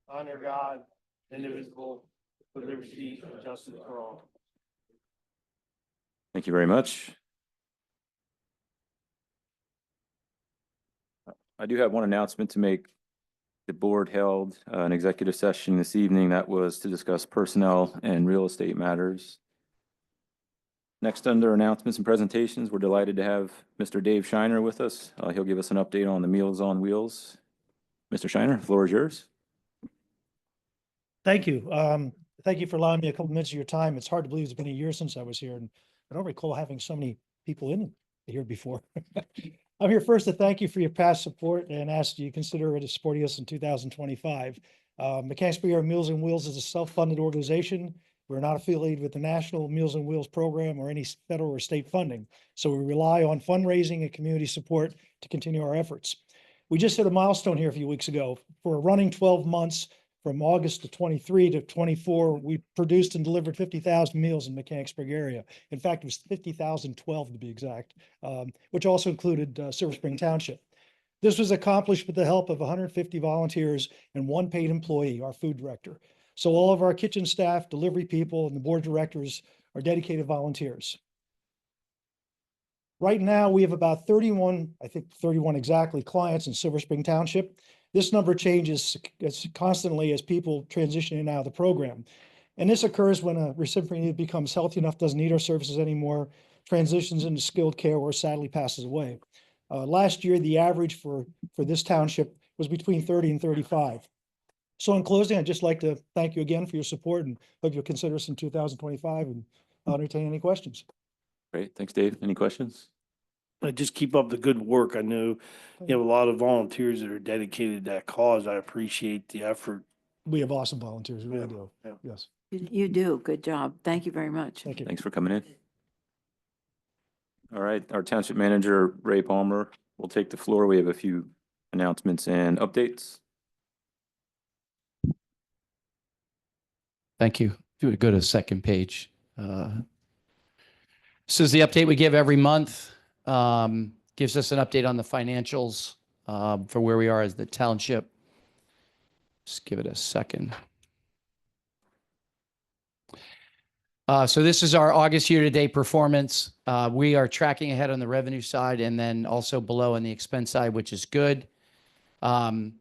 honor God, indivisible, with liberty and justice for all. Thank you very much. I do have one announcement to make. The board held an executive session this evening that was to discuss personnel and real estate matters. Next, under announcements and presentations, we're delighted to have Mr. Dave Shiner with us. He'll give us an update on the Meals on Wheels. Mr. Shiner, the floor is yours. Thank you. Thank you for allowing me a couple minutes of your time. It's hard to believe it's been a year since I was here, and I don't recall having so many people in here before. I'm here first to thank you for your past support and ask you consider it supporting us in 2025. Mechanicsburg Meals on Wheels is a self-funded organization. We're not affiliated with the National Meals on Wheels program or any federal or state funding. So we rely on fundraising and community support to continue our efforts. We just hit a milestone here a few weeks ago. For a running 12 months, from August to 23 to 24, we produced and delivered 50,000 meals in the Mechanicsburg area. In fact, it was 50,012 to be exact, which also included Silver Spring Township. This was accomplished with the help of 150 volunteers and one paid employee, our food director. So all of our kitchen staff, delivery people, and the board of directors are dedicated volunteers. Right now, we have about 31, I think 31 exactly, clients in Silver Spring Township. This number changes constantly as people transition in and out of the program. And this occurs when a recipient becomes healthy enough, doesn't need our services anymore, transitions into skilled care, or sadly passes away. Last year, the average for this township was between 30 and 35. So in closing, I'd just like to thank you again for your support and hope you'll consider us in 2025, and I'll entertain any questions. Great. Thanks, Dave. Any questions? Just keep up the good work. I know you have a lot of volunteers that are dedicated to that cause. I appreciate the effort. We have awesome volunteers, we really do. Yeah. Yes. You do. Good job. Thank you very much. Thank you. Thanks for coming in. All right, our township manager, Ray Palmer, will take the floor. We have a few announcements and updates. Thank you. If you would go to the second page. This is the update we give every month. Gives us an update on the financials for where we are as the township. Just give it a second. So this is our August year-to-date performance. We are tracking ahead on the revenue side and then also below on the expense side, which is good. The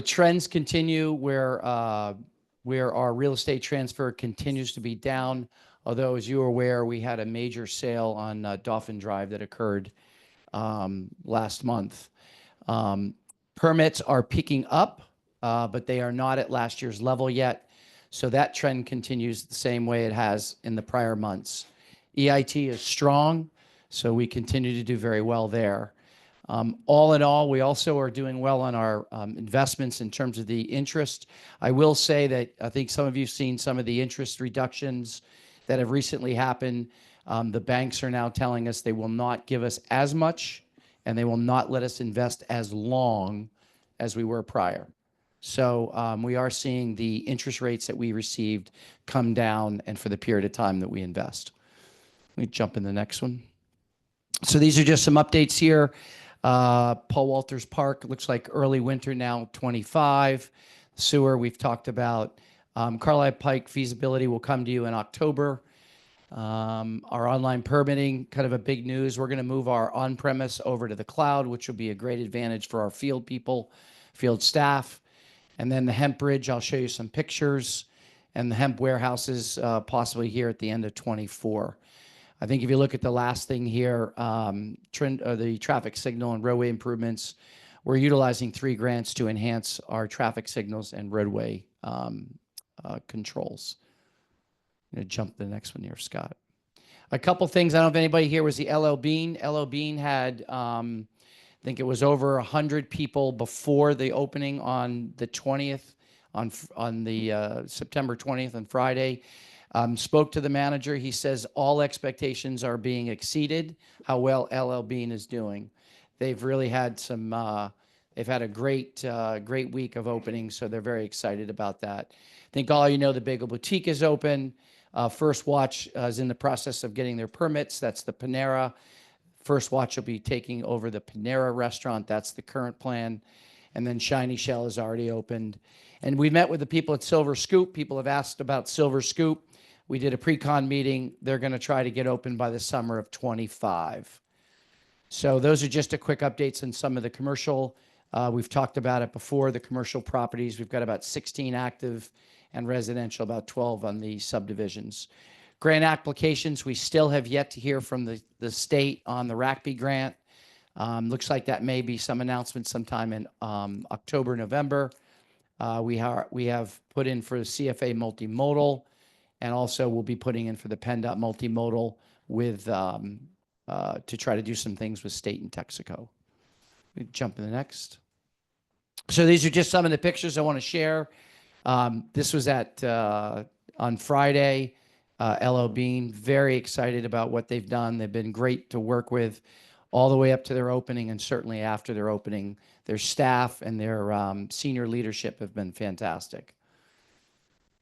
trends continue where our real estate transfer continues to be down. Although, as you are aware, we had a major sale on Dauphin Drive that occurred last month. Permits are picking up, but they are not at last year's level yet. So that trend continues the same way it has in the prior months. EIT is strong, so we continue to do very well there. All in all, we also are doing well on our investments in terms of the interest. I will say that I think some of you have seen some of the interest reductions that have recently happened. The banks are now telling us they will not give us as much, and they will not let us invest as long as we were prior. So we are seeing the interest rates that we received come down, and for the period of time that we invest. Let me jump in the next one. So these are just some updates here. Paul Walters Park, looks like early winter now, 25. Sewer, we've talked about. Carlisle Pike feasibility will come to you in October. Our online permitting, kind of a big news. We're going to move our on-premise over to the cloud, which will be a great advantage for our field people, field staff. And then the hemp bridge, I'll show you some pictures, and the hemp warehouses possibly here at the end of 24. I think if you look at the last thing here, the traffic signal and roadway improvements, we're utilizing 3 grants to enhance our traffic signals and roadway controls. I'm going to jump to the next one here, Scott. A couple things. I don't know if anybody here was the LL Bean. LL Bean had, I think it was over 100 people before the opening on the 20th, on the September 20th on Friday. Spoke to the manager. He says all expectations are being exceeded. How well LL Bean is doing. They've really had some. They've had a great week of openings, so they're very excited about that. I think all you know, the Bagel Boutique is open. First Watch is in the process of getting their permits. That's the Panera. First Watch will be taking over the Panera restaurant. That's the current plan. And then Shiny Shell has already opened. And we met with the people at Silver Scoop. People have asked about Silver Scoop. We did a pre-con meeting. They're going to try to get open by the summer of 25. So those are just a quick updates on some of the commercial. We've talked about it before, the commercial properties. We've got about 16 active and residential, about 12 on the subdivisions. Grant applications, we still have yet to hear from the state on the RACB grant. Looks like that may be some announcement sometime in October, November. We have put in for the CFA multimodal, and also we'll be putting in for the PennDOT multimodal with to try to do some things with state and Texaco. We jump to the next. So these are just some of the pictures I want to share. This was at on Friday. LL Bean, very excited about what they've done. They've been great to work with all the way up to their opening, and certainly after their opening. Their staff and their senior leadership have been fantastic.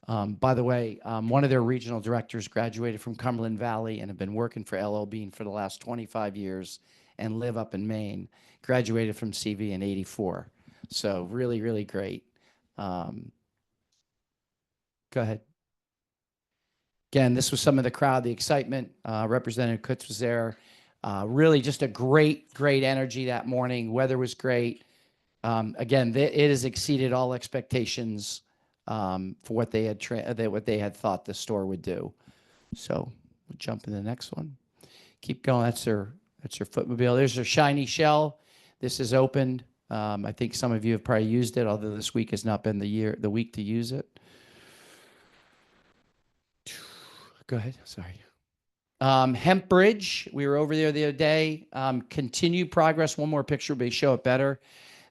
By the way, one of their regional directors graduated from Cumberland Valley and have been working for LL Bean for the last 25 years and live up in Maine. Graduated from CV in '84. So really, really great. Go ahead. Again, this was some of the crowd, the excitement. Representative Kutz was there. Really just a great energy that morning. Weather was great. Again, it has exceeded all expectations for what they had thought the store would do. So we'll jump to the next one. Keep going. That's their footmobile. There's their Shiny Shell. This is opened. I think some of you have probably used it, although this week has not been the week to use it. Go ahead. Sorry. Hemp Bridge. We were over there the other day. Continued progress. One more picture may show it better.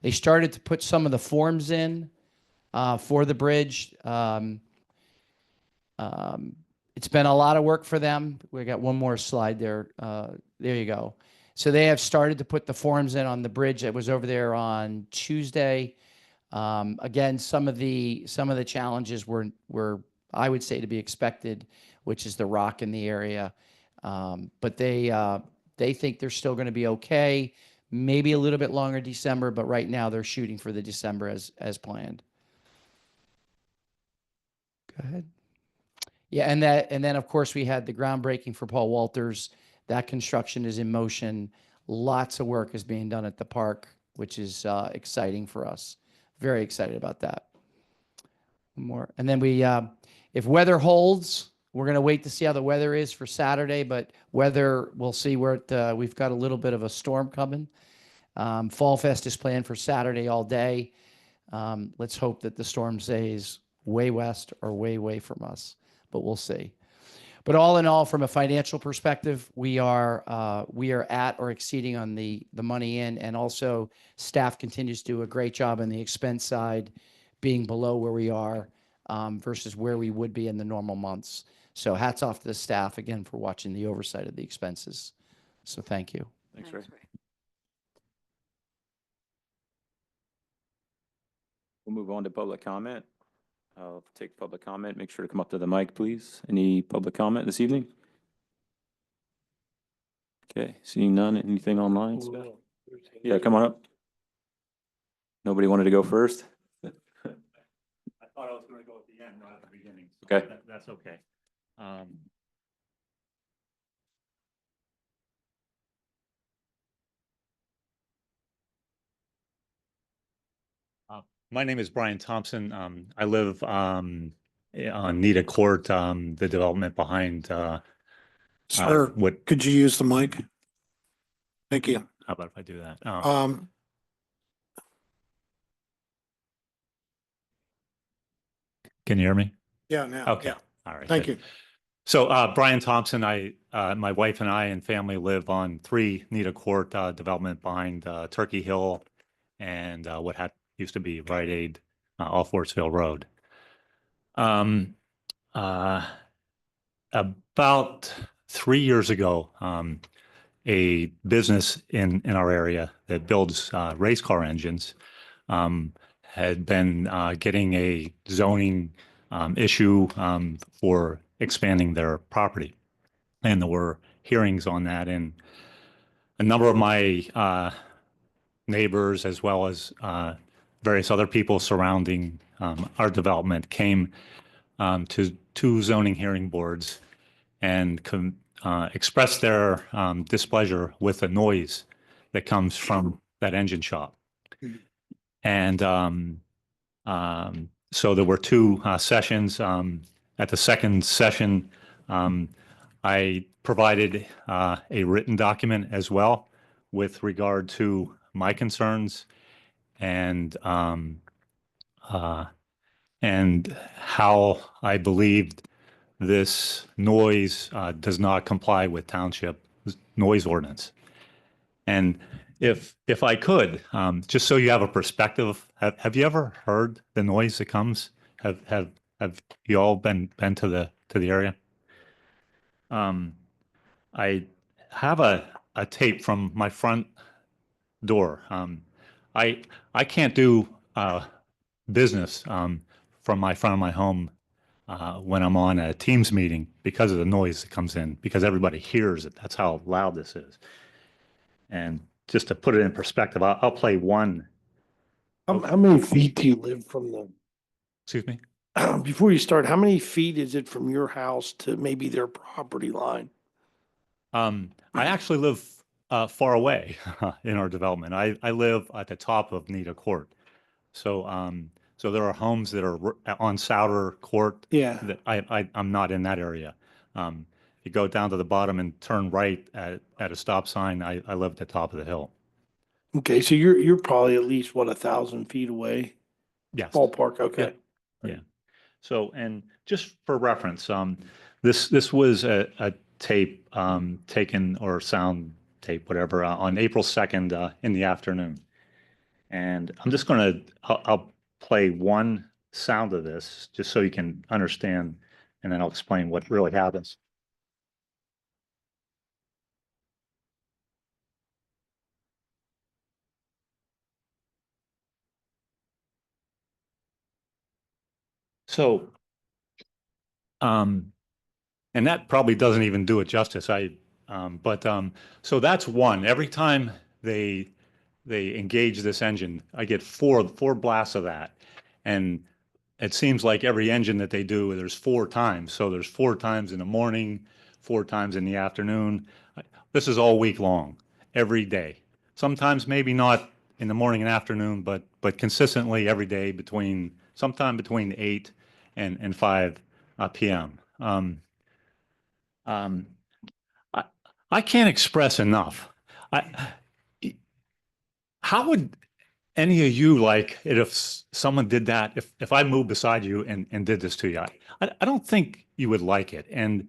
They started to put some of the forms in for the bridge. It's been a lot of work for them. We got one more slide there. There you go. So they have started to put the forms in on the bridge that was over there on Tuesday. Again, some of the challenges were I would say to be expected, which is the rock in the area. But they think they're still going to be okay. Maybe a little bit longer December, but right now they're shooting for the December as planned. Go ahead. Yeah, and then of course we had the groundbreaking for Paul Walters. That construction is in motion. Lots of work is being done at the park, which is exciting for us. Very excited about that. One more, and then if weather holds, we're going to wait to see how the weather is for Saturday. But weather, we'll see where we've got a little bit of a storm coming. Fall Fest is planned for Saturday all day. Let's hope that the storm stays way west or way from us, but we'll see. But all in all, from a financial perspective, we are at or exceeding on the money in, and also staff continues to do a great job on the expense side, being below where we are versus where we would be in the normal months. So hats off to the staff again for watching the oversight of the expenses. So thank you. Thanks, Ray. We'll move on to public comment. I'll take public comment. Make sure to come up to the mic, please. Any public comment this evening? Okay, seeing none. Anything online? Yeah, come on up. Nobody wanted to go first? I thought I was going to go at the end, not at the beginning. So okay. That's okay. My name is Brian Thompson. I live on Nita Court, the development behind. Sir, what? could you use the mic? Thank you. How about if I do that? Can you hear me? Yeah, now. Okay. Yeah. All right. Thank good. you. So Brian Thompson, my wife and I and family live on 3 Nita Court development behind Turkey Hill and what used to be Rite Aid off Fortsville Road. About 3 years ago, a business in our area that builds race car engines had been getting a zoning issue for expanding their property. And there were hearings on that, and a number of my neighbors, as well as various other people surrounding our development came to two zoning hearing boards and expressed their displeasure with the noise that comes from that engine shop. And so there were two sessions. At the second session, I provided a written document as well with regard to my concerns and how I believed this noise does not comply with township noise ordinance. And if I could, just so you have a perspective, have you ever heard the noise that comes? Have you all been to the area? I have a tape from my front door. I can't do business from my front of my home when I'm on a Teams meeting because of the noise that comes in, because everybody hears it. That's how loud this is. And just to put it in perspective, I'll play one. How many feet do you live from the, Excuse me. before you start, how many feet is it from your house to maybe their property line? I actually live far away in our development. I live at the top of Nita Court. So so there are homes that are on Souter Court. Yeah. That I'm not in that area. You go down to the bottom and turn right at a stop sign. I live at the top of the hill. Okay, so you're probably at least, what, 1,000 feet away? Yes. Ballpark, okay. Yeah. So, and just for reference, this was a tape taken, or sound tape, whatever, on April 2nd in the afternoon. And I'm just I'll play one sound of this just so you can understand, and then I'll explain what really happens. So, and that probably doesn't even do it justice. So that's one. Every time they engage this engine, I get four blasts of that. And it seems like every engine that they do, there's 4 times. So there's 4 times in the morning, 4 times in the afternoon. This is all week long, every day. Sometimes maybe not in the morning and afternoon, but consistently every day sometime between 8 and 5 p.m. I can't express enough. How would any of you like it if someone did that? If I moved beside you and did this to you, I don't think you would like it. And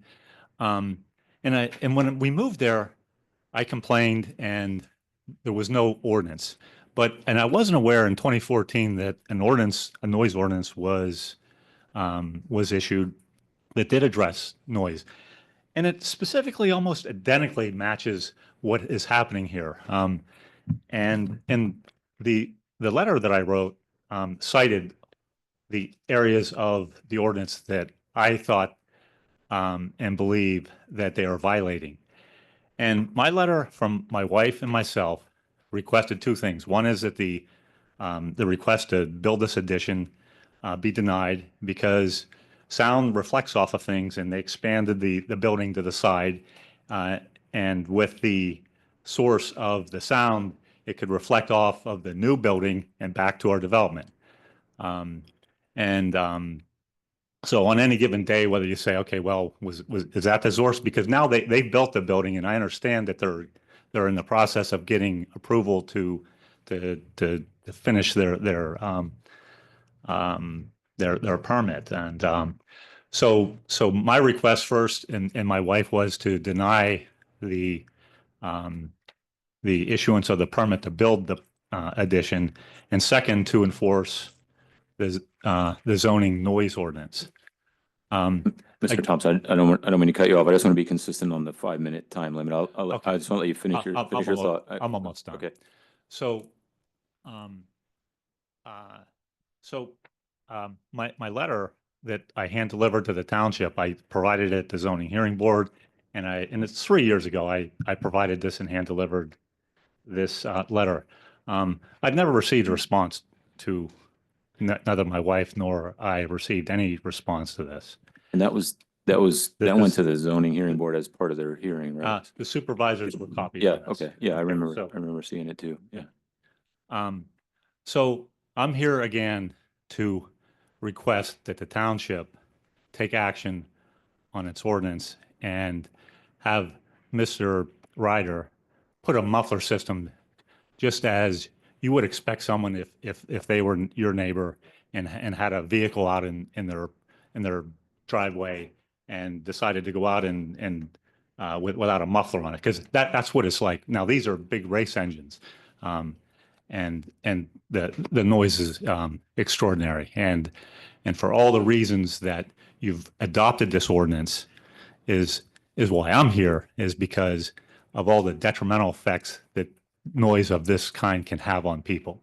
when we moved there, I complained and there was no ordinance. And I wasn't aware in 2014 that a noise ordinance was issued that did address noise. And it specifically almost identically matches what is happening here. And the letter that I wrote cited the areas of the ordinance that I thought and believe that they are violating. And my letter from my wife and myself requested 2 things. One is that the request to build this addition be denied because sound reflects off of things, and they expanded the building to the side. And with the source of the sound, it could reflect off of the new building and back to our development. So on any given day, whether you say, okay, well, is that the source? Because now they built the building, and I understand that they're in the process of getting approval to finish their permit. And so my request first and my wife was to deny the issuance of the permit to build the addition, and second, to enforce the zoning noise ordinance. Mr. Thompson, I don't mean to cut you off. I just want to be consistent on the 5-minute time limit. Okay. I just want to let you finish your thought. I'm almost done. Okay. So, my letter that I hand delivered to the township, I provided it to zoning hearing board, and it's 3 years ago. I provided this and hand delivered this letter. I've never received a response to, neither my wife nor I received any response to this. And that went This- to the zoning hearing board as part of their hearing, right? The supervisors were copied. Yeah, on this. okay, yeah, I remember, so- I remember seeing it too, yeah. So I'm here again to request that the township take action on its ordinance and have Mr. Ryder put a muffler system, just as you would expect someone if they were your neighbor and had a vehicle out in their driveway and decided to go out and without a muffler on it, because that's what it's like. Now, these are big race engines. And the noise is extraordinary. And for all the reasons that you've adopted this ordinance is why I'm here, is because of all the detrimental effects that noise of this kind can have on people.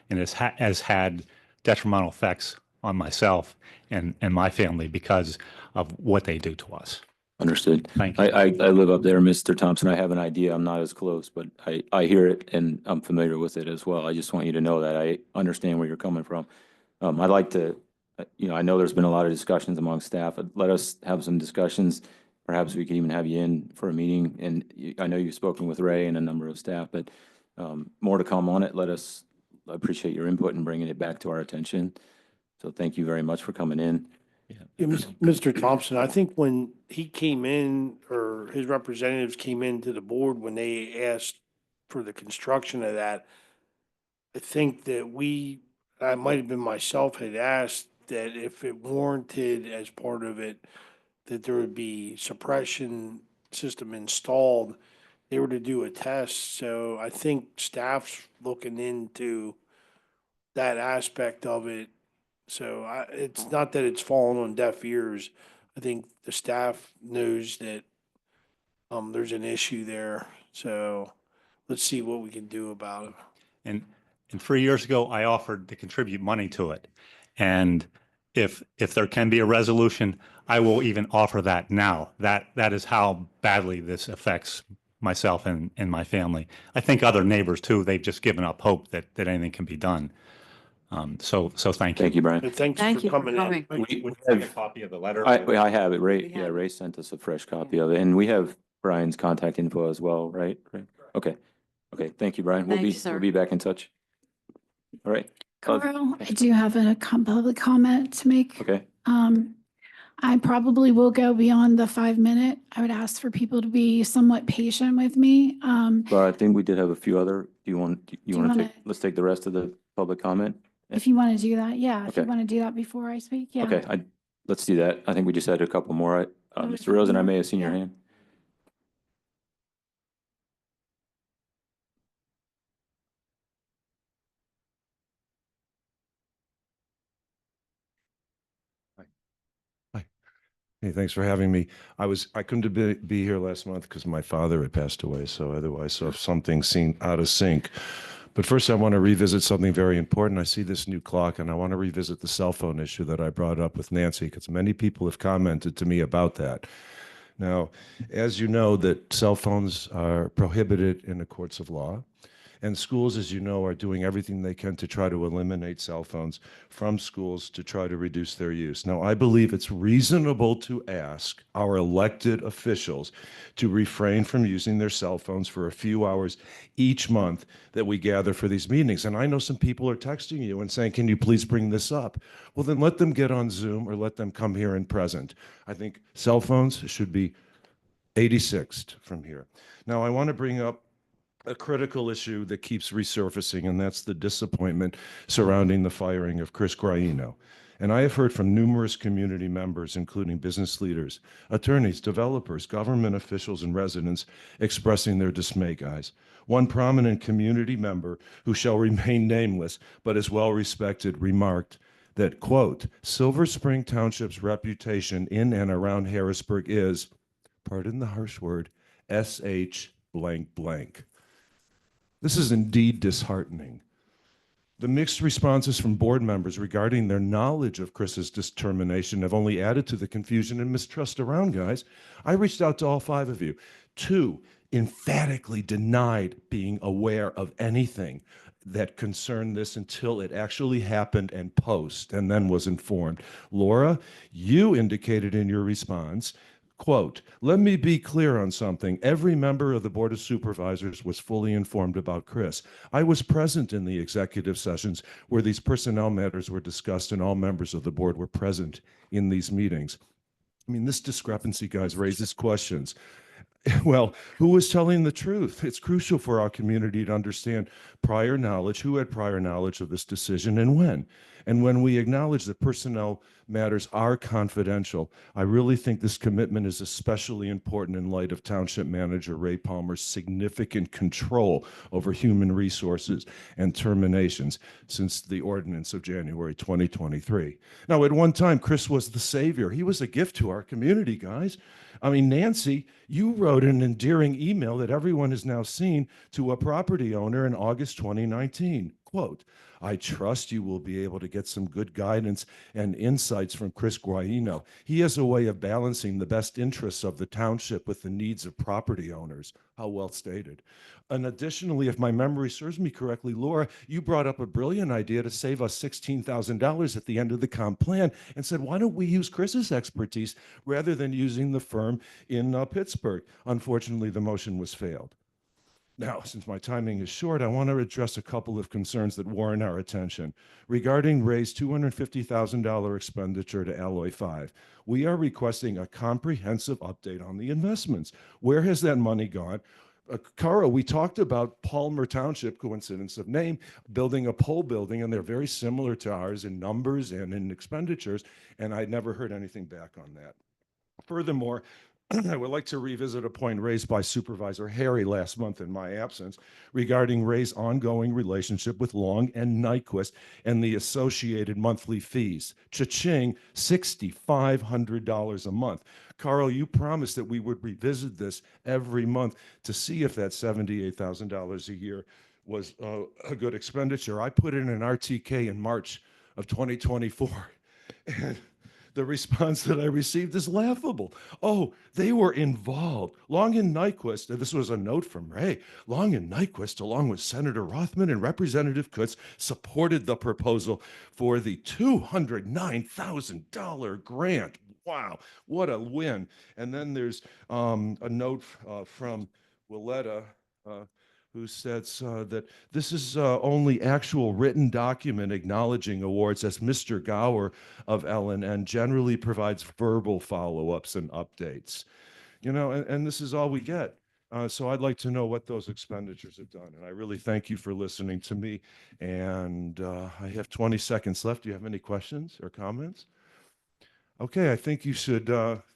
And it has had detrimental effects on myself and my family because of what they do to us. Understood. Thank you. I live up there, Mr. Thompson. I have an idea. I'm not as close, but I hear it and I'm familiar with it as well. I just want you to know that I understand where you're coming from. I'd like to, I know there's been a lot of discussions among staff, but let us have some discussions. Perhaps we could even have you in for a meeting. And I know you've spoken with Ray and a number of staff, but more to come on it. I appreciate your input and bringing it back to our attention. So thank you very much for coming in. Yeah, Mr. Thompson, I think when he came in, or his representatives came into the board when they asked for the construction of that, I think that I might have been myself, had asked that if it warranted as part of it, that there would be suppression system installed. They were to do a test, so I think staff's looking into that aspect of it. So it's not that it's fallen on deaf ears. I think the staff knows that there's an issue there. So let's see what we can do about it. And 3 years ago, I offered to contribute money to it. And if there can be a resolution, I will even offer that now. That is how badly this affects myself and my family. I think other neighbors too, they've just given up hope that anything can be done. So thank you. Thank you, Brian. But thanks Thank for you for coming in. coming. Would you like a copy of the letter? I have it. Ray, We yeah, have Ray sent us a fresh copy of it, and we have Brian's contact info as well, right? Okay. Okay, thank you, Brian. We'll Thanks, sir. be back in touch. All right, Carl, I do have a public comment to make. okay. I probably will go beyond the 5 minute. I would ask for people to be somewhat patient with me. Well, I think we did have a few other, do you want to wanna- let's take the rest of the public comment? If you want to do that, yeah, if you Okay. want to do that before I speak, yeah. Okay, let's do that. I think we just had a couple more. Oh, a Mr. couple Rosen, I more? may have seen your Yeah. hand. Hey, thanks for having me. I couldn't be here last month because my father had passed away. So if something seemed out of sync. But first, I want to revisit something very important. I see this new clock, and I want to revisit the cell phone issue that I brought up with Nancy, because many people have commented to me about that. Now, as you know, that cell phones are prohibited in the courts of law. And schools, as you know, are doing everything they can to try to eliminate cell phones from schools to try to reduce their use. Now, I believe it's reasonable to ask our elected officials to refrain from using their cell phones for a few hours each month that we gather for these meetings. And I know some people are texting you and saying, can you please bring this up? Well, then let them get on Zoom or let them come here and present. I think cell phones should be 86th from here. Now, I want to bring up a critical issue that keeps resurfacing, and that's the disappointment surrounding the firing of Chris Graino. And I have heard from numerous community members, including business leaders, attorneys, developers, government officials, and residents expressing their dismay, guys. One prominent community member, who shall remain nameless but is well respected, remarked that, quote, Silver Spring Township's reputation in and around Harrisburg is, pardon the harsh word, SH blank blank. This is indeed disheartening. The mixed responses from board members regarding their knowledge of Chris's determination have only added to the confusion and mistrust around, guys. I reached out to all 5 of you. 2, emphatically denied being aware of anything that concerned this until it actually happened and post, and then was informed. Laura, you indicated in your response, quote, "Let me be clear on something. Every member of the Board of Supervisors was fully informed about Chris. I was present in the executive sessions where these personnel matters were discussed, and all members of the board were present in these meetings." I mean, this discrepancy, guys, raises questions. Well, who was telling the truth? It's crucial for our community to understand prior knowledge, who had prior knowledge of this decision and when. And when we acknowledge that personnel matters are confidential, I really think this commitment is especially important in light of Township Manager Ray Palmer's significant control over human resources and terminations since the ordinance of January 2023. Now, at one time, Chris was the savior. He was a gift to our community, guys. I mean, Nancy, you wrote an endearing email that everyone has now seen to a property owner in August 2019. Quote, "I trust you will be able to get some good guidance and insights from Chris Guaino. He has a way of balancing the best interests of the township with the needs of property owners." How well stated. And additionally, if my memory serves me correctly, Laura, you brought up a brilliant idea to save us $16,000 at the end of the comp plan and said, why don't we use Chris's expertise rather than using the firm in Pittsburgh? Unfortunately, the motion was failed. Now, since my timing is short, I want to address a couple of concerns that warrant our attention. Regarding Ray's $250,000 expenditure to Alloy 5, we are requesting a comprehensive update on the investments. Where has that money gone? Carl, we talked about Palmer Township, coincidence of name, building a pole building, and they're very similar to ours in numbers and in expenditures, and I never heard anything back on that. Furthermore, I would like to revisit a point raised by Supervisor Harry last month in my absence regarding Ray's ongoing relationship with Long and Nyquist and the associated monthly fees. Cha-ching, $6,500 a month. Carl, you promised that we would revisit this every month to see if that $78,000 a year was a good expenditure. I put in an RTK in March of 2024. And the response that I received is laughable. Oh, they were involved. Long and Nyquist, and this was a note from Ray, Long and Nyquist, along with Senator Rothman and Representative Kutz, supported the proposal for the $209,000 grant. Wow, what a win. And then there's a note from Willetta, who says that this is only actual written document acknowledging awards, as Mr. Gower of LNN generally provides verbal follow-ups and updates. You know, and this is all we get. So I'd like to know what those expenditures have done. And I really thank you for listening to me. And I have 20 seconds left. Do you have any questions or comments? Okay, I think you should,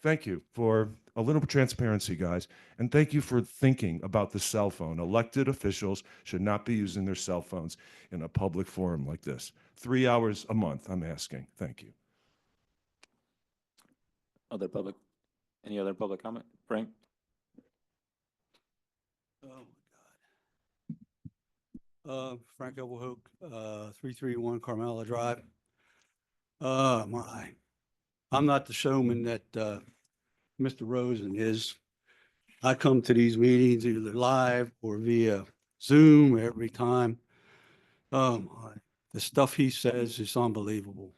thank you for a little transparency, guys. And thank you for thinking about the cell phone. Elected officials should not be using their cell phones in a public forum like this. 3 hours a month, I'm asking. Thank you. Any other public comment? Frank? Oh, my God. Frank Oberhoek, 331 Carmela Drive. I'm not the showman that Mr. Rosen is. I come to these meetings either live or via Zoom every time. The stuff he says is unbelievable.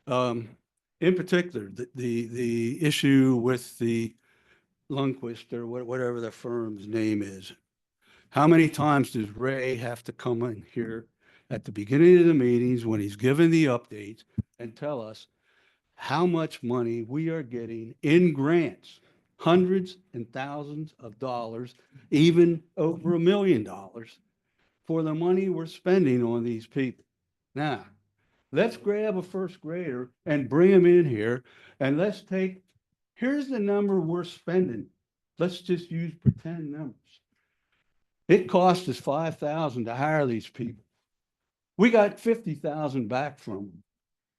In particular, the issue with the Lundquist or whatever the firm's name is. How many times does Ray have to come in here at the beginning of the meetings when he's giving the updates and tell us how much money we are getting in grants, hundreds and thousands of dollars, even over $1 million for the money we're spending on these people? Now, let's grab a first grader and bring him in here and let's take, here's the number we're spending. Let's just use pretend numbers. It cost us $5,000 to hire these people. We got $50,000 back from them.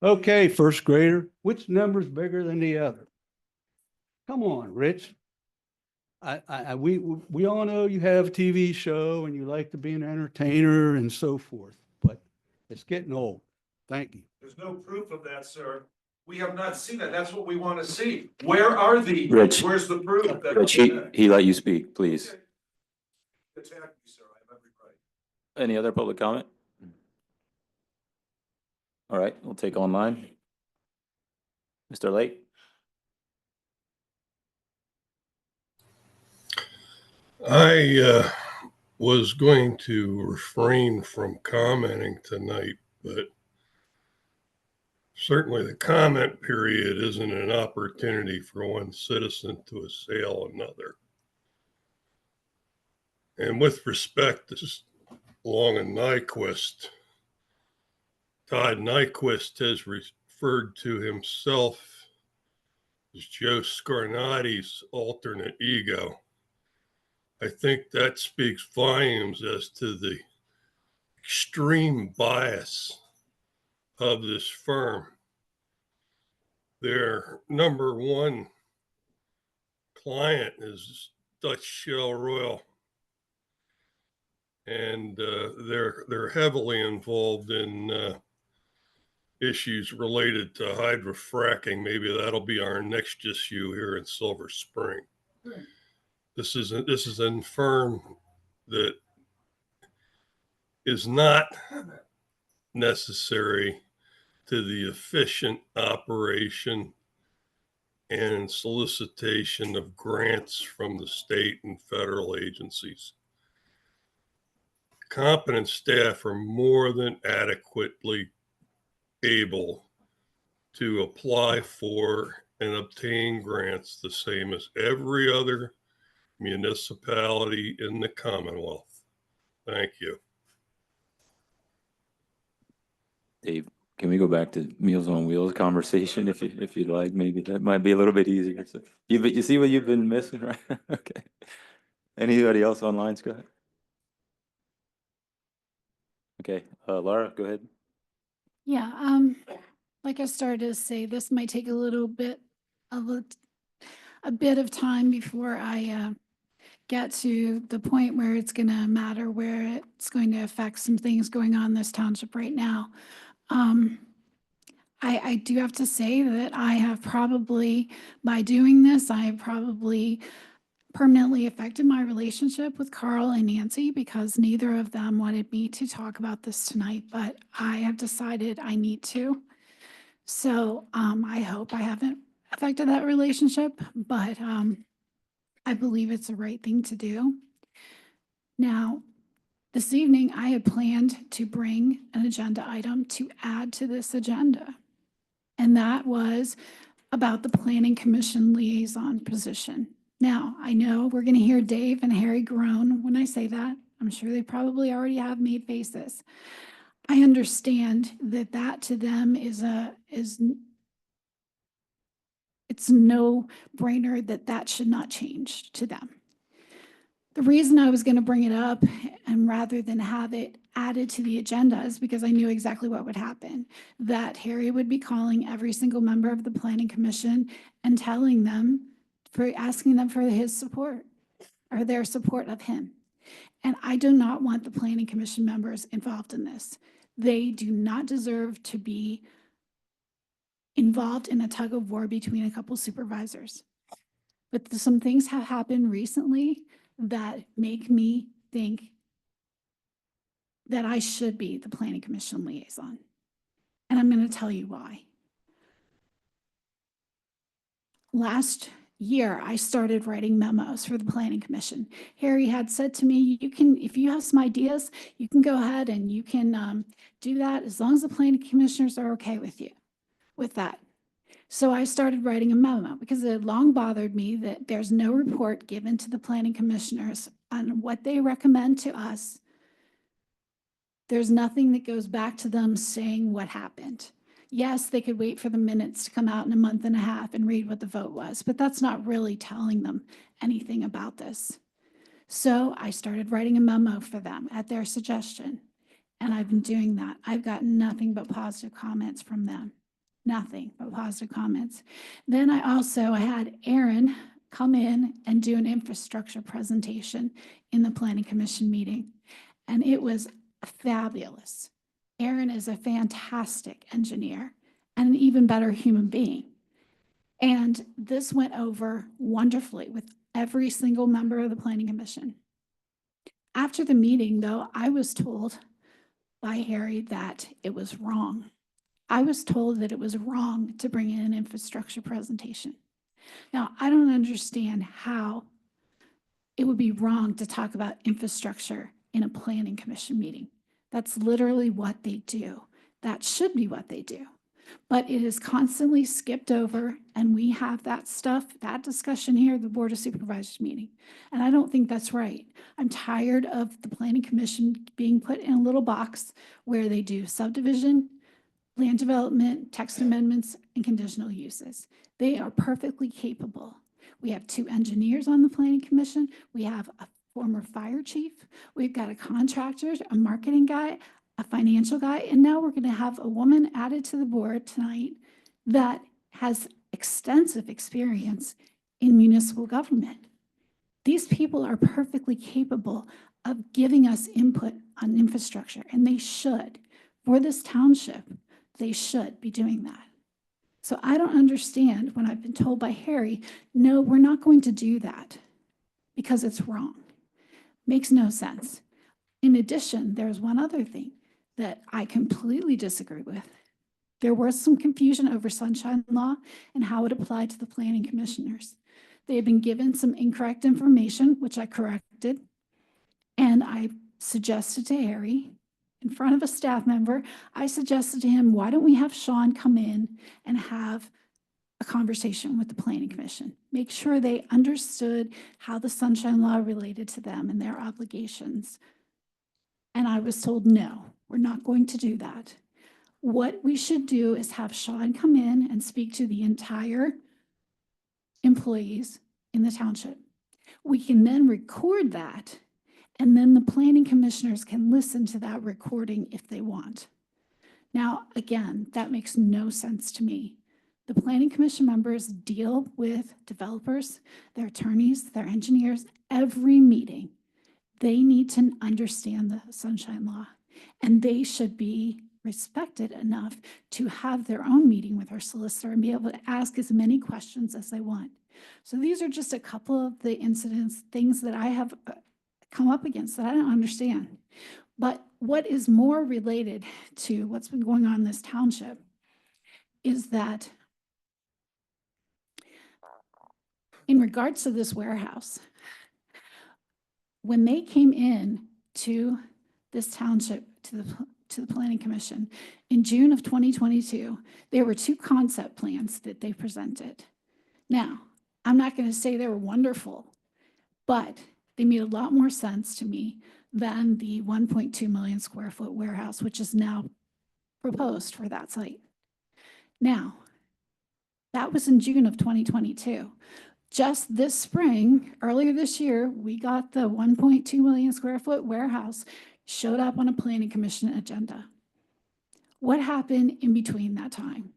Okay, first grader, which number's bigger than the other? Come on, Rich. We all know you have a TV show and you like to be an entertainer and so forth, but it's getting old. Thank you. There's no proof of that, sir. We have not seen that. That's what we want to see. Where are the, Rich. where's the proof? that- Rich, he let you speak, please. Okay. Attack me, sir. I have every right. Any other public comment? All right, we'll take online. Mr. Lake? I was going to refrain from commenting tonight, but certainly the comment period isn't an opportunity for one citizen to assail another. And with respect to Long and Nyquist, Todd Nyquist has referred to himself as Joe Scarnati's alternate ego. I think that speaks volumes as to the extreme bias of this firm. Their number one client is Dutch Shell Royal, and they're heavily involved in issues related to hydrofracking. Maybe that'll be our next issue here in Silver Spring. This is a firm that is not necessary to the efficient operation and solicitation of grants from the state and federal agencies. Competent staff are more than adequately able to apply for and obtain grants the same as every other municipality in the Commonwealth. Thank you. Dave, can we go back to Meals on Wheels conversation if you'd like? Maybe that might be a little bit easier. So you see what you've been missing, right? Okay. Anybody else online, Scott? Okay, Laura, go ahead. Yeah, like I started to say, this might take a little bit of a bit of time before I get to the point where it's going to matter, where it's going to affect some things going on in this township right now. I do have to say that I have probably, by doing this, I have probably permanently affected my relationship with Carl and Nancy, because neither of them wanted me to talk about this tonight, but I have decided I need to. So I hope I haven't affected that relationship, but I believe it's the right thing to do. Now, this evening, I had planned to bring an agenda item to add to this agenda, and that was about the Planning Commission liaison position. Now, I know we're going to hear Dave and Harry groan when I say that. I'm sure they probably already have made faces. I understand that that to them it's no brainer that should not change to them. The reason I was going to bring it up, and rather than have it added to the agenda, is because I knew exactly what would happen. That Harry would be calling every single member of the Planning Commission and telling them, asking them for his support or their support of him. And I do not want the Planning Commission members involved in this. They do not deserve to be involved in a tug of war between a couple supervisors. But some things have happened recently that make me think that I should be the Planning Commission liaison. And I'm going to tell you why. Last year, I started writing memos for the Planning Commission. Harry had said to me, you can, if you have some ideas, you can go ahead and you can do that as long as the Planning Commissioners are okay with that. So I started writing a memo because it had long bothered me that there's no report given to the Planning Commissioners on what they recommend to us. There's nothing that goes back to them saying what happened. Yes, they could wait for the minutes to come out in a month and a half and read what the vote was, but that's not really telling them anything about this. So I started writing a memo for them at their suggestion, and I've been doing that. I've gotten nothing but positive comments from them. Nothing but positive comments. Then I had Aaron come in and do an infrastructure presentation in the Planning Commission meeting, and it was fabulous. Aaron is a fantastic engineer, and an even better human being. And this went over wonderfully with every single member of the Planning Commission. After the meeting, though, I was told by Harry that it was wrong. I was told that it was wrong to bring in an infrastructure presentation. Now, I don't understand how it would be wrong to talk about infrastructure in a planning commission meeting. That's literally what they do. That should be what they do. But it is constantly skipped over, and we have that stuff, that discussion here at the Board of Supervisors meeting. And I don't think that's right. I'm tired of the Planning Commission being put in a little box where they do subdivision, land development, text amendments, and conditional uses. They are perfectly capable. We have 2 engineers on the Planning Commission. We have a former fire chief. We've got a contractor, a marketing guy, a financial guy, and now we're going to have a woman added to the board tonight that has extensive experience in municipal government. These people are perfectly capable of giving us input on infrastructure, and they should. For this township, they should be doing that. So I don't understand when I've been told by Harry, no, we're not going to do that because it's wrong. Makes no sense. In addition, there's one other thing that I completely disagree with. There was some confusion over sunshine law and how it applied to the planning commissioners. They had been given some incorrect information, which I corrected, and I suggested to Harry, in front of a staff member, I suggested to him, why don't we have Sean come in and have a conversation with the Planning Commission? Make sure they understood how the sunshine law related to them and their obligations. And I was told, no, we're not going to do that. What we should do is have Sean come in and speak to the entire employees in the township. We can then record that, and then the planning commissioners can listen to that recording if they want. Now, again, that makes no sense to me. The planning commission members deal with developers, their attorneys, their engineers, every meeting. They need to understand the sunshine law, and they should be respected enough to have their own meeting with our solicitor and be able to ask as many questions as they want. So these are just a couple of the incidents, things that I have come up against that I don't understand. But what is more related to what's been going on in this township is that in regards to this warehouse, when they came in to this township, to the Planning Commission in June of 2022, there were 2 concept plans that they presented. Now, I'm not going to say they were wonderful, but they made a lot more sense to me than the 1.2 million square foot warehouse, which is now proposed for that site. Now, that was in June of 2022. Just this spring, earlier this year, we got the 1.2 million square foot warehouse showed up on a planning commission agenda. What happened in between that time?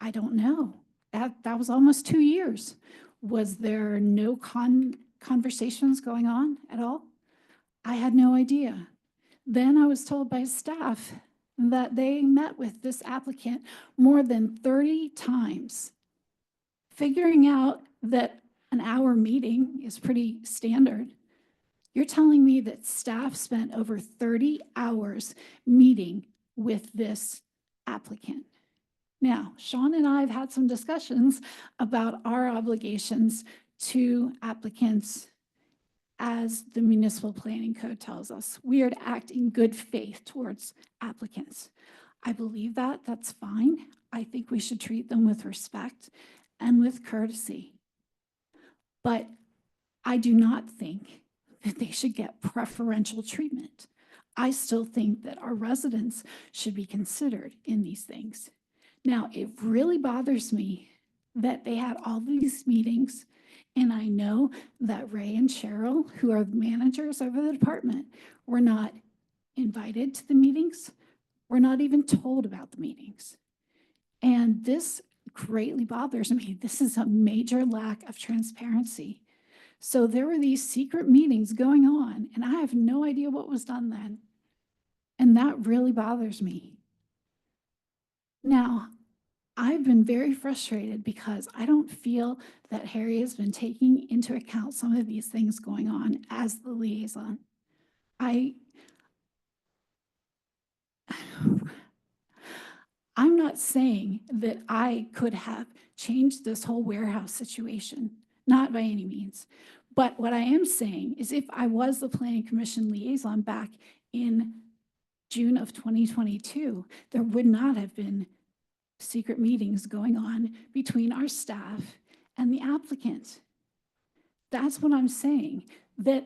I don't know. That was almost 2 years. Was there no conversations going on at all? I had no idea. Then I was told by staff that they met with this applicant more than 30 times. Figuring out that an hour meeting is pretty standard. You're telling me that staff spent over 30 hours meeting with this applicant. Now, Sean and I have had some discussions about our obligations to applicants as the municipal planning code tells us. We are to act in good faith towards applicants. I believe that, that's fine. I think we should treat them with respect and with courtesy. But I do not think that they should get preferential treatment. I still think that our residents should be considered in these things. Now, it really bothers me that they had all these meetings, and I know that Ray and Cheryl, who are the managers over the department, were not invited to the meetings. We're not even told about the meetings. And this greatly bothers me. This is a major lack of transparency. So there were these secret meetings going on, and I have no idea what was done then. And that really bothers me. Now, I've been very frustrated because I don't feel that Harry has been taking into account some of these things going on as the liaison. I'm not saying that I could have changed this whole warehouse situation, not by any means. But what I am saying is if I was the Planning Commission liaison back in June of 2022, there would not have been secret meetings going on between our staff and the applicant. That's what I'm saying.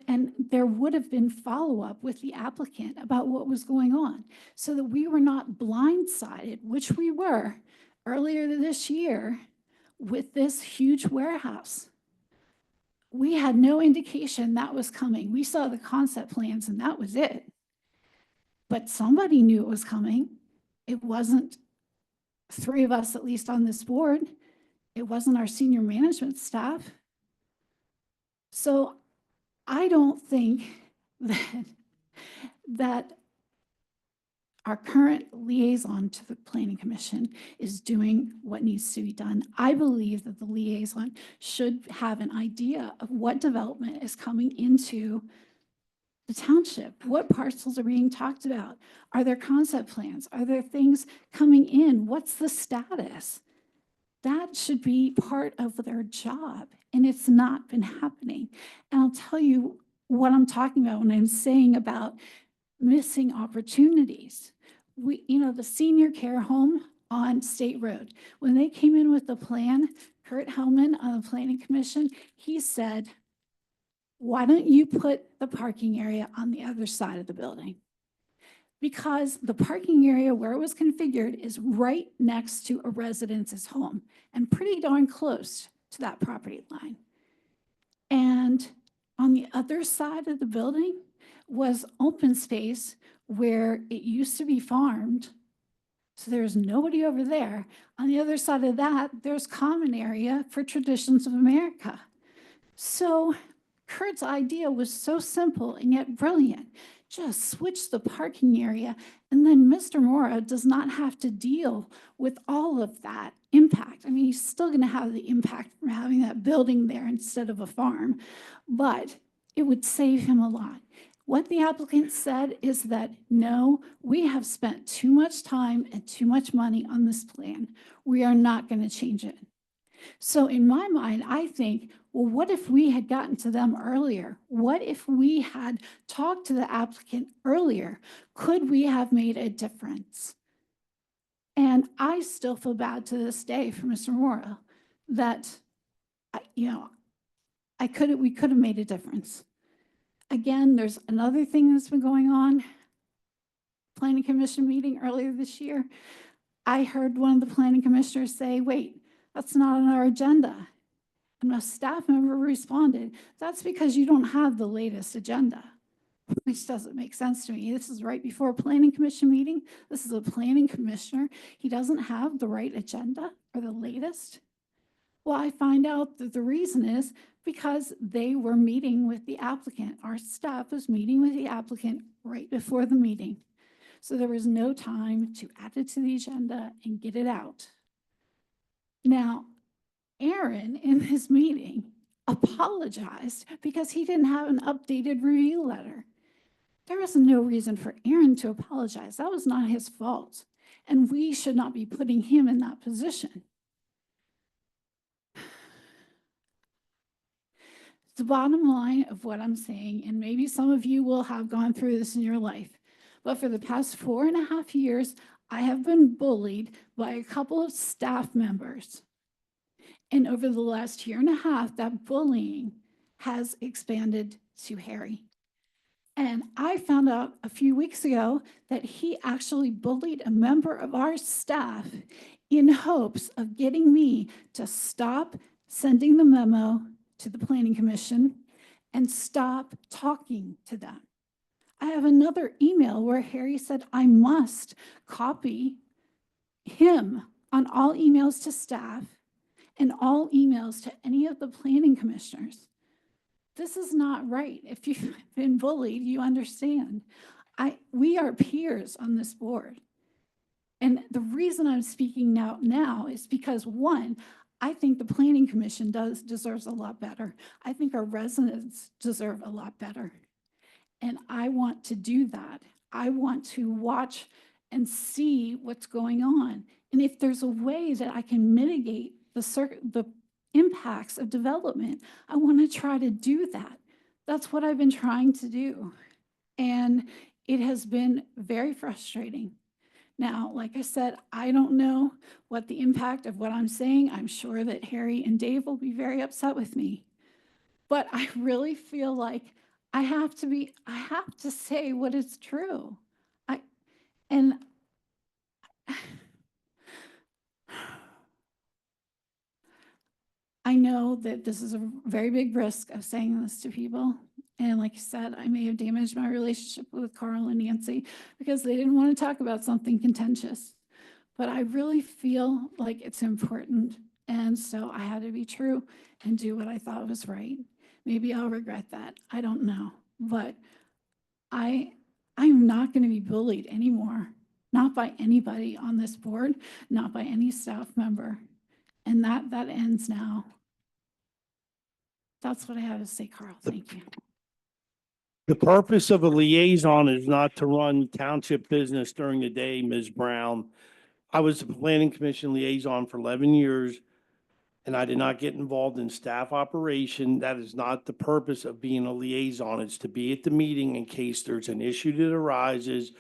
And there would have been follow-up with the applicant about what was going on so that we were not blindsided, which we were earlier this year with this huge warehouse. We had no indication that was coming. We saw the concept plans and that was it. But somebody knew it was coming. It wasn't three of us, at least on this board. It wasn't our senior management staff. So I don't think that our current liaison to the Planning Commission is doing what needs to be done. I believe that the liaison should have an idea of what development is coming into the township. What parcels are being talked about? Are there concept plans? Are there things coming in? What's the status? That should be part of their job, and it's not been happening. And I'll tell you what I'm talking about when I'm saying about missing opportunities. The senior care home on State Road, when they came in with the plan, Kurt Hellman on the Planning Commission, he said, why don't you put the parking area on the other side of the building? Because the parking area where it was configured is right next to a residence's home and pretty darn close to that property line. And on the other side of the building was open space where it used to be farmed. So there's nobody over there. On the other side of that, there's common area for Traditions of America. So Kurt's idea was so simple and yet brilliant. Just switch the parking area, and then Mr. Mora does not have to deal with all of that impact. I mean, he's still going to have the impact from having that building there instead of a farm, but it would save him a lot. What the applicant said is that, no, we have spent too much time and too much money on this plan. We are not going to change it. So in my mind, I think, well, what if we had gotten to them earlier? What if we had talked to the applicant earlier? Could we have made a difference? And I still feel bad to this day for Mr. Mora that, we could have made a difference. Again, there's another thing that's been going on. Planning Commission meeting earlier this year. I heard one of the planning commissioners say, wait, that's not on our agenda. And a staff member responded, that's because you don't have the latest agenda, which doesn't make sense to me. This is right before a planning commission meeting. This is a planning commissioner. He doesn't have the right agenda or the latest. Well, I find out that the reason is because they were meeting with the applicant. Our staff was meeting with the applicant right before the meeting. So there was no time to add it to the agenda and get it out. Now, Aaron, in his meeting, apologized because he didn't have an updated review letter. There was no reason for Aaron to apologize. That was not his fault. And we should not be putting him in that position. The bottom line of what I'm saying, and maybe some of you will have gone through this in your life, but for the past 4.5 years, I have been bullied by a couple of staff members. And over the last 1.5 years, that bullying has expanded to Harry. And I found out a few weeks ago that he actually bullied a member of our staff in hopes of getting me to stop sending the memo to the Planning Commission and stop talking to them. I have another email where Harry said I must copy him on all emails to staff and all emails to any of the planning commissioners. This is not right. If you've been bullied, you understand. We are peers on this board. And the reason I'm speaking now is because, one, I think the planning commission deserves a lot better. I think our residents deserve a lot better. And I want to do that. I want to watch and see what's going on. And if there's a way that I can mitigate the impacts of development, I want to try to do that. That's what I've been trying to do. And it has been very frustrating. Now, like I said, I don't know what the impact of what I'm saying. I'm sure that Harry and Dave will be very upset with me. But I really feel like I have to say what is true. I know that this is a very big risk of saying this to people. And like I said, I may have damaged my relationship with Carl and Nancy because they didn't want to talk about something contentious. But I really feel like it's important. And so I had to be true and do what I thought was right. Maybe I'll regret that. I don't know. But I'm not going to be bullied anymore. Not by anybody on this board, not by any staff member. And that ends now. That's what I have to say, Carl. Thank you. The purpose of a liaison is not to run township business during the day, Ms. Brown. I was the planning commission liaison for 11 years, and I did not get involved in staff operation. That is not the purpose of being a liaison. It's to be at the meeting in case there's an issue that arises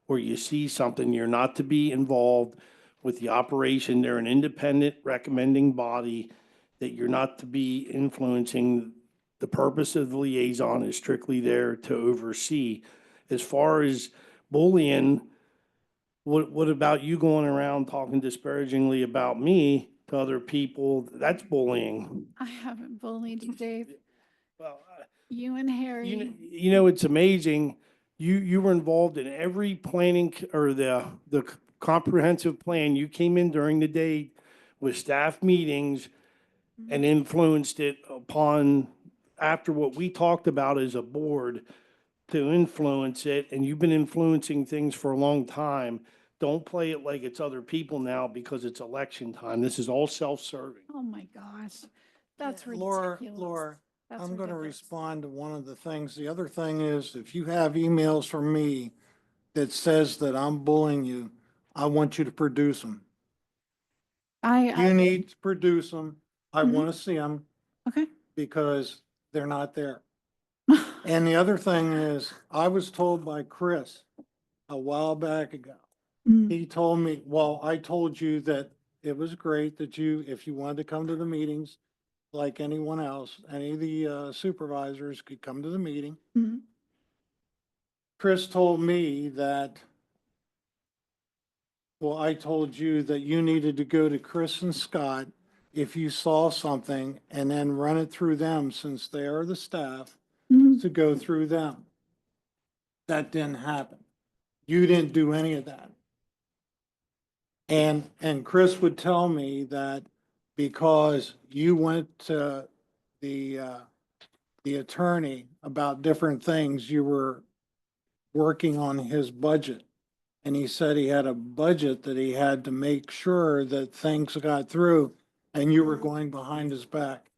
or you see something. You're not to be involved with the operation. They're an independent recommending body that you're not to be influencing. The purpose of the liaison is strictly there to oversee. As far as bullying, what about you going around talking disparagingly about me to other people? That's bullying. I haven't bullied you, Dave. Well, You and Harry. you know, it's amazing. You were involved in every planning or the comprehensive plan. You came in during the day with staff meetings and influenced it upon after what we talked about as a board to influence it. And you've been influencing things for a long time. Don't play it like it's other people now because it's election time. This is all self-serving. Oh my gosh. That's Laura, ridiculous. That's I'm going to ridiculous. respond to one of the things. The other thing is, if you have emails from me that says that I'm bullying you, I want you to produce them. You need to produce them. I Mhm. want to see them Okay. because they're not there. And the other thing is, I was told by Chris a while back ago. Mm. He told me, well, I told you that it was great that if you wanted to come to the meetings, like anyone else, any of the supervisors could come to the meeting. Mhm. Chris told me that, well, I told you that you needed to go to Chris and Scott if you saw something and then run it through them since they are the staff Mhm. to go through them. That didn't happen. You didn't do any of that. And Chris would tell me that because you went to the attorney about different things, you were working on his budget. And he said he had a budget that he had to make sure that things got through and you were going behind his back.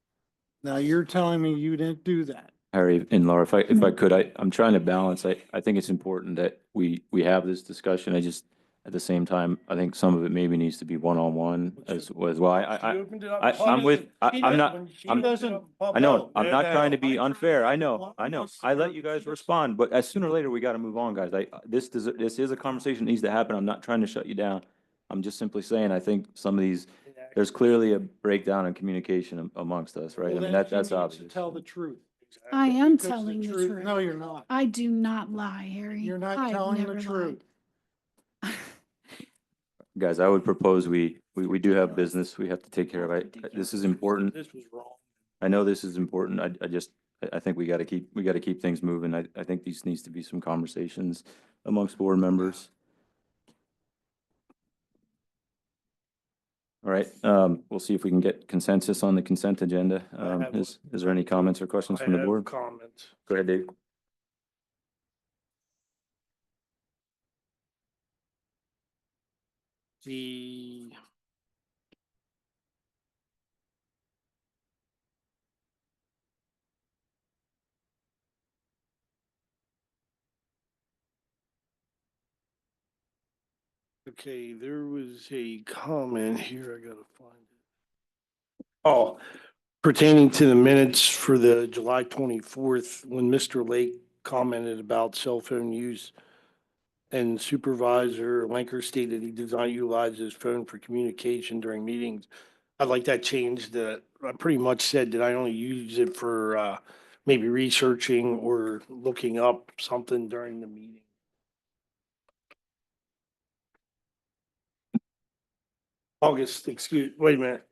Now you're telling me you didn't do that. Harry and Laura, if I could, I'm trying to balance. I think it's important that we have this discussion. I just, at the same time, I think some of it maybe needs to be one-on-one as well. I'm with, I'm not, I know, I'm not trying to be unfair. I know. I let you guys respond, but sooner or later, we got to move on, guys. This is a conversation that needs to happen. I'm not trying to shut you down. I'm just simply saying, I think some of these, there's clearly a breakdown in communication amongst us, right? I Well, mean, then you that's need to obvious. tell the truth. I am Because telling the truth. No, you're not. I do not lie, Harry. You're not I've telling the never truth. lied. Guys, I would propose we do have business we have to take care of. This is important. This was wrong. I know this is important. I think we got to keep things moving. I think these needs to be some conversations amongst board members. All right, we'll see if we can get consensus on the consent agenda. Is there any comments or questions from the board? Comments. Go ahead, Dave. The okay, there was a comment here. I gotta find it. Oh, pertaining to the minutes for the July 24th, when Mr. Lake commented about cell phone use and Supervisor Lanker stated he does not utilize his phone for communication during meetings. I'd like that changed. That I pretty much said that I only use it for maybe researching or looking up something during the meeting. Wait a minute.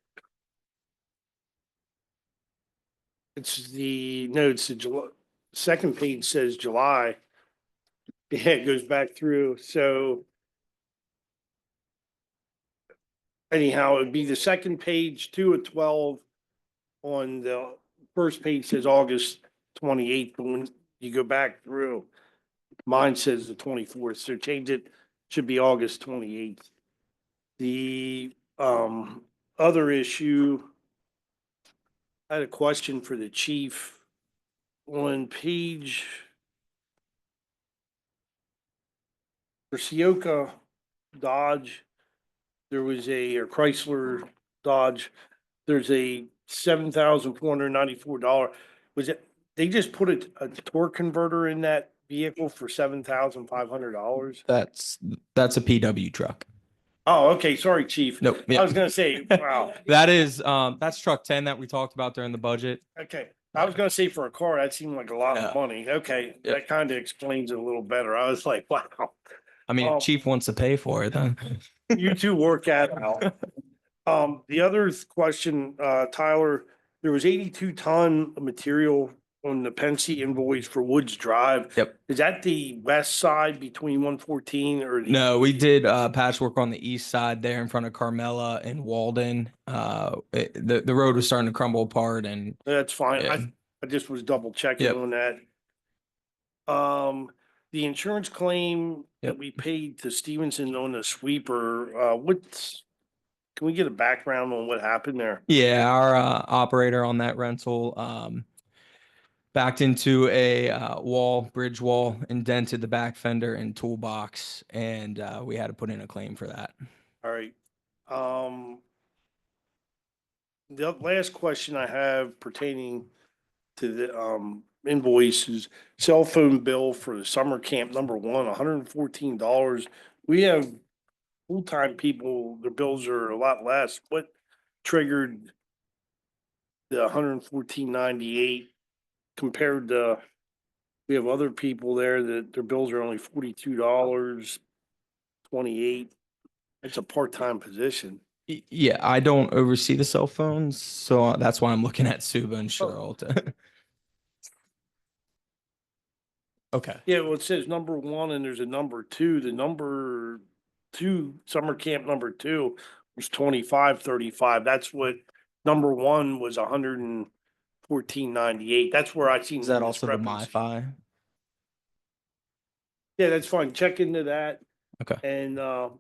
It's the July, second page says July. Yeah, it goes back through, so. Anyhow, it'd be the second page, 2 of 12. On the first page says August 28th, but when you go back through, mine says the 24th, so change it, should be August 28th. The other issue, I had a question for the chief. On page for Sioka Dodge, there was or Chrysler Dodge, there's a $7,494. Was it, they just put a torque converter in that vehicle for $7,500? That's a PW truck. Oh, okay, sorry, chief. Nope. I was gonna say, wow, That is that's truck 10 that we talked about during the budget. okay. I was gonna say for a car, that seemed like a lot of No. money. Okay, Yep. that kind of explains it a little better. I was like, wow. I mean, if chief wants to pay for it, then You two work at it out. The other question, Tyler, there was 82 ton of material on the Pensy invoice for Woods Drive. Yep. Is that the west side between 114 or? No, we did patchwork on the east side there in front of Carmela and Walden. The road was starting to crumble apart, and That's fine. Yeah. I just was double checking Yep. on that. The insurance claim that Yep. we paid to Stevenson on the sweeper, can we get a background on what happened there? yeah, our operator on that rental backed into a bridge wall, indented the back fender and toolbox, and we had to put in a claim for that. All right. The last question I have pertaining to the invoices, cell phone bill for the summer camp number one, $114. We have full-time people, their bills are a lot less. What triggered the $114.98 compared to, we have other people there that their bills are only $42.28. It's a part-time position. Yeah, I don't oversee the cell phones, so that's why I'm looking at Suba and Cheryl to. Okay. Yeah, well, it says number one and there's a number two. The number two, summer camp number two was 25.35. That's what number one was $114.98. That's where I seen. Is that also the discrepancy. MiFi? Yeah, that's fine. Check into that. Okay. And the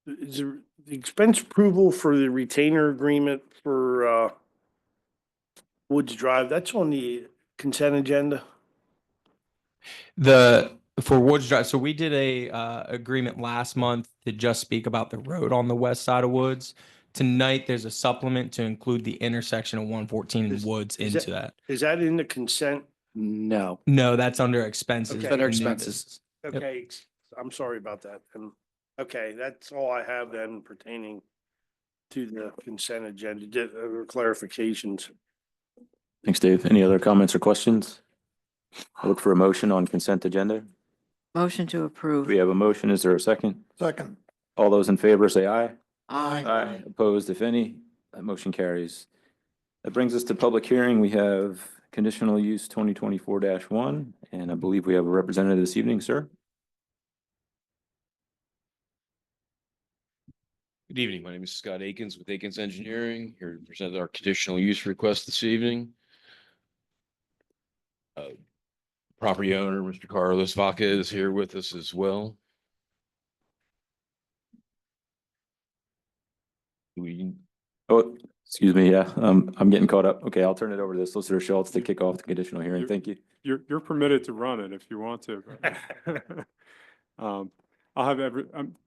is the expense approval for the retainer agreement for Woods Drive, that's on the consent agenda? For Woods Drive, so we did a agreement last month to just speak about the road on the west side of Woods. Tonight, there's a supplement to include the intersection of 114 and Woods is into that. Is that in the consent? No. No, that's under expenses. Okay. for Under new expenses. business. Yep. Okay, I'm sorry about that. And, okay, that's all I have then pertaining to the consent agenda, clarifications. Thanks, Dave. Any other comments or questions? I look for a motion on consent agenda. Motion to approve. We have a motion. Is there a second? Second. All those in favor say aye. Aye. Aye. Opposed, if any. That motion carries. That brings us to public hearing. We have conditional use 2024-1, and I believe we have a representative this evening, sir. Good evening. My name is Scott Akins with Akins Engineering, here to present our conditional use request this evening. Property owner, Mr. Carlos Vaca, is here with us as well. Oh, excuse me. Yeah, I'm getting caught up. Okay, I'll turn it over to Solicitor Schultz to kick off the conditional hearing. Thank you. You're permitted to run it if you want to. I'll have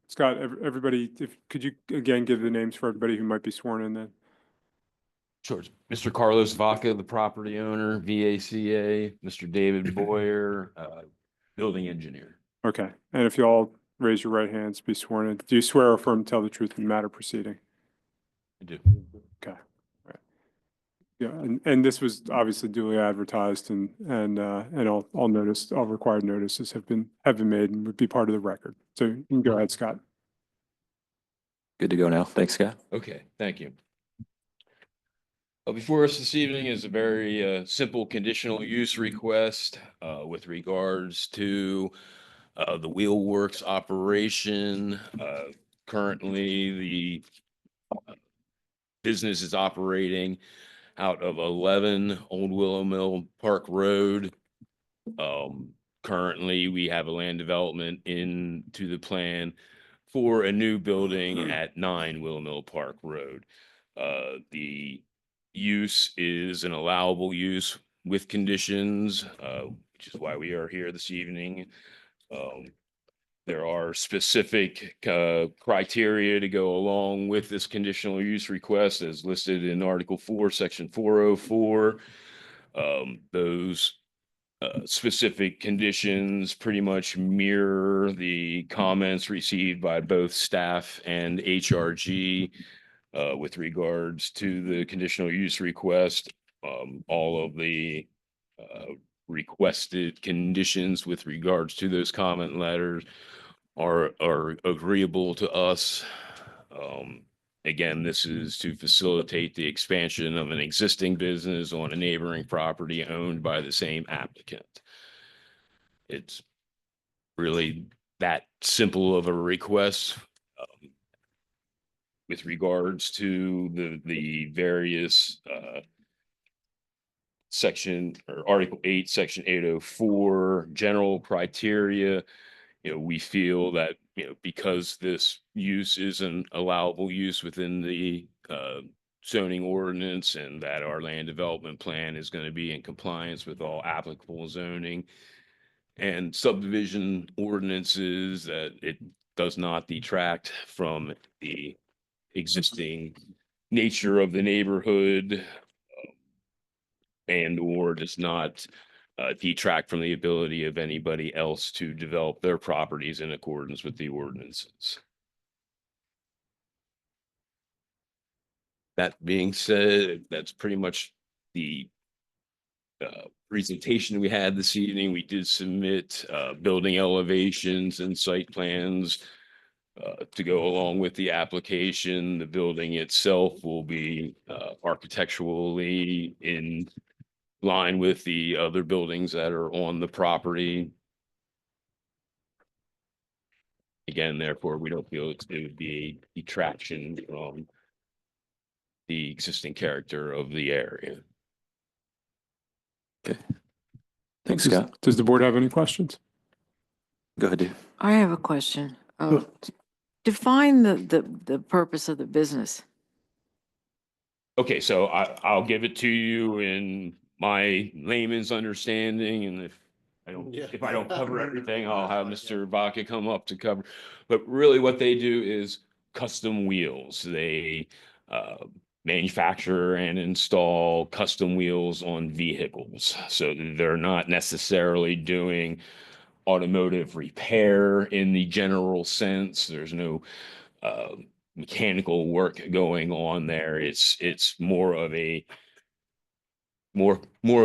Scott, everybody, could you again give the names for everybody who might be sworn in then? Sure. Mr. Carlos Vaca, the property owner, VACA, Mr. David Boyer, building engineer. Okay, and if you all raise your right hands, be sworn in. Do you swear or affirm to tell the truth in the matter proceeding? I do. Okay. All right. Yeah, and this was obviously duly advertised and all notice, all required notices have been made and would be part of the record. So you can go ahead, Scott. Good to go now. Thanks, Scott. Okay, thank you. Before us this evening is a very simple conditional use request with regards to the Wheelworks operation. Currently, the business is operating out of 11 Old Willow Mill Park Road. Currently, we have a land development into the plan for a new building at 9 Willow Mill Park Road. The use is an allowable use with conditions, which is why we are here this evening. There are specific criteria to go along with this conditional use request as listed in Article 4, Section 404. Those specific conditions pretty much mirror the comments received by both staff and HRG with regards to the conditional use request. All of the requested conditions with regards to those comment letters are agreeable to us. Again, this is to facilitate the expansion of an existing business on a neighboring property owned by the same applicant. It's really that simple of a request. With regards to the various section or Article 8, Section 804 general criteria, we feel that, because this use is an allowable use within the zoning ordinance and that our land development plan is going to be in compliance with all applicable zoning and subdivision ordinances, that it does not detract from the existing nature of the neighborhood and or does not detract from the ability of anybody else to develop their properties in accordance with the ordinances. That being said, that's pretty much the presentation we had this evening. We did submit building elevations and site plans to go along with the application. The building itself will be architecturally in line with the other buildings that are on the property. Again, therefore, we don't feel it would be a detraction from the existing character of the area. Okay. Thanks, Scott. Does the board have any questions? Go ahead, Dave. I have a question. Define the purpose of the business. Okay, so I'll give it to you in my layman's understanding, and if I don't cover everything, I'll have Mr. Vaca come up to cover. But really, what they do is custom wheels. They manufacture and install custom wheels on vehicles, so they're not necessarily doing automotive repair in the general sense. There's no mechanical work going on there. It's more of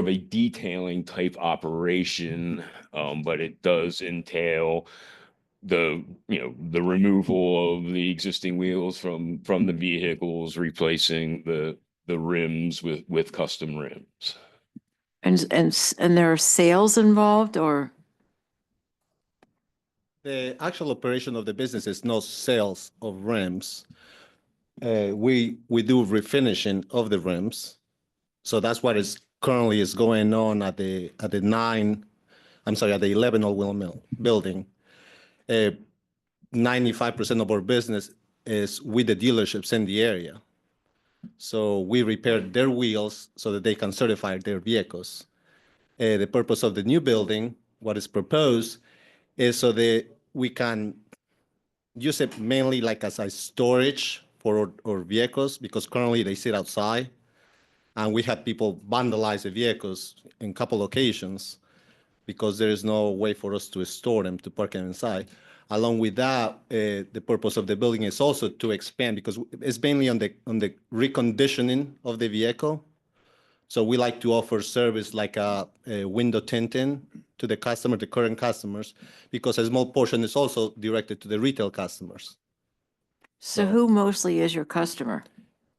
a detailing type operation, but it does entail the removal of the existing wheels from the vehicles, replacing the rims with custom rims. And there are sales involved, or? The actual operation of the business is no sales of rims. we do refinishing of the rims. So that's what is currently is going on at the 11 Old Wheel Mill building. 95% of our business is with the dealerships in the area. So we repair their wheels so that they can certify their vehicles. The purpose of the new building, what is proposed, is so that we can use it mainly like as a storage for our vehicles, because currently they sit outside. And we had people vandalize the vehicles in a couple occasions because there is no way for us to store them, to park them inside. Along with that, the purpose of the building is also to expand, because it's mainly on the reconditioning of the vehicle. So we like to offer service like a window tinting to the customer, the current customers, because a small portion is also directed to the retail customers. So who mostly is your customer?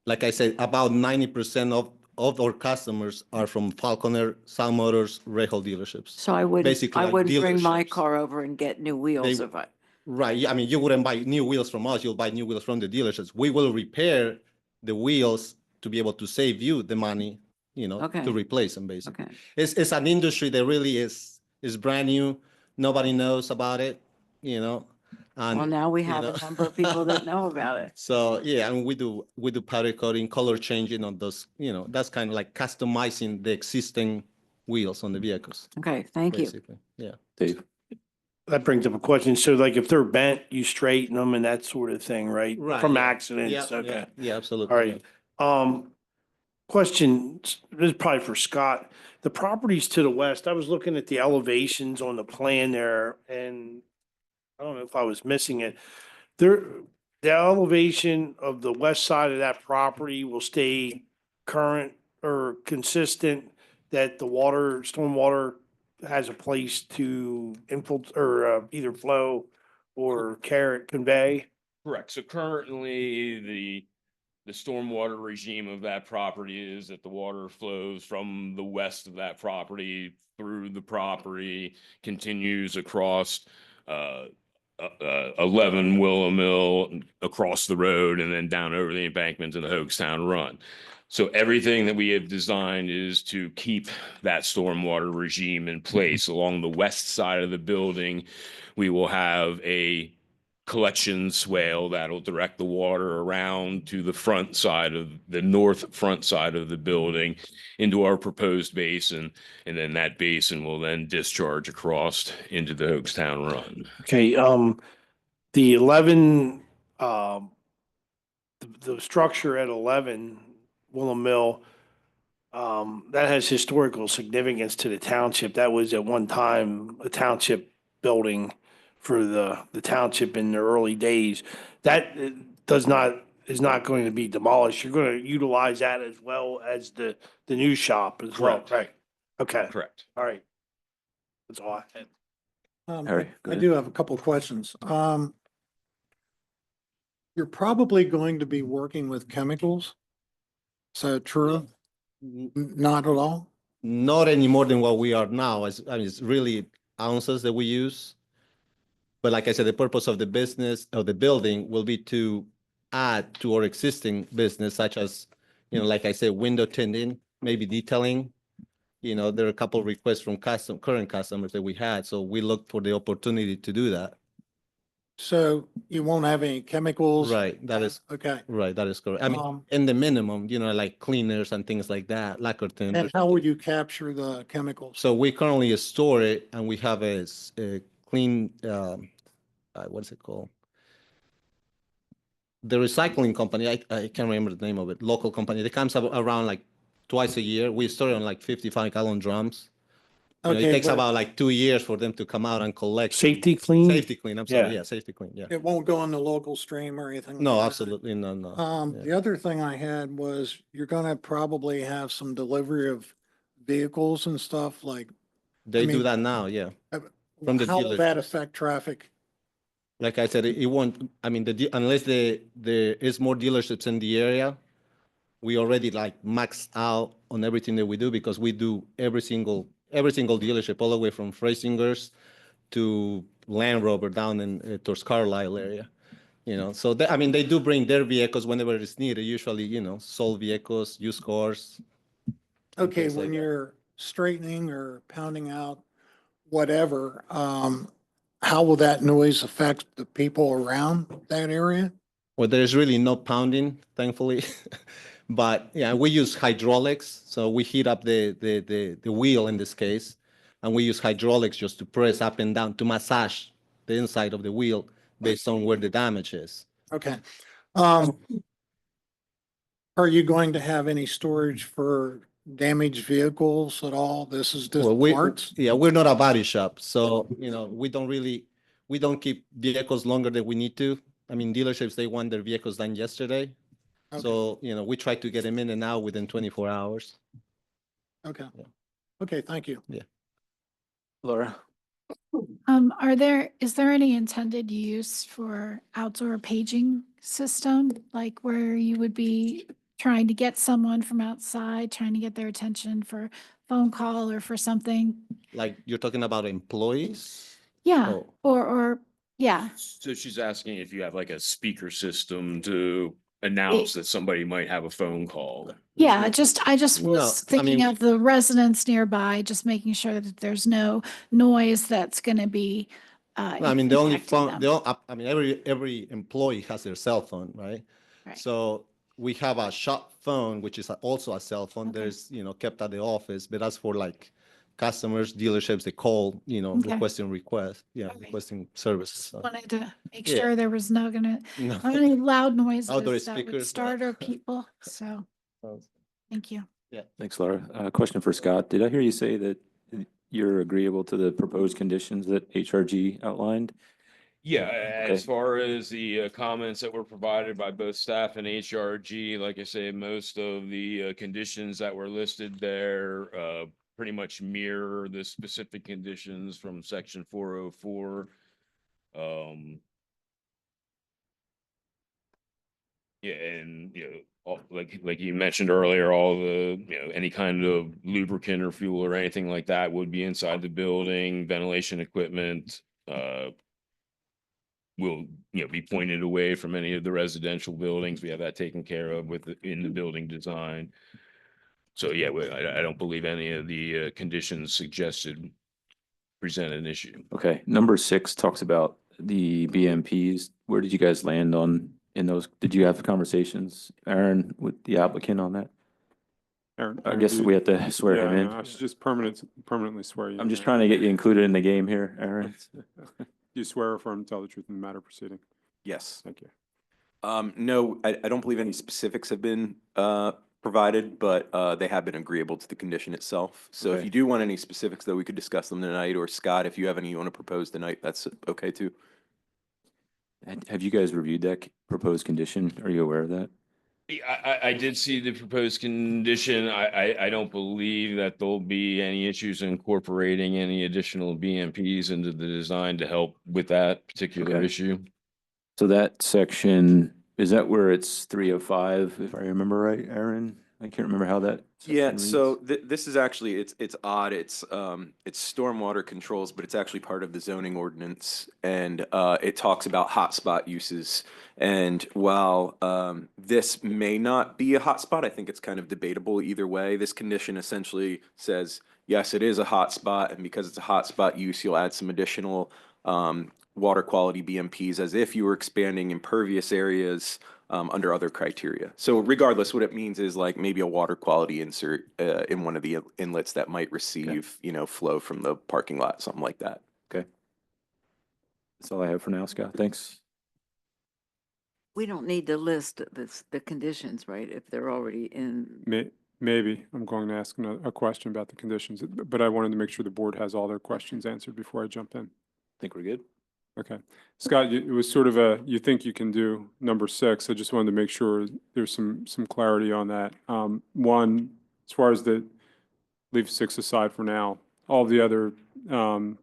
Like I said, about 90% of our customers are from Falconer, Sound Motors, Rahal dealerships. So I wouldn't Basically, like bring my dealerships. car over and get new wheels They- if I. Right. Yeah, I mean, you wouldn't buy new wheels from us. You'll buy new wheels from the dealerships. We will repair the wheels to be able to save you the money, Okay. to replace them, basically. Okay. It's an industry that really is brand new. Nobody knows about it, And, Well, now we have know. a number of people that know about it. So yeah, I mean, we do powder coating, color changing on those, that's kind of like customizing the existing wheels on the vehicles, Okay, thank you. basically. Yeah. Dave? That brings up a question. So like if they're bent, you straighten them and that sort of thing, right? Right, From yeah. accidents, Yeah, okay. yeah, absolutely. All right. Question, this is probably for Scott. The properties to the west, I was looking at the elevations on the plan there, and I don't know if I was missing it. The elevation of the west side of that property will stay current or consistent, that the stormwater has a place to infiltrate or either flow or convey? Correct. So currently, the stormwater regime of that property is that the water flows from the west of that property through the property, continues across 11 Willow Mill, across the road, and then down over the embankment to the Hoagstown Run. So everything that we have designed is to keep that stormwater regime in place. Along the west side of the building, we will have a collection swale that'll direct the water around to the north front side of the building into our proposed basin. And then that basin will then discharge across into the Hoagstown Run. Okay, the 11, the structure at 11 Willow Mill, that has historical significance to the township. That was at one time a township building for the township in the early days. That is not going to be demolished. You're going to utilize that as well as the new shop as well, Correct. right? Okay, Correct. all right. That's all I had. Harry, go I ahead. do have a couple of questions. You're probably going to be working with chemicals. So true? Not at all? Not any more than what we are now. It's really ounces that we use. But like I said, the purpose of the business of the building will be to add to our existing business, such as, like I said, window tinting, maybe detailing. There are a couple of requests from current customers that we had, so we looked for the opportunity to do that. So you won't have any chemicals? Right, that is Okay. right. That is correct. I mean, in the minimum, like cleaners and things like that, lacquer tint. And how would you capture the chemicals? So we currently store it, and we have a clean, what is it called? The recycling company, I can't remember the name of it, local company, that comes up around like twice a year. We store it on like 55-gallon drums. It Okay, takes but about like 2 years for them to come out and collect. Safety clean? Safety clean, I'm sorry, Yeah. yeah, safety clean, yeah. it won't go in the local stream or anything? No, like that? absolutely, no. Yeah. The other thing I had was you're gonna probably have some delivery of vehicles and stuff like. They do mean, that now, yeah. From the How will dealers. that affect traffic? Like I said, it won't, I mean, unless there is more dealerships in the area, we already like maxed out on everything that we do, because we do every single dealership, all the way from Freisinger's to Land Rover down in towards Carlisle area. You know, so I mean, they do bring their vehicles whenever it's needed, usually, you know, sold vehicles, used cars. Okay, things like when that. you're straightening or pounding out whatever, how will that noise affect the people around that area? Well, there's really no pounding, thankfully. But yeah, we use hydraulics. So we heat up the wheel in this case, and we use hydraulics just to press up and down to massage the inside of the wheel based on where the damage is. Okay. Are you going to have any storage for damaged vehicles at all? This is just Well, parts? yeah, we're not a body shop, so, you know, we don't keep vehicles longer than we need to. I mean, dealerships, they want their vehicles done yesterday. So, you know, we try to get them in and out within 24 hours. Okay. Okay, thank you. Yeah. Laura? Is there any intended use for outdoor paging system? Like where you would be trying to get someone from outside, trying to get their attention for phone call or for something? Like, you're talking about employees? Yeah, Oh. or, yeah. So she's asking if you have like a speaker system to announce that somebody might have a phone call. Yeah, I just No, was I thinking mean- of the residents nearby, just making sure that there's no noise that's gonna be, No, I mean, the only impacting phone, them. I mean, every employee has their cell phone, right? Right. So we have a shop phone, which is also a cell phone. Okay. There's, you know, kept at the office, but that's for like customers, dealerships, they call, you know, Okay. requesting services. So, Wanted to make Yeah. sure there was no gonna, No. not any loud Outdoor noises that would speakers, no. startle people, so, thank you. Thanks, Laura. Question for Scott. Did I hear you say that you're agreeable to the proposed conditions that HRG outlined? Yeah, Okay. as far as the comments that were provided by both staff and HRG, like I say, most of the conditions that were listed there pretty much mirror the specific conditions from section 404. Yeah, and like you mentioned earlier, all the any kind of lubricant or fuel or anything like that would be inside the building. Ventilation equipment will be pointed away from any of the residential buildings. We have that taken care of in the building design. So yeah, I don't believe any of the conditions suggested present an issue. Okay, number 6 talks about the BMPs. Where did you guys land in those? Did you have conversations, Aaron, with the applicant on that? Aaron, I guess we have to swear him in. I should just permanently swear you. I'm just trying to get you included in the game here, Aaron. You swear or affirm to tell the truth in the matter proceeding? Yes. Thank you. No, I don't believe any specifics have been provided, but they have been agreeable to the condition itself. So if Okay. you do want any specifics, though, we could discuss them tonight, or Scott, if you have any you want to propose tonight, that's okay too. Have you guys reviewed that proposed condition? Are you aware of that? I did see the proposed condition. I don't believe that there'll be any issues incorporating any additional BMPs into the design to help with that particular Okay. issue. So that section, is that where it's 305, if I remember right, Aaron? I can't remember how that. Yeah, section so reads. this is actually, it's odd. It's stormwater controls, but it's actually part of the zoning ordinance. And it talks about hotspot uses. And while this may not be a hotspot, I think it's kind of debatable either way. This condition essentially says, yes, it is a hotspot. And because it's a hotspot use, you'll add some additional water quality BMPs as if you were expanding impervious areas under other criteria. So regardless, what it means is like maybe a water quality insert in one of the inlets that might receive, flow from the parking lot, something like that. Okay. That's all I have for now, Scott. Thanks. We don't need to list the conditions, right? If they're already in. Maybe I'm going to ask a question about the conditions, but I wanted to make sure the board has all their questions answered before I jump in. I think we're good. Okay. Scott, it was sort of you think you can do number 6. I just wanted to make sure there's some clarity on that. One, as far as leave 6 aside for now, all the other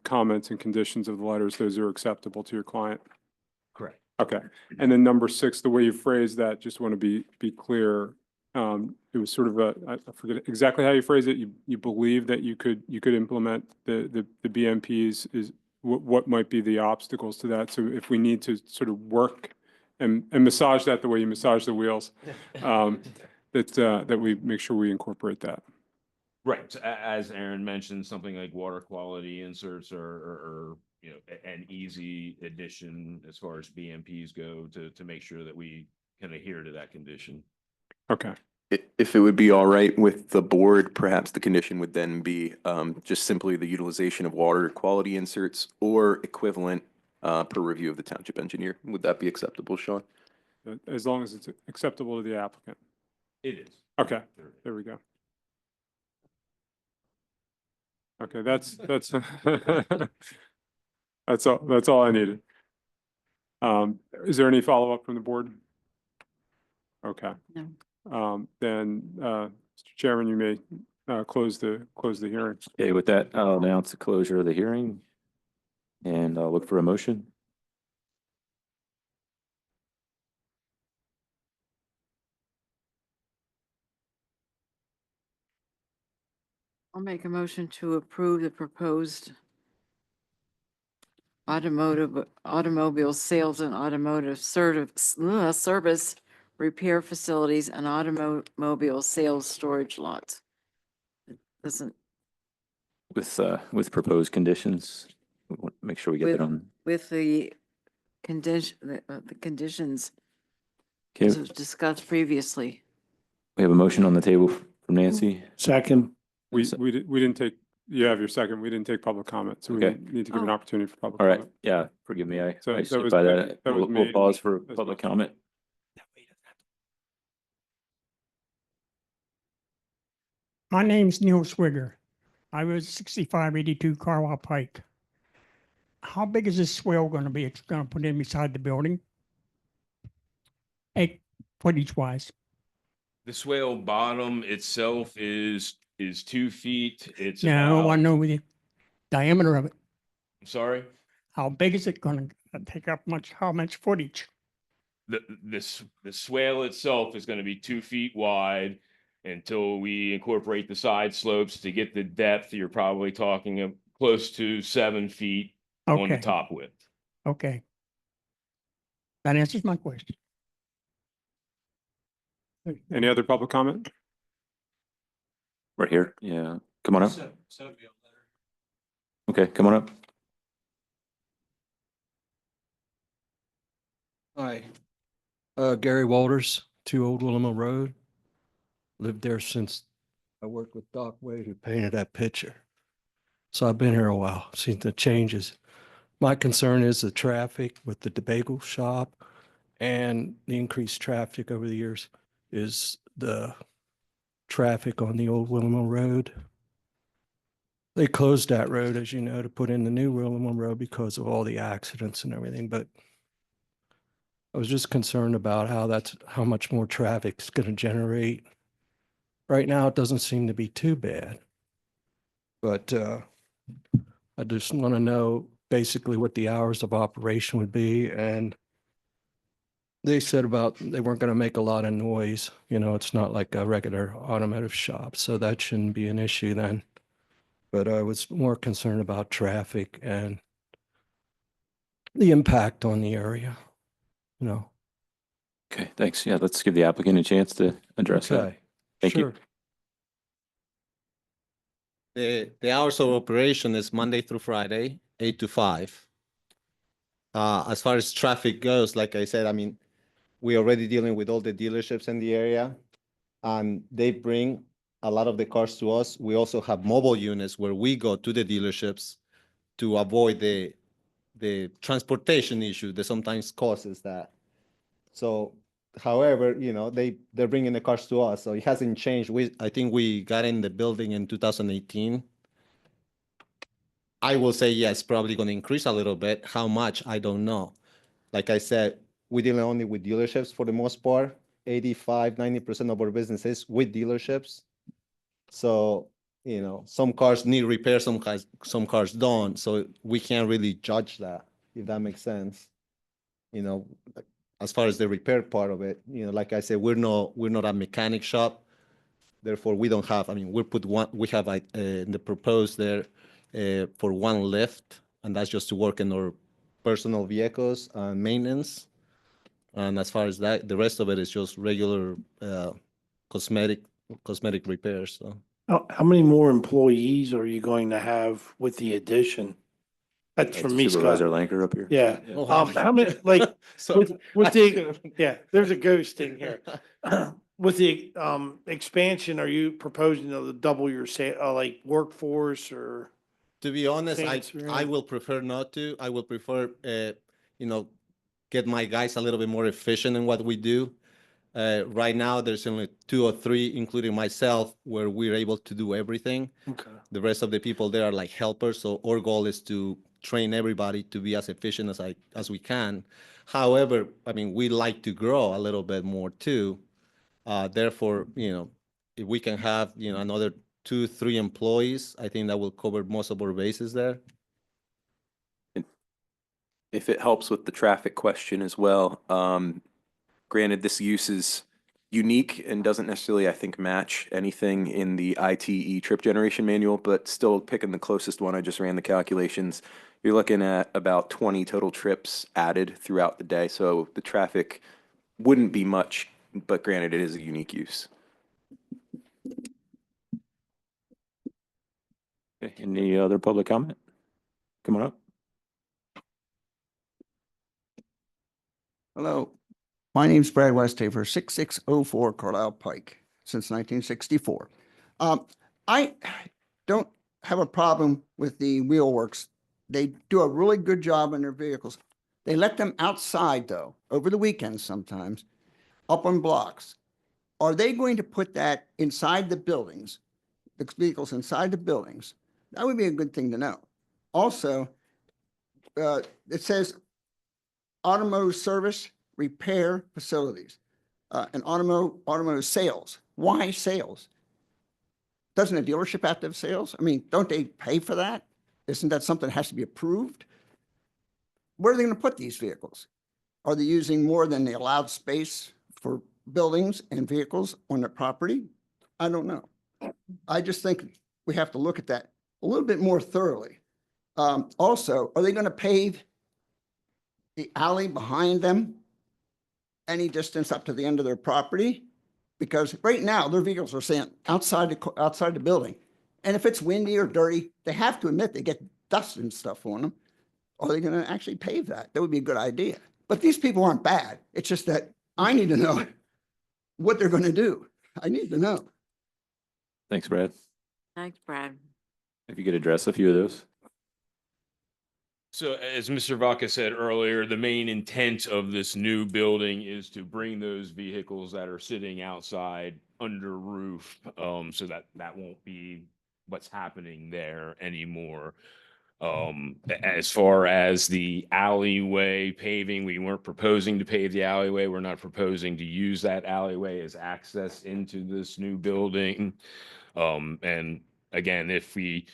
comments and conditions of the letters, those are acceptable to your client? Correct. Okay. And then number 6, the way you phrased that, just want to be clear. It was sort of I forget exactly how you phrased it. You believe that you could implement the BMPs. Is what might be the obstacles to that? So if we need to sort of work and massage that the way you massage the wheels. That we make sure we incorporate that. Right, so as Aaron mentioned, something like water quality inserts are, you know, an easy addition as far as BMPs go to make sure that we can adhere to that condition. Okay. If it would be all right with the board, perhaps the condition would then be just simply the utilization of water quality inserts or equivalent per review of the township engineer. Would that be acceptable, Sean? As long as it's acceptable to the applicant. It is. Okay, there we go. Okay, that's that's all I needed. Is there any follow-up from the board? Okay. No. Then, Mr. Chairman, you may close the hearing. Okay, with that, I'll announce the closure of the hearing and I'll look for a motion. I'll make a motion to approve the proposed automobile sales and automotive service repair facilities and automobile sales storage lots. It doesn't, With proposed conditions. We want to make sure we get that on. with the condition, the conditions Okay, as was discussed previously. we have a motion on the table from Nancy. Second. We didn't take, you have your second, we didn't take public comment, so we Okay. need to give an Oh. opportunity for public All right, comment. yeah, forgive me, I So that skipped was by made- that. that was We'll made- pause for that's public fine. comment. My name's Neil Swigger. I was 6582 Carlisle Pike. How big is this swale going to be? It's going to put in beside the building? 8 footage wise. The swale bottom itself is 2 feet. It's No, I about, know the diameter of it. I'm sorry. How big is it going to take up how much footage? The swale itself is going to be 2 feet wide until we incorporate the side slopes to get the depth. You're probably talking of close to 7 feet on the Okay. top width. Okay. That answers my question. Any other public comment? Right here, yeah, come on up. Okay, come on up. Hi, Gary Walters, 2 Old Willamette Road. Lived there since I worked with Doc Wade, who painted that picture. So I've been here a while, seen the changes. My concern is the traffic with the bagel shop and the increased traffic over the years is the traffic on the old Willamette Road. They closed that road, as you know, to put in the new Willamette Road because of all the accidents and everything, but I was just concerned about how much more traffic is going to generate. Right now, it doesn't seem to be too bad. But I just want to know basically what the hours of operation would be. And they said they weren't going to make a lot of noise. You know, it's not like a regular automotive shop, so that shouldn't be an issue then. But I was more concerned about traffic and the impact on the area, you know. Okay, thanks. Yeah, let's give the applicant a chance to address that. Okay, Thank you. sure. The hours of operation is Monday through Friday, 8 to 5. As far as traffic goes, like I said, I mean, we're already dealing with all the dealerships in the area, and they bring a lot of the cars to us. We also have mobile units where we go to the dealerships to avoid the transportation issue that sometimes causes that. So, however, you know, they're bringing the cars to us, so it hasn't changed. I think we got in the building in 2018. I will say yes, probably going to increase a little bit. How much, I don't know. Like I said, we deal only with dealerships for the most part. 85–90% of our business is with dealerships. So, you know, some cars need repair, some cars don't. So we can't really judge that, if that makes sense. You know, as far as the repair part of it, you know, like I said, we're not a mechanic shop. Therefore, we don't have, I mean, we have in the proposed there for one lift, and that's just to work in our personal vehicles and maintenance. And as far as that, the rest of it is just regular cosmetic repairs. So How many more employees are you going to have with the addition? That's from me, Scott. Supervisor Lanker up here. Yeah. Oh, wow. How many, like, So with I the, could've- yeah, there's a ghost in here. With the, expansion, are you proposing to double your like workforce or? To be honest, Fancy, I right? will prefer not to. I will prefer, you know, get my guys a little bit more efficient in what we do. Right now, there's only 2 or 3, including myself, where we're able to do everything. Okay. The rest of the people there are like helpers. So our goal is to train everybody to be as efficient as we can. However, I mean, we like to grow a little bit more too. Therefore, you know, if we can have, you know, another 2, 3 employees, I think that will cover most of our bases there. If it helps with the traffic question as well, granted, this use is unique and doesn't necessarily, I think, match anything in the ITE trip generation manual, but still picking the closest one, I just ran the calculations. You're looking at about 20 total trips added throughout the day. So the traffic wouldn't be much, but granted, it is a unique use. Okay, any other public comment? Come on up. Hello, my name's Brad Westhaver, 6604 Carlisle Pike, since 1964. I don't have a problem with the Wheelworks. They do a really good job on their vehicles. They let them outside though, over the weekends sometimes, up on blocks. Are they going to put that inside the buildings, the vehicles inside the buildings? That would be a good thing to know. Also, it says automotive service, repair facilities, and automotive sales. Why sales? Doesn't a dealership have to have sales? I mean, don't they pay for that? Isn't that something that has to be approved? Where are they going to put these vehicles? Are they using more than the allowed space for buildings and vehicles on their property? I don't know. I just think we have to look at that a little bit more thoroughly. Also, are they going to pave the alley behind them any distance up to the end of their property? Because right now their vehicles are staying outside the building. And if it's windy or dirty, they have to admit they get dust and stuff on them. Are they going to actually pave that? That would be a good idea. But these people aren't bad. It's just that I need to know what they're going to do. I need to know. Thanks, Brad. Thanks, Brad. If you could address a few of those. So as Mr. Vaca said earlier, the main intent of this new building is to bring those vehicles that are sitting outside under roof, so that won't be what's happening there anymore. As far as the alleyway paving, we weren't proposing to pave the alleyway. We're not proposing to use that alleyway as access into this new building. And again, if we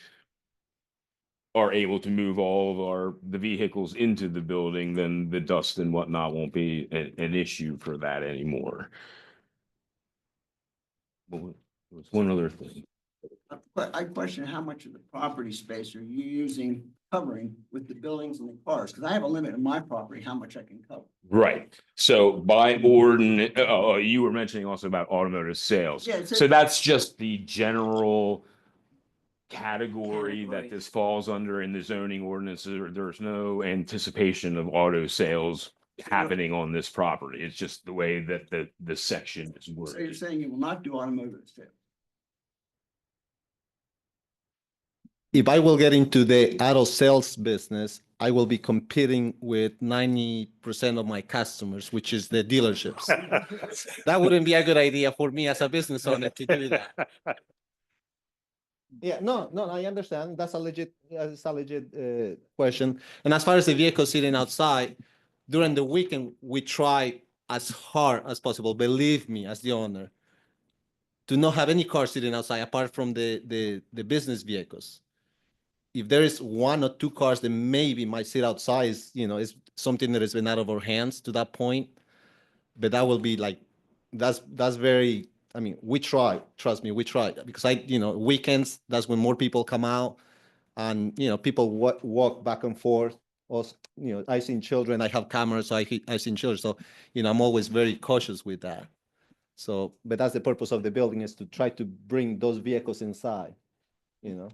are able to move all of the vehicles into the building, then the dust and whatnot won't be an issue for that anymore. Well, there's one other thing. But I question how much of the property space are you using covering with the buildings and the cars? Because I have a limit in my property, how much I can cover. Right. So by ordinance, you were mentioning also about automotive sales. Yeah, it's So that's just the general category that this falls under in the zoning ordinances. There's no anticipation of auto sales happening on this property. It's just the way that the section is So you're worded. saying you will not do automotive sales? if I will get into the auto sales business, I will be competing with 90% of my customers, which is the dealerships. That wouldn't be a good idea for me as a business owner to do that. Yeah, no, I understand. That's a legit question. And as far as the vehicle sitting outside, during the weekend, we try as hard as possible, believe me, as the owner, to not have any car sitting outside apart from the business vehicles. If there is 1 or 2 cars that maybe might sit outside, is something that has been out of our hands to that point. But that will be like, that's very, I mean, we try, trust me, we try, because weekends, that's when more people come out and, people walk back and forth. also, I seen children, I have cameras, so I seen children. So, I'm always very cautious with that. So, but that's the purpose of the building, is to try to bring those vehicles inside, And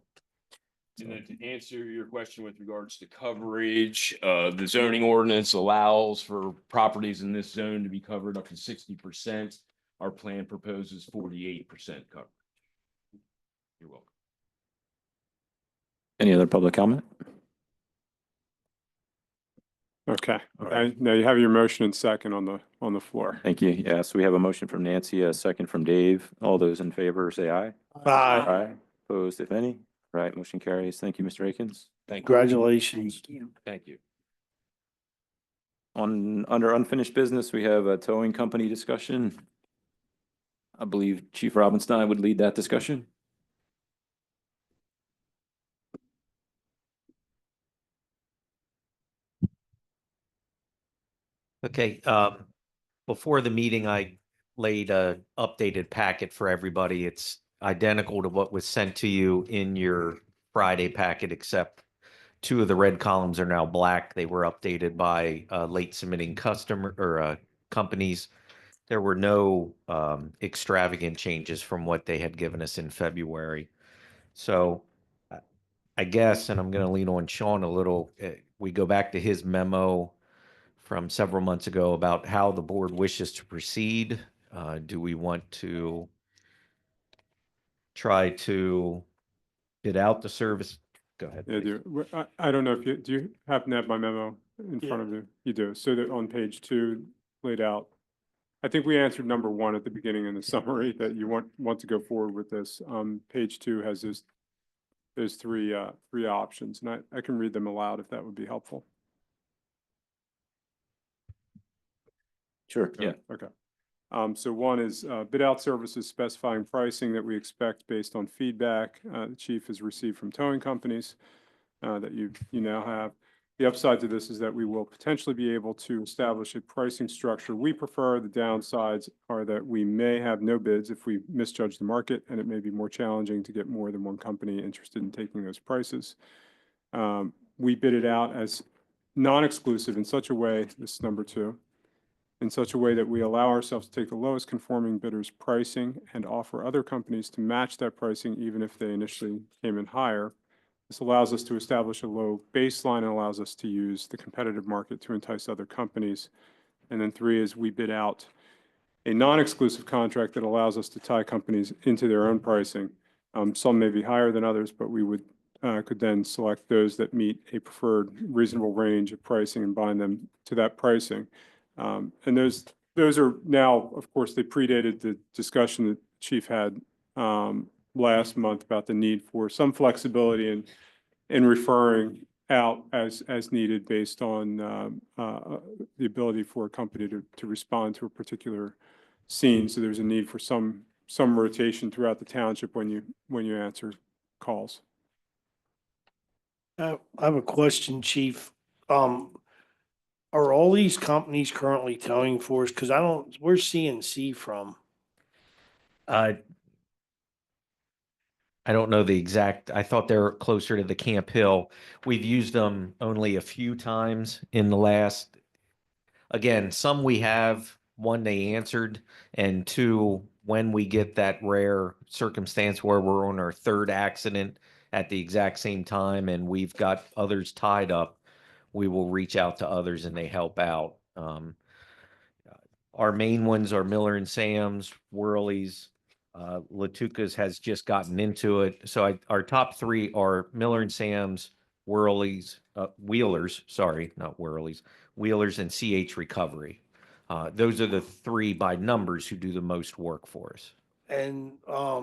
then to answer your question with regards to coverage, the zoning ordinance allows for properties in this zone to be covered up to 60%. Our plan proposes 48% coverage. You're welcome. Any other public comment? Okay. Now you have your motion and second on the floor. Thank you. Yes, we have a motion from Nancy, a second from Dave. All those in favor say aye. Aye. Opposed, if any. Right, motion carries. Thank you, Mr. Akins. Thank you. Congratulations. Thank you. Under unfinished business, we have a towing company discussion. I believe Chief Robinstein would lead that discussion. Okay, before the meeting, I laid a updated packet for everybody. It's identical to what was sent to you in your Friday packet, except two of the red columns are now black. They were updated by late submitting customer or companies. There were no extravagant changes from what they had given us in February. So I guess, and I'm going to lean on Sean a little, we go back to his memo from several months ago about how the board wishes to proceed. Do we want to try to bid out the service? Go ahead. Yeah, I don't know if do you happen to have my memo in front of you? You do. So that on page 2 laid out, I think we answered number 1 at the beginning in the summary that you want to go forward with this. Page 2 has those three options, and I can read them aloud if that would be helpful. Sure. Yeah. Okay. So one is bid out services specifying pricing that we expect based on feedback the chief has received from towing companies that you now have. The upside to this is that we will potentially be able to establish a pricing structure we prefer. The downsides are that we may have no bids if we misjudge the market, and it may be more challenging to get more than one company interested in taking those prices. We bid it out as non-exclusive in such a way, this is number 2, in such a way that we allow ourselves to take the lowest conforming bidder's pricing and offer other companies to match that pricing even if they initially came in higher. This allows us to establish a low baseline and allows us to use the competitive market to entice other companies. And then 3 is we bid out a non-exclusive contract that allows us to tie companies into their own pricing. Some may be higher than others, but we could then select those that meet a preferred reasonable range of pricing and bind them to that pricing. And those are now, of course, they predated the discussion that Chief had last month about the need for some flexibility in referring out as needed based on the ability for a company to respond to a particular scene. So there's a need for some rotation throughout the township when you answer calls. I have a question, Chief. Are all these companies currently towing for us? Because where's CNC from? I don't know the exact, I thought they were closer to the Camp Hill. We've used them only a few times in the last, again, some we have, one they answered, and 2, when we get that rare circumstance where we're on our 3rd accident at the exact same time and we've got others tied up, we will reach out to others and they help out. Our main ones are Miller and Sam's, Worley's, Latuca's has just gotten into it. So our top 3 are Miller and Sam's, Worley's, Wheelers, sorry, not Worley's, Wheelers and CH Recovery. Those are the 3 by numbers who do the most work for us. And are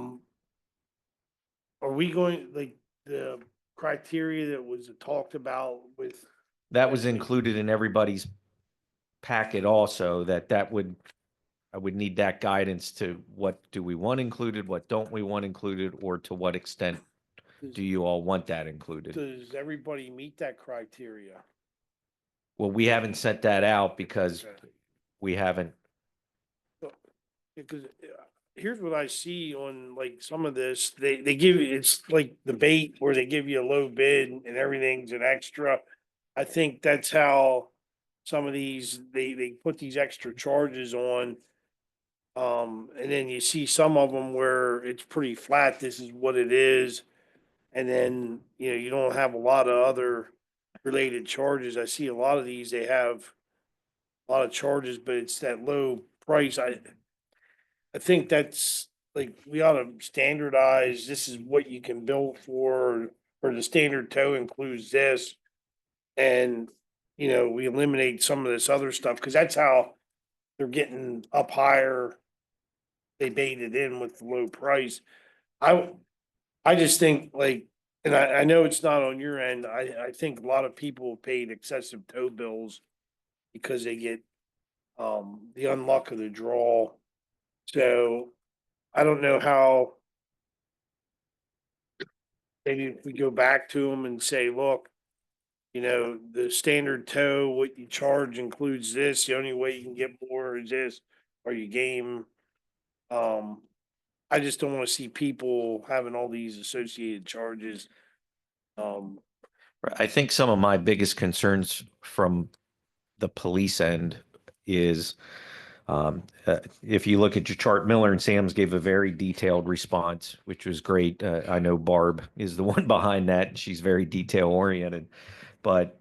we going, like, the criteria that was talked about with? That was included in everybody's packet also, I would need that guidance to what do we want included, what don't we want included, or to what extent do you all want that included? Does everybody meet that criteria? Well, we haven't sent that out because we haven't. Because here's what I see on like some of this, they give you, it's like the bait where they give you a low bid and everything's an extra. I think that's how some of these, they put these extra charges on. And then you see some of them where it's pretty flat, this is what it is. And then, you don't have a lot of other related charges. I see a lot of these, they have a lot of charges, but it's that low price. I think that's like, we ought to standardize, this is what you can bill for, or the standard tow includes this. And, we eliminate some of this other stuff, because that's how they're getting up higher. They bait it in with the low price. I, I just think like, and I know it's not on your end, I think a lot of people paid excessive tow bills because they get, the unluck of the draw. So I don't know how, maybe if we go back to them and say, look, the standard tow, what you charge includes this, the only way you can get more is this, or you game. I just don't want to see people having all these associated charges. I think some of my biggest concerns from the police end is if you look at your chart, Miller and Sam's gave a very detailed response, which was great. I know Barb is the one behind that. She's very detail oriented, but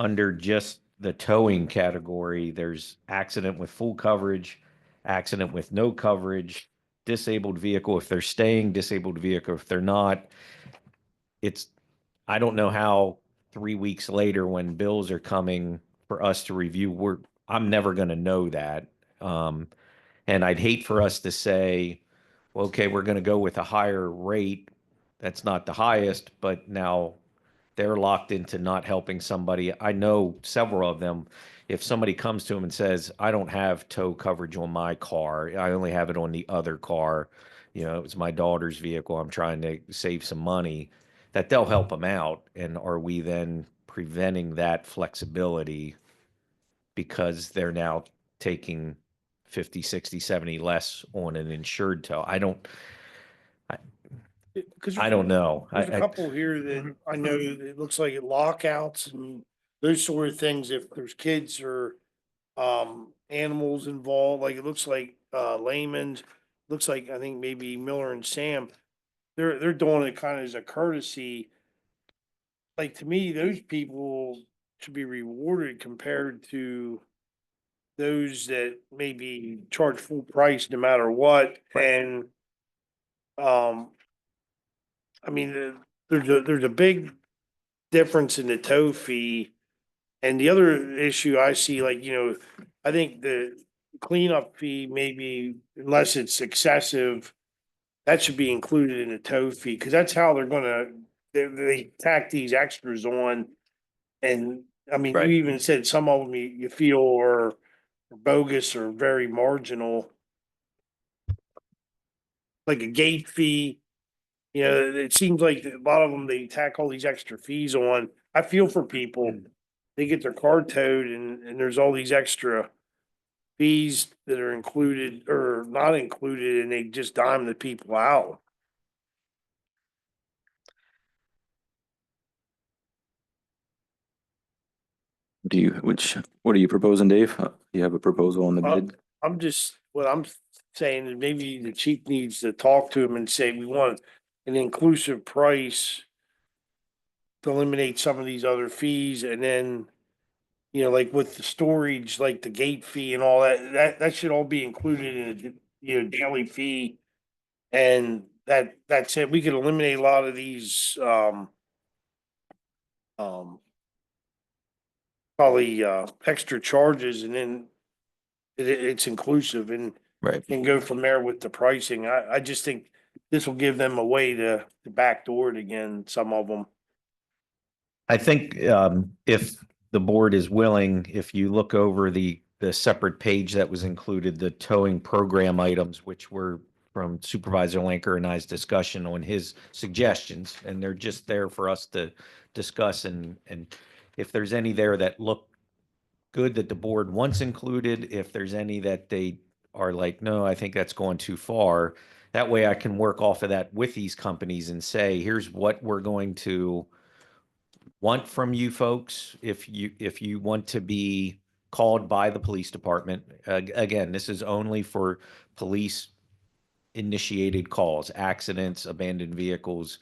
under just the towing category, there's accident with full coverage, accident with no coverage, disabled vehicle if they're staying, disabled vehicle if they're not. I don't know how 3 weeks later when bills are coming for us to review, I'm never going to know that. And I'd hate for us to say, well, okay, we're going to go with a higher rate. That's not the highest, but now they're locked into not helping somebody. I know several of them. If somebody comes to them and says, I don't have tow coverage on my car, I only have it on the other car, it's my daughter's vehicle, I'm trying to save some money, that they'll help them out. And are we then preventing that flexibility because they're now taking 50, 60, 70 less on an insured tow? I don't know. There's a couple here that I know it looks like it lockouts and those sort of things. If there's kids or animals involved, like it looks like Layman's, looks like I think maybe Miller and Sam, they're doing it kind of as a courtesy. Like to me, those people should be rewarded compared to those that maybe charge full price no matter what. And I mean, there's a big difference in the tow fee. And the other issue I see, like, I think the cleanup fee, maybe unless it's excessive, that should be included in the tow fee, because that's how they tack these extras on. And I mean, you even said some of them you feel are bogus or very marginal, like a gate fee. It seems like a lot of them, they tack all these extra fees on. I feel for people. They get their car towed and there's all these extra fees that are included or not included, and they just dime the people out. What are you proposing, Dave? You have a proposal on the bid? What I'm saying is maybe the chief needs to talk to him and say, we want an inclusive price to eliminate some of these other fees, and then, like with the storage, like the gate fee and all that should all be included in a, daily fee. And that's it. We could eliminate a lot of these, probably, extra charges, and then it's inclusive and can go from there with the pricing. I just think this will give them a way to backdoor it again, some of them. I think if the board is willing, if you look over the separate page that was included, the towing program items, which were from Supervisor Lanker and I's discussion on his suggestions, and they're just there for us to discuss. And if there's any there that look good that the board wants included, if there's any that they are like, no, I think that's going too far, that way I can work off of that with these companies and say, here's what we're going to want from you folks, if you want to be called by the police department, again, this is only for police initiated calls, accidents, abandoned vehicles,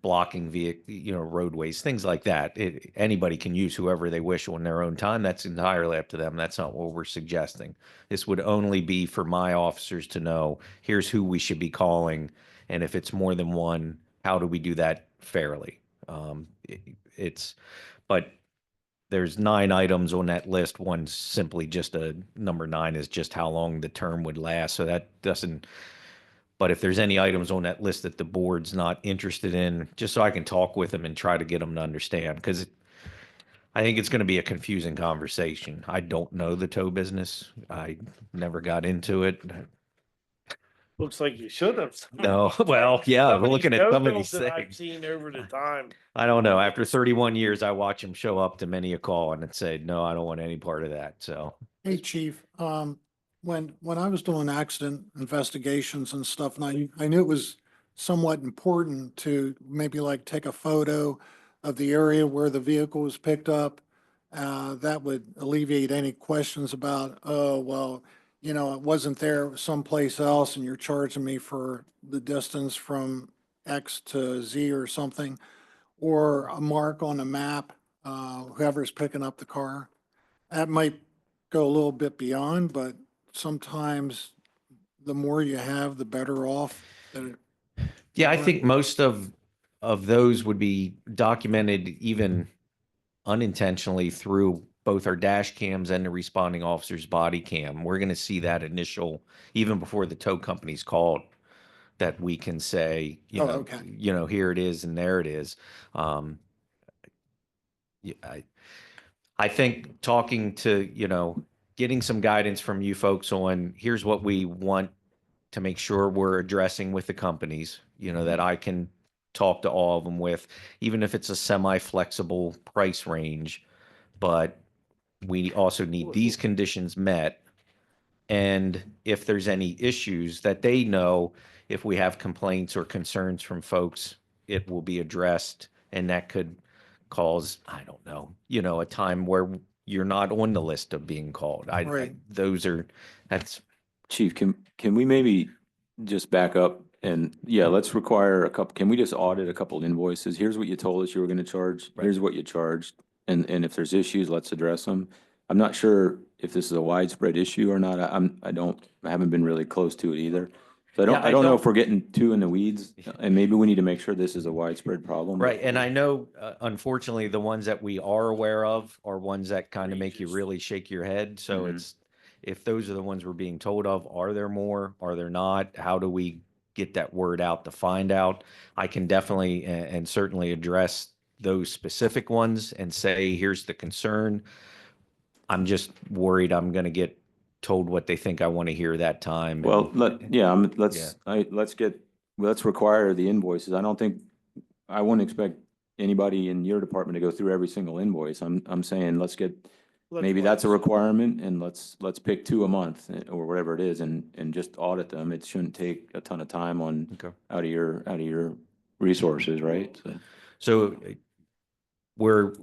blocking roadways, things like that. Anybody can use whoever they wish on their own time. That's entirely up to them. That's not what we're suggesting. This would only be for my officers to know, here's who we should be calling. And if it's more than one, how do we do that fairly? But there's 9 items on that list. One's simply just number 9 is just how long the term would last. So that doesn't, but if there's any items on that list that the board's not interested in, just so I can talk with them and try to get them to understand, because I think it's going to be a confusing conversation. I don't know the tow business. I never got into it. Looks like you should have. No, well, yeah, we're looking at some of these that I've things. seen over the time. I don't know. After 31 years, I watch them show up to many a call and say, no, I don't want any part of that. So, Hey, Chief, when I was doing accident investigations and stuff, and I knew it was somewhat important to maybe like take a photo of the area where the vehicle was picked up. That would alleviate any questions about, oh, well, you know, it wasn't there, it was someplace else, and you're charging me for the distance from X to Z or something, or a mark on a map, whoever's picking up the car. That might go a little bit beyond, but sometimes the more you have, the better off. yeah, I think most of those would be documented even unintentionally through both our dash cams and the responding officer's body cam. We're going to see that initial, even before the tow company's called, that we can say, okay. Here it is and there it is. Yeah, I think talking to, getting some guidance from you folks on here's what we want to make sure we're addressing with the companies, that I can talk to all of them with, even if it's a semi-flexible price range, but we also need these conditions met. And if there's any issues that they know, if we have complaints or concerns from folks, it will be addressed, and that could cause, I don't know, a time where you're not on the list of being called. Right. That's Chief, can we maybe just back up and, let's require can we just audit a couple invoices? Here's what you told us you were going to charge. Here's what you charged. And if there's issues, let's address them. I'm not sure if this is a widespread issue or not. I haven't been really close to it either. So I don't know if we're getting too in the weeds, and maybe we need to make sure this is a widespread problem. right. And I know, unfortunately, the ones that we are aware of are ones that kind of make you really shake your head. So if those are the ones we're being told of, are there more? Are there not? How do we get that word out to find out? I can definitely and certainly address those specific ones and say, here's the concern. I'm just worried I'm going to get told what they think I want to hear that time. Well, let's require the invoices. I wouldn't expect anybody in your department to go through every single invoice. I'm saying maybe that's a requirement, and let's pick 2 a month or whatever it is, and just audit them. It shouldn't take a ton of time out of your resources, right? So we're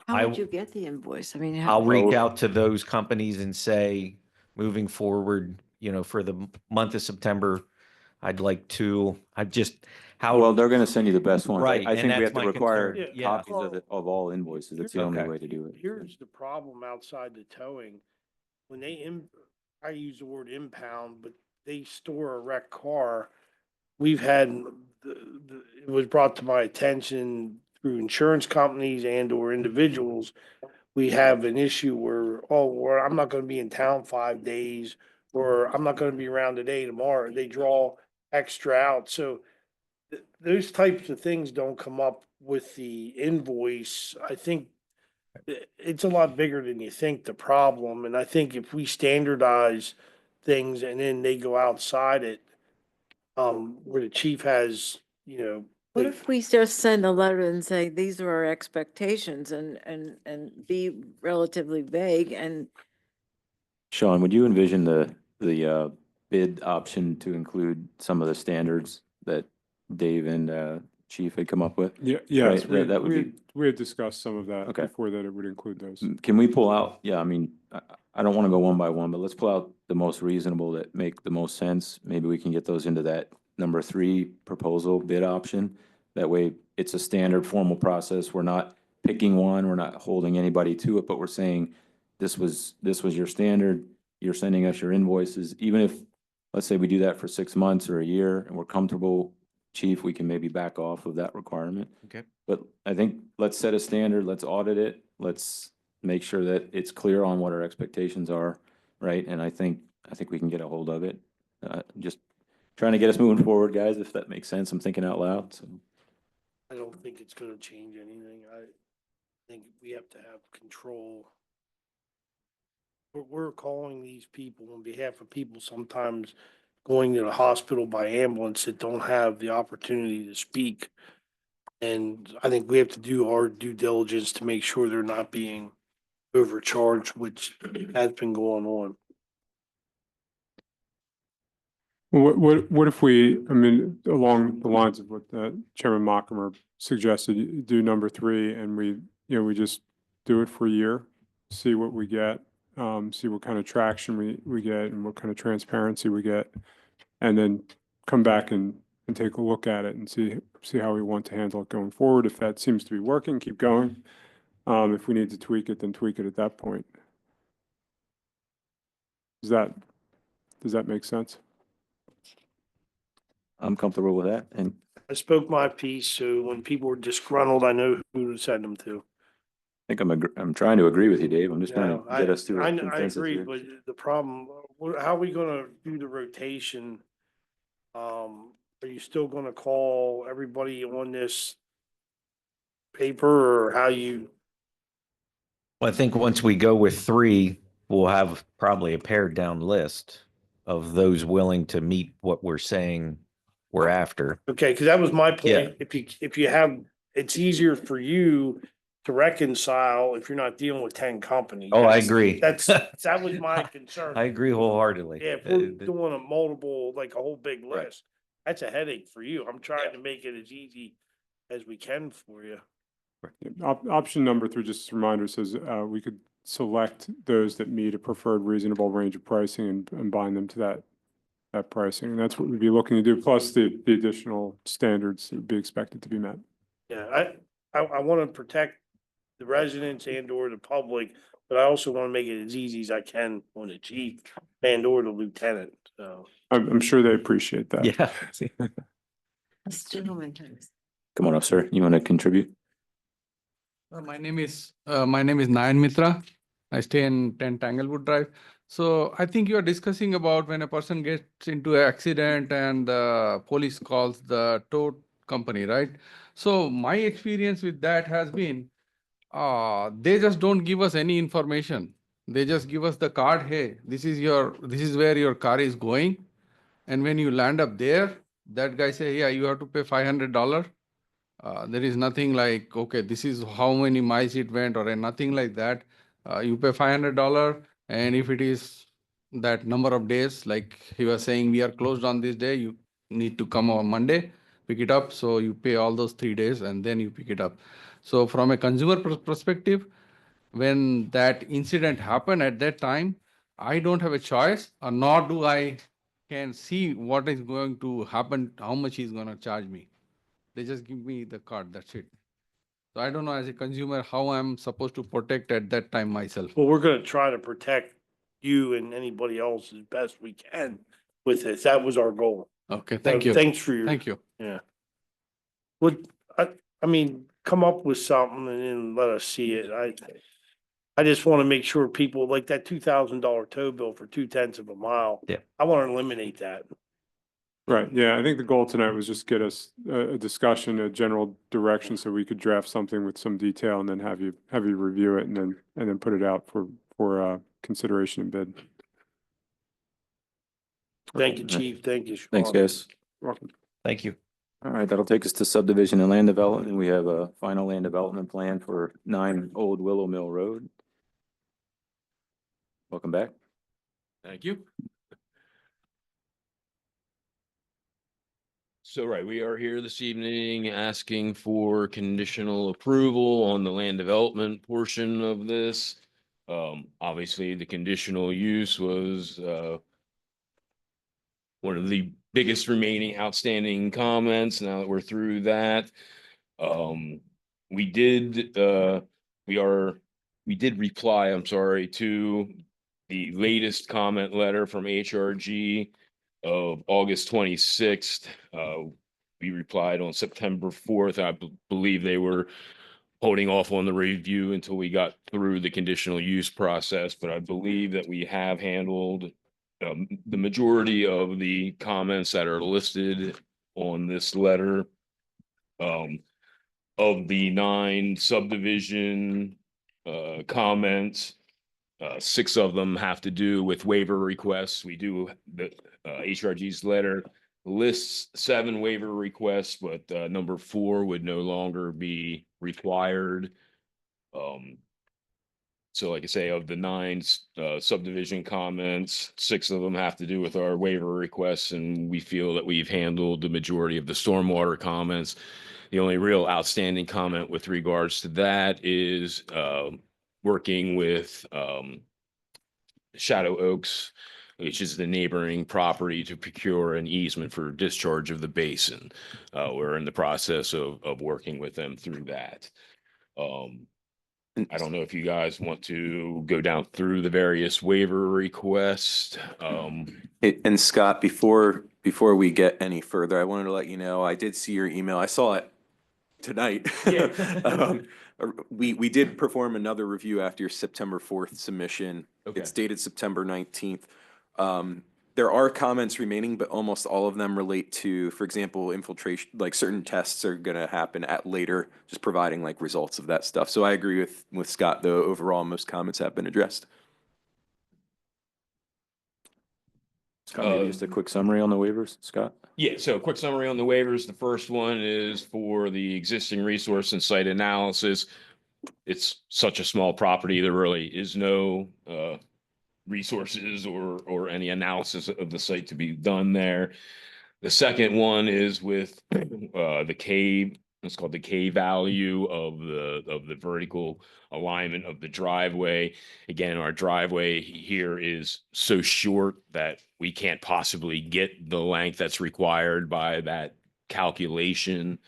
How would you get the invoice? I mean, I'll reach out to those companies and say, moving forward, for the month of September, I'd like to, well, they're going to send you the best ones. Right, I and think we that's have to my require concern. Yeah. copies of all invoices. That's the only way to do it. Here's the problem outside the towing. When I use the word impound, but they store a wrecked car. We've had, it was brought to my attention through insurance companies and or individuals. We have an issue where, I'm not going to be in town 5 days, or I'm not going to be around today, tomorrow. They draw extra out. So those types of things don't come up with the invoice. I think it's a lot bigger than you think, the problem. And I think if we standardize things and then they go outside it, where the chief has, what if we just send a letter and say, these are our expectations, and be relatively vague? And Sean, would you envision the bid option to include some of the standards that Dave and chief had come up with? Yeah, yes, Right, that would be. we had discussed some of that Okay. before that it would include those. Can we pull out, yeah, I mean, I don't want to go one by one, but let's pull out the most reasonable that make the most sense. Maybe we can get those into that number 3 proposal bid option. That way it's a standard formal process. We're not picking one, we're not holding anybody to it, but we're saying this was your standard. You're sending us your invoices, even if, let's say we do that for 6 months or a year and we're comfortable, chief, we can maybe back off of that requirement. Okay. But I think let's set a standard, let's audit it, let's make sure that it's clear on what our expectations are, right? And I think we can get a hold of it. Just trying to get us moving forward, guys, if that makes sense. I'm thinking out loud, so. I don't think it's gonna change anything. I think we have to have control. We're calling these people on behalf of people sometimes going to the hospital by ambulance that don't have the opportunity to speak. And I think we have to do our due diligence to make sure they're not being overcharged, which has been going on. What if we, I mean, along the lines of what Chairman Mockamer suggested, you do number 3 and we just do it for a year, see what we get, see what kind of traction we get and what kind of transparency we get, and then come back and take a look at it and see how we want to handle it going forward. If that seems to be working, keep going. If we need to tweak it, then tweak it at that point. Does that make sense? I'm comfortable with that. And I spoke my piece, so when people are disgruntled, I know who to send them to. I think I'm trying to agree with you, Dave. I'm just trying No, to get us through a I consensus agree, here. but the problem, how are we gonna do the rotation? Are you still gonna call everybody on this paper or how you? Well, I think once we go with 3, we'll have probably a pared down list of those willing to meet what we're saying we're after. Okay, because that was my Yeah. point. If you have, it's easier for you to reconcile if you're not dealing with 10 companies. Oh, I agree. That was my concern. I agree wholeheartedly. Yeah, if we're doing a multiple, like a whole big list, that's a headache for you. I'm trying to make it as easy as we can for you. Option number 3, just a reminder, says we could select those that meet a preferred reasonable range of pricing and bind them to that pricing. And that's what we'd be looking to do, plus the additional standards that would be expected to be met. Yeah, I want to protect the residents and or the public, but I also want to make it as easy as I can on the chief and or the lieutenant, so. I'm sure they appreciate that. Yeah. This gentleman. Come on up, sir. You want to contribute? My name is Nayan Mitra. I stay in 10 Tanglewood Drive. So I think you are discussing about when a person gets into an accident and the police calls the tow company, right? So my experience with that has been, they just don't give us any information. They just give us the card. Hey, this is where your car is going. And when you land up there, that guy say, yeah, you have to pay $500. There is nothing like, okay, this is how many miles it went or nothing like that. You pay $500, and if it is that number of days, like he was saying, we are closed on this day, you need to come on Monday, pick it up. So you pay all those 3 days and then you pick it up. So from a consumer perspective, when that incident happened at that time, I don't have a choice, nor do I can see what is going to happen, how much he's going to charge me. They just give me the card, that's it. So I don't know as a consumer how I'm supposed to protect at that time myself. Well, we're gonna try to protect you and anybody else as best we can with this. That was our goal. Okay, thank you. Thanks for your. Thank you. Yeah. I mean, come up with something and then let us see it. I just want to make sure people, like that $2,000 tow bill for 2/10 of a mile. Yeah. I want to eliminate that. Right, yeah, I think the goal tonight was just get us a discussion, a general direction, so we could draft something with some detail and then have you review it and then put it out for consideration and bid. Thank you, chief. Thank you, Sean. Thanks, guys. Welcome. Thank you. All right, that'll take us to subdivision and land development. We have a final land development plan for 9 Old Willow Mill Road. Welcome back. Thank you. So, right, we are here this evening asking for conditional approval on the land development portion of this. Obviously, the conditional use was, one of the biggest remaining outstanding comments. Now that we're through that, we did, we did reply, I'm sorry, to the latest comment letter from HRG of August 26th. We replied on September 4th. I believe they were holding off on the review until we got through the conditional use process, but I believe that we have handled the majority of the comments that are listed on this letter. Of the 9 subdivision comments, 6 of them have to do with waiver requests. We do, the HRG's letter lists 7 waiver requests, but number 4 would no longer be required. So like I say, of the 9 subdivision comments, 6 of them have to do with our waiver requests, and we feel that we've handled the majority of the stormwater comments. The only real outstanding comment with regards to that is working with Shadow Oaks, which is the neighboring property, to procure an easement for discharge of the basin. We're in the process of working with them through that. I don't know if you guys want to go down through the various waiver requests. And Scott, before we get any further, I wanted to let you know, I did see your email. I saw it tonight. We did perform another review after your September 4th submission. Okay. It's dated September 19th. There are comments remaining, but almost all of them relate to, for example, infiltration, like certain tests are going to happen at later, just providing like results of that stuff. So I agree with Scott, though. Overall, most comments have been addressed. Scott, maybe just a quick summary on the waivers, Scott? Yeah, so quick summary on the waivers. The first one is for the existing resource and site analysis. It's such a small property, there really is no resources or any analysis of the site to be done there. The second one is with the K, it's called the K value of the vertical alignment of the driveway. Again, our driveway here is so short that we can't possibly get the length that's required by that calculation.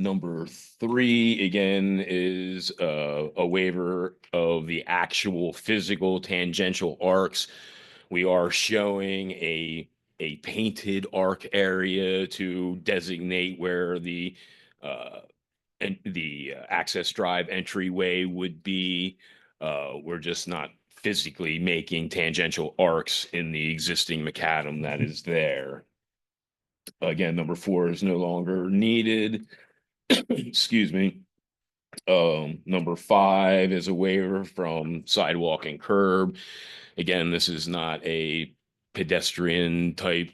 Number 3, again, is a waiver of the actual physical tangential arcs. We are showing a painted arc area to designate where the access drive entryway would be. We're just not physically making tangential arcs in the existing macadam that is there. Again, number 4 is no longer needed. Excuse me. Number 5 is a waiver from sidewalk and curb. Again, this is not a pedestrian type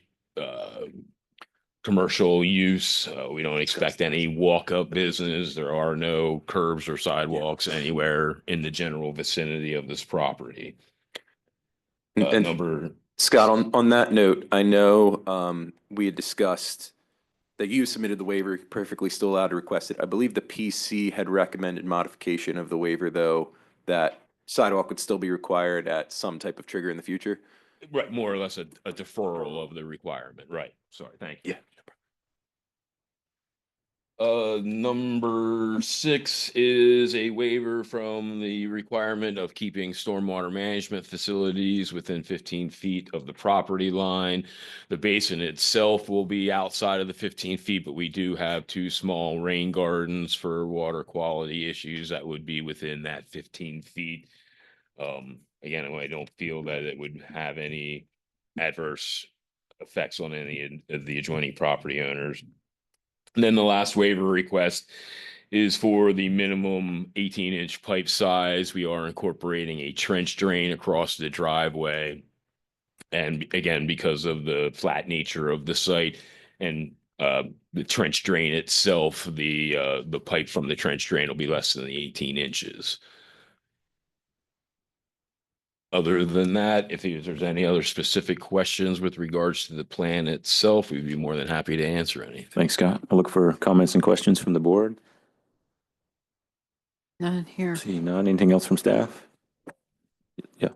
commercial use. We don't expect any walk-up business. There are no curbs or sidewalks anywhere in the general vicinity of this property. And Scott, on that note, I know we had discussed that you submitted the waiver, perfectly still allowed to request it. I believe the PC had recommended modification of the waiver, though, that sidewalk would still be required at some type of trigger in the future. Right, more or less a deferral of the requirement. Right. Sorry, thank you. Yeah. Number 6 is a waiver from the requirement of keeping stormwater management facilities within 15 feet of the property line. The basin itself will be outside of the 15 feet, but we do have 2 small rain gardens for water quality issues that would be within that 15 feet. Again, I don't feel that it would have any adverse effects on any of the adjoining property owners. And then the last waiver request is for the minimum 18-inch pipe size. We are incorporating a trench drain across the driveway. And again, because of the flat nature of the site and the trench drain itself, the pipe from the trench drain will be less than the 18 inches. Other than that, if there's any other specific questions with regards to the plan itself, we'd be more than happy to answer anything. Thanks, Scott. I'll look for comments and questions from the board. None here. See none. Anything else from staff? Yeah.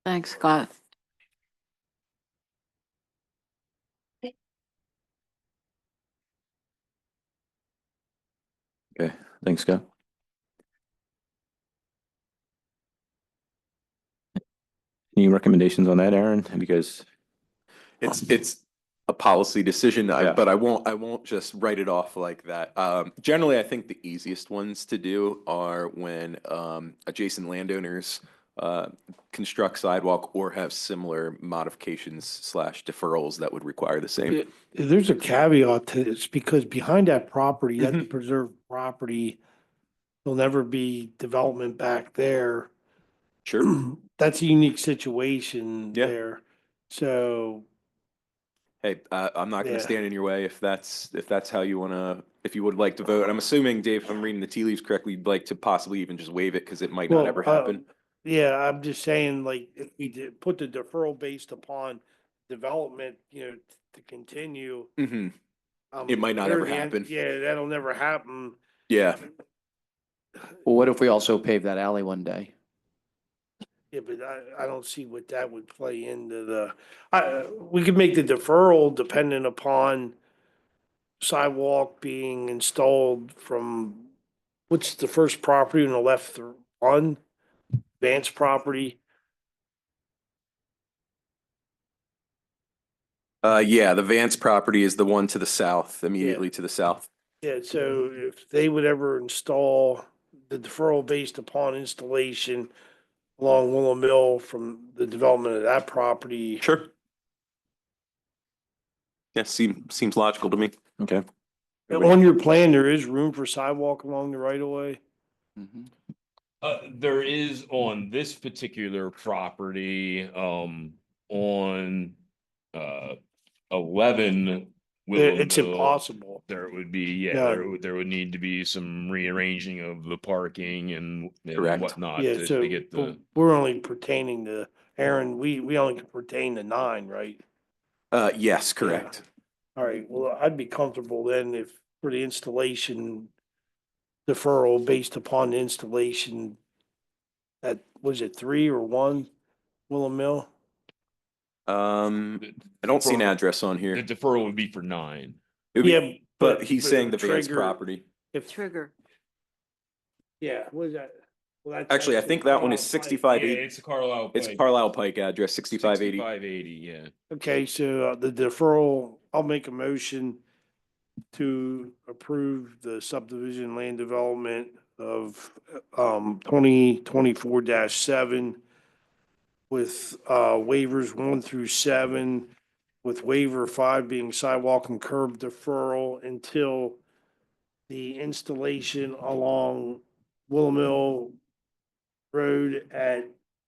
Thanks, Scott. Okay. Thanks, Scott. Any recommendations on that, Aaron? Have you guys? It's a policy decision, but I won't just write it off like that. Generally, I think the easiest ones to do are when adjacent landowners construct sidewalk or have similar modifications / deferrals that would require the same. There's a caveat to this because behind that property, that's preserved property. There'll never be development back there. Sure. That's a unique situation there. So. Hey, I'm not going Yeah. to stand in your way if that's how you want to, if you would like to vote. I'm assuming, Dave, if I'm reading the tea leaves correctly, you'd like to possibly even just waive it because it might not ever happen. Yeah, I'm just saying, like, if we did put the deferral based upon development, to continue. Mhm. It might not ever near the end- happen. Yeah, that'll never happen. Yeah. Well, what if we also pave that alley one day? Yeah, but I don't see what that would play into we could make the deferral dependent upon sidewalk being installed from, what's the first property on the left on? Vance property. Yeah, the Vance property is the one to the south, immediately to the south. Yeah, so if they would ever install the deferral based upon installation along Willow Mill from the development of that property. Sure. Yeah, seems logical to me. Okay. On your plan, there is room for sidewalk along the right of way? There is on this particular property, on 11 Willow It's Mill, impossible. there would be, No. there would need to be some rearranging of the parking and Correct. whatnot Yeah, to so get the. we're only pertaining to, Aaron, we only can pertain to 9, right? Yes, correct. All right, well, I'd be comfortable then if for the installation deferral based upon the installation at, was it 3 or 1 Willow Mill? I don't see an address on The here. deferral would be for 9. It would be- Yeah, but he's saying the Vance trigger- property. If Trigger. Yeah, what is that? Well, that's Actually, I think that one is Carlisle Pike. 6580. It's Carlisle. It's Carlisle Pike address, 6580. 6580, yeah. Okay, so the deferral, I'll make a motion to approve the subdivision land development of 2024-7 with waivers 1 through 7, with waiver 5 being sidewalk and curb deferral until the installation along Willow Mill Road at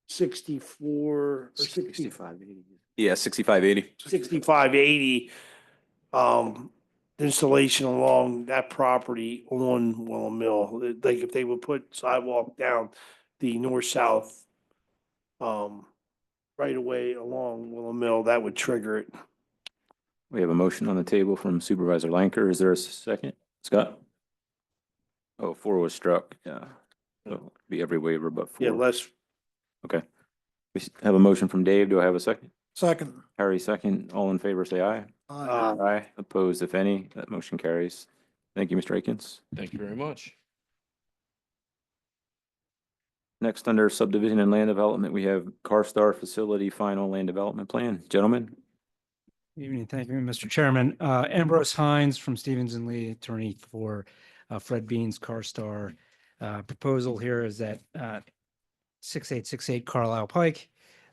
64 or 6580. Yeah, 6580. 6580, installation along that property on Willow Mill. Like if they would put sidewalk down the north-south, right away along Willow Mill, that would trigger it. We have a motion on the table from Supervisor Lanker. Is there a second? Scott? Oh, 4 was struck. Yeah. So it'd be every waiver but 4. Yeah, less, Okay. We have a motion from Dave. Do I have a second? Second. Harry, second. All in favor, say aye. Aye. Opposed, if any. That motion carries. Thank you, Mr. Akins. Thank you very much. Next, under subdivision and land development, we have Carstar Facility Final Land Development Plan. Gentlemen? Evening. Thank you, Mr. Chairman. Ambrose Hines from Stevens and Lee, attorney for Fred Beans, Carstar. Proposal here is that 6868 Carlisle Pike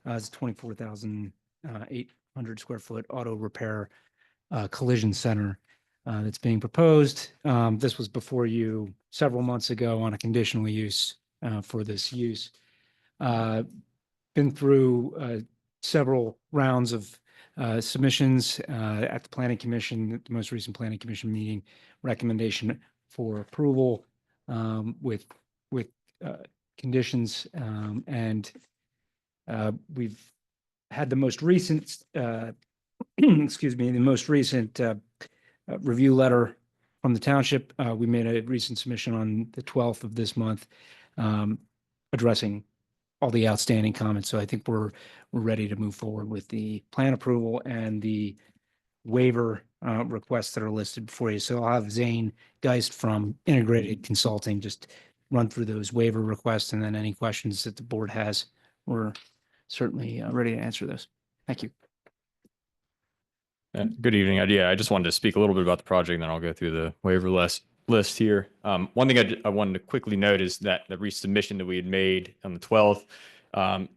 is a 24,800 square foot auto repair collision center that's being proposed. This was before you several months ago on a conditional use for this use. Been through several rounds of submissions at the Planning Commission, the most recent Planning Commission meeting, recommendation for approval with conditions, and we've had the most recent, excuse me, the most recent review letter from the township. We made a recent submission on the 12th of this month, addressing all the outstanding comments. So I think we're ready to move forward with the plan approval and the waiver requests that are listed before you. So I'll have Zane Geist from Integrated Consulting just run through those waiver requests, and then any questions that the board has, we're certainly ready to answer those. Thank you. Good evening. I just wanted to speak a little bit about the project, and then I'll go through the waiver list here. One thing I wanted to quickly note is that the resubmission that we had made on the 12th,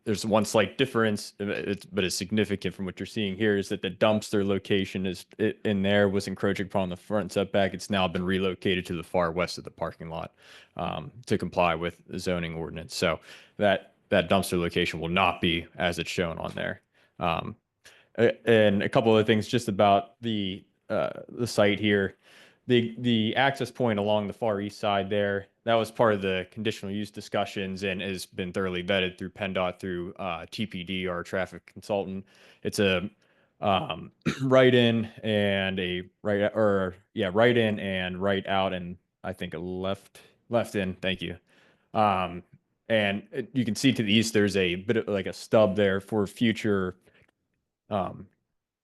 there's one slight difference, but it's significant from what you're seeing here, is that the dumpster location in there was encroaching upon the front setback. It's now been relocated to the far west of the parking lot to comply with the zoning ordinance. So that dumpster location will not be as it's shown on there. And a couple of things just about the site here. The access point along the far east side there, that was part of the conditional use discussions and has been thoroughly vetted through PennDOT, through TPD, our traffic consultant. It's a right in and a right in and right out, and I think a left in. Thank you. And you can see to the east, there's a bit of like a stub there for future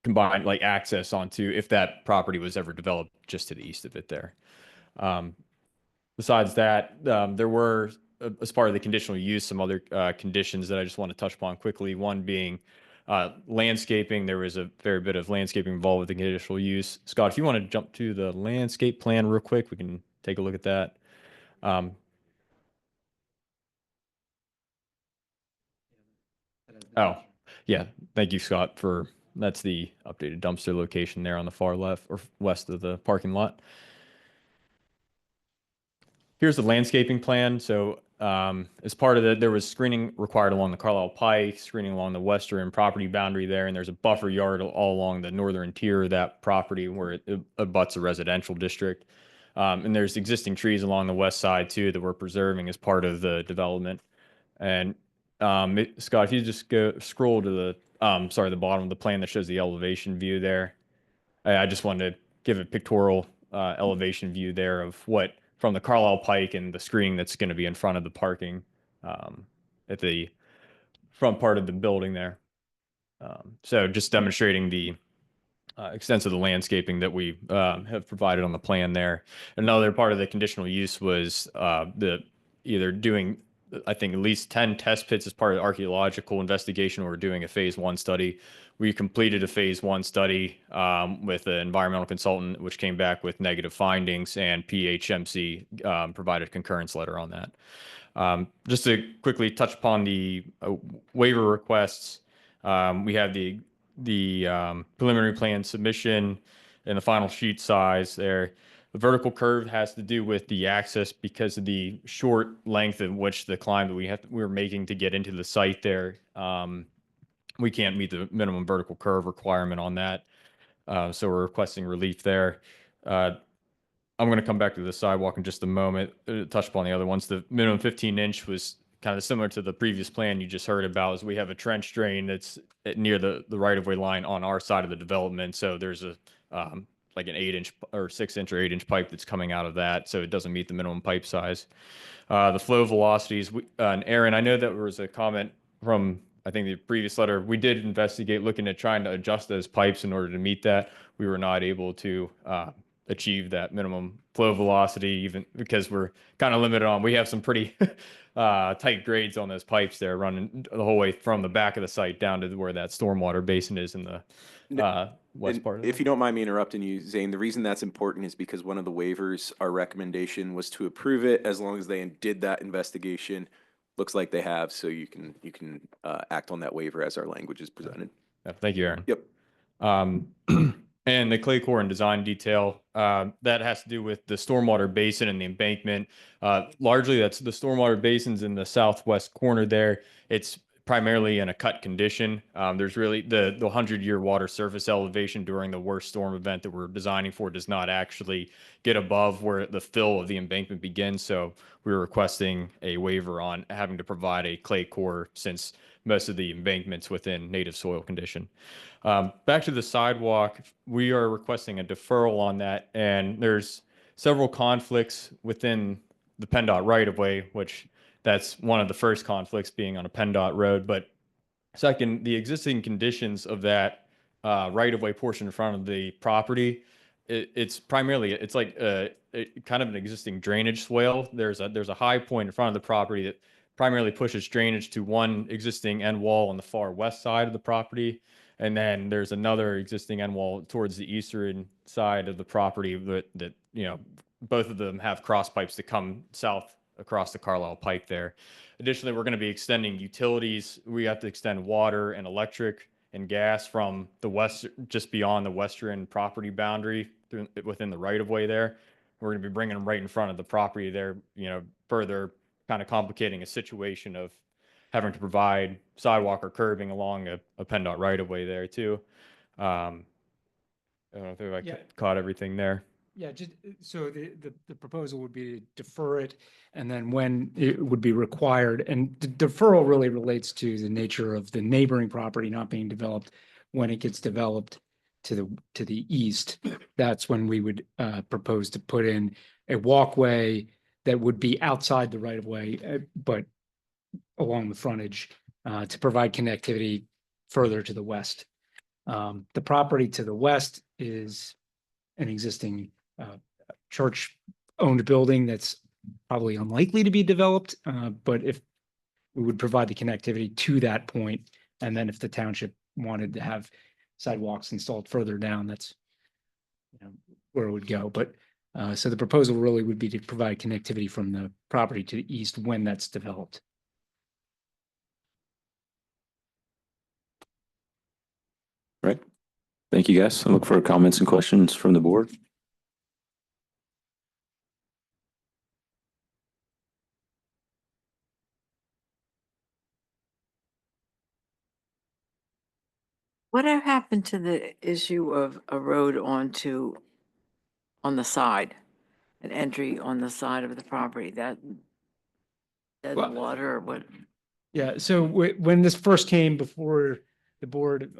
combined like access onto, if that property was ever developed just to the east of it there. Besides that, there were, as part of the conditional use, some other conditions that I just want to touch upon quickly. One being landscaping. There was a fair bit of landscaping involved with the conditional use. Scott, if you want to jump to the landscape plan real quick, we can take a look at that. Oh, yeah. Thank you, Scott, that's the updated dumpster location there on the far left or west of the parking lot. Here's the landscaping plan. So as part of there was screening required along the Carlisle Pike, screening along the western property boundary there, and there's a buffer yard all along the northern interior of that property where it abuts a residential district. And there's existing trees along the west side too that we're preserving as part of the development. And Scott, if you just scroll to the the bottom of the plan that shows the elevation view there. I just wanted to give a pictorial elevation view there of what from the Carlisle Pike and the screening that's going to be in front of the parking at the front part of the building there. So just demonstrating the extent of the landscaping that we have provided on the plan there. Another part of the conditional use was either doing, I think, at least 10 test pits as part of the archaeological investigation, or doing a phase 1 study. We completed a phase 1 study with an environmental consultant, which came back with negative findings, and PHMC provided a concurrence letter on that. Just to quickly touch upon the waiver requests, we have the preliminary plan submission and the final sheet size there. The vertical curve has to do with the access because of the short length in which the climb that we're making to get into the site there. We can't meet the minimum vertical curve requirement on that. So we're requesting relief there. I'm going to come back to the sidewalk in just a moment, touch upon the other ones. The minimum 15-inch was kind of similar to the previous plan you just heard about, is we have a trench drain that's near the right-of-way line on our side of the development. So there's a like an 8-inch or 6-inch or 8-inch pipe that's coming out of that, so it doesn't meet the minimum pipe size. The flow velocities, and Aaron, I know that there was a comment from, I think, the previous letter. We did investigate looking at trying to adjust those pipes in order to meet that. We were not able to achieve that minimum flow velocity, even because we're kind of limited on, we have some pretty tight grades on those pipes there, running the whole way from the back of the site down to where that stormwater basin is in the west part of it. If you don't mind me interrupting you, Zane, the reason that's important is because one of the waivers, our recommendation was to approve it as long as they did that investigation. Looks like they have, so you can act on that waiver as our language is presented. Yeah, thank you, Aaron. Yep. And the clay core and design detail, that has to do with the stormwater basin and the embankment. Largely, that's the stormwater basins in the southwest corner there. It's primarily in a cut condition. There's really the 100-year water surface elevation during the worst storm event that we're designing for does not actually get above where the fill of the embankment begins. So we're requesting a waiver on having to provide a clay core since most of the embankment's within native soil condition. Back to the sidewalk, we are requesting a deferral on that, and there's several conflicts within the PennDOT right-of-way, which that's one of the first conflicts being on a PennDOT road. But second, the existing conditions of that right-of-way portion in front of the property, it's primarily, it's like kind of an existing drainage swale. There's a high point in front of the property that primarily pushes drainage to one existing end wall on the far west side of the property. And then there's another existing end wall towards the eastern side of the property that both of them have cross pipes that come south across the Carlisle Pike there. Additionally, we're going to be extending utilities. We have to extend water and electric and gas from the west, just beyond the western property boundary within the right of way there. We're going to be bringing them right in front of the property there, further kind of complicating a situation of having to provide sidewalk or curbing along a PennDOT right of way there too. I don't know if I caught everything there. Yeah, just, so the proposal would be to defer it, and then when it would be required, and the deferral really relates to the nature of the neighboring property not being developed. When it gets developed to the east, that's when we would propose to put in a walkway that would be outside the right of way, but along the frontage, to provide connectivity further to the west. The property to the west is an existing church-owned building that's probably unlikely to be developed, but if we would provide the connectivity to that point, and then if the township wanted to have sidewalks installed further down, that's where it would go. But so the proposal really would be to provide connectivity from the property to the east when that's developed. Right. Thank you, guys. I look for comments and questions from the board. Whatever happened to the issue of a road on the side, an entry on the side of the property, that dead Well- water or what? Yeah, so when this first came before the board,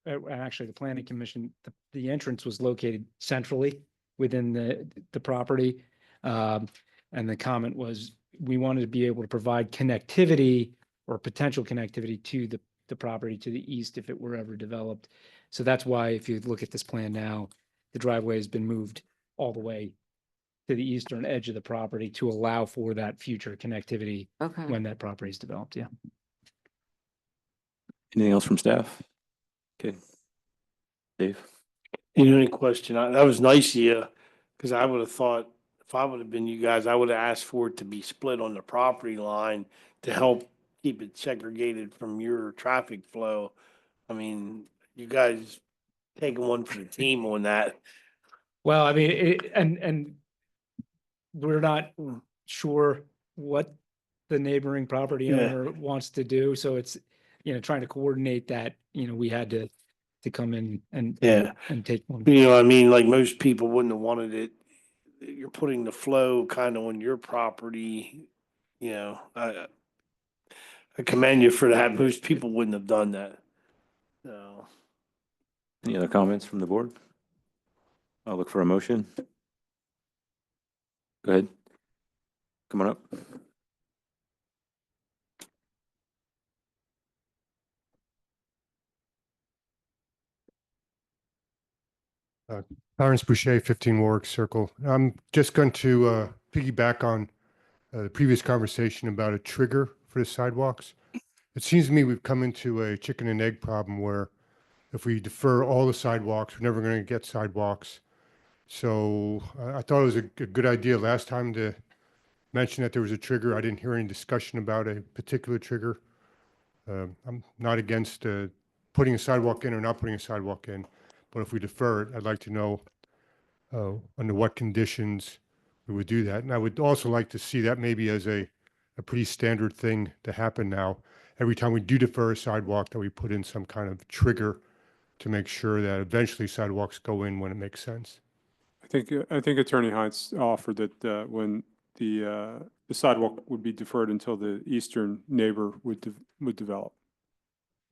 actually the planning commission, the entrance was located centrally within the property. And the comment was, we wanted to be able to provide connectivity or potential connectivity to the property to the east if it were ever developed. So that's why, if you look at this plan now, the driveway has been moved all the way to the eastern edge of the property to allow for that future connectivity Okay. when that property is developed, yeah. Anything else from staff? Okay. Dave? Any question? That was nice of you, because I would have thought, if I would have been you guys, I would have asked for it to be split on the property line to help keep it segregated from your traffic flow. I mean, you guys taking one for the team on that. Well, I mean, and we're not sure what the neighboring property Yeah. owner wants to do, so it's, trying to coordinate that, we had to come in and Yeah. and take one. I mean, like most people wouldn't have wanted it. You're putting the flow kind of on your property, I commend you for that. Most people wouldn't have done that. So. Any other comments from the board? I'll look for a motion. Go ahead. Come on up. Lawrence Boucher, 15 Warwick Circle. I'm just going to piggyback on the previous conversation about a trigger for the sidewalks. It seems to me we've come into a chicken and egg problem where if we defer all the sidewalks, we're never going to get sidewalks. So I thought it was a good idea last time to mention that there was a trigger. I didn't hear any discussion about a particular trigger. I'm not against putting a sidewalk in or not putting a sidewalk in, But if we defer it, I'd like to know under what conditions we would do that. And I would also like to see that maybe as a pretty standard thing to happen now. Every time we do defer a sidewalk, that we put in some kind of trigger to make sure that eventually sidewalks go in when it makes sense. I think Attorney Hines offered that when the sidewalk would be deferred until the eastern neighbor would develop.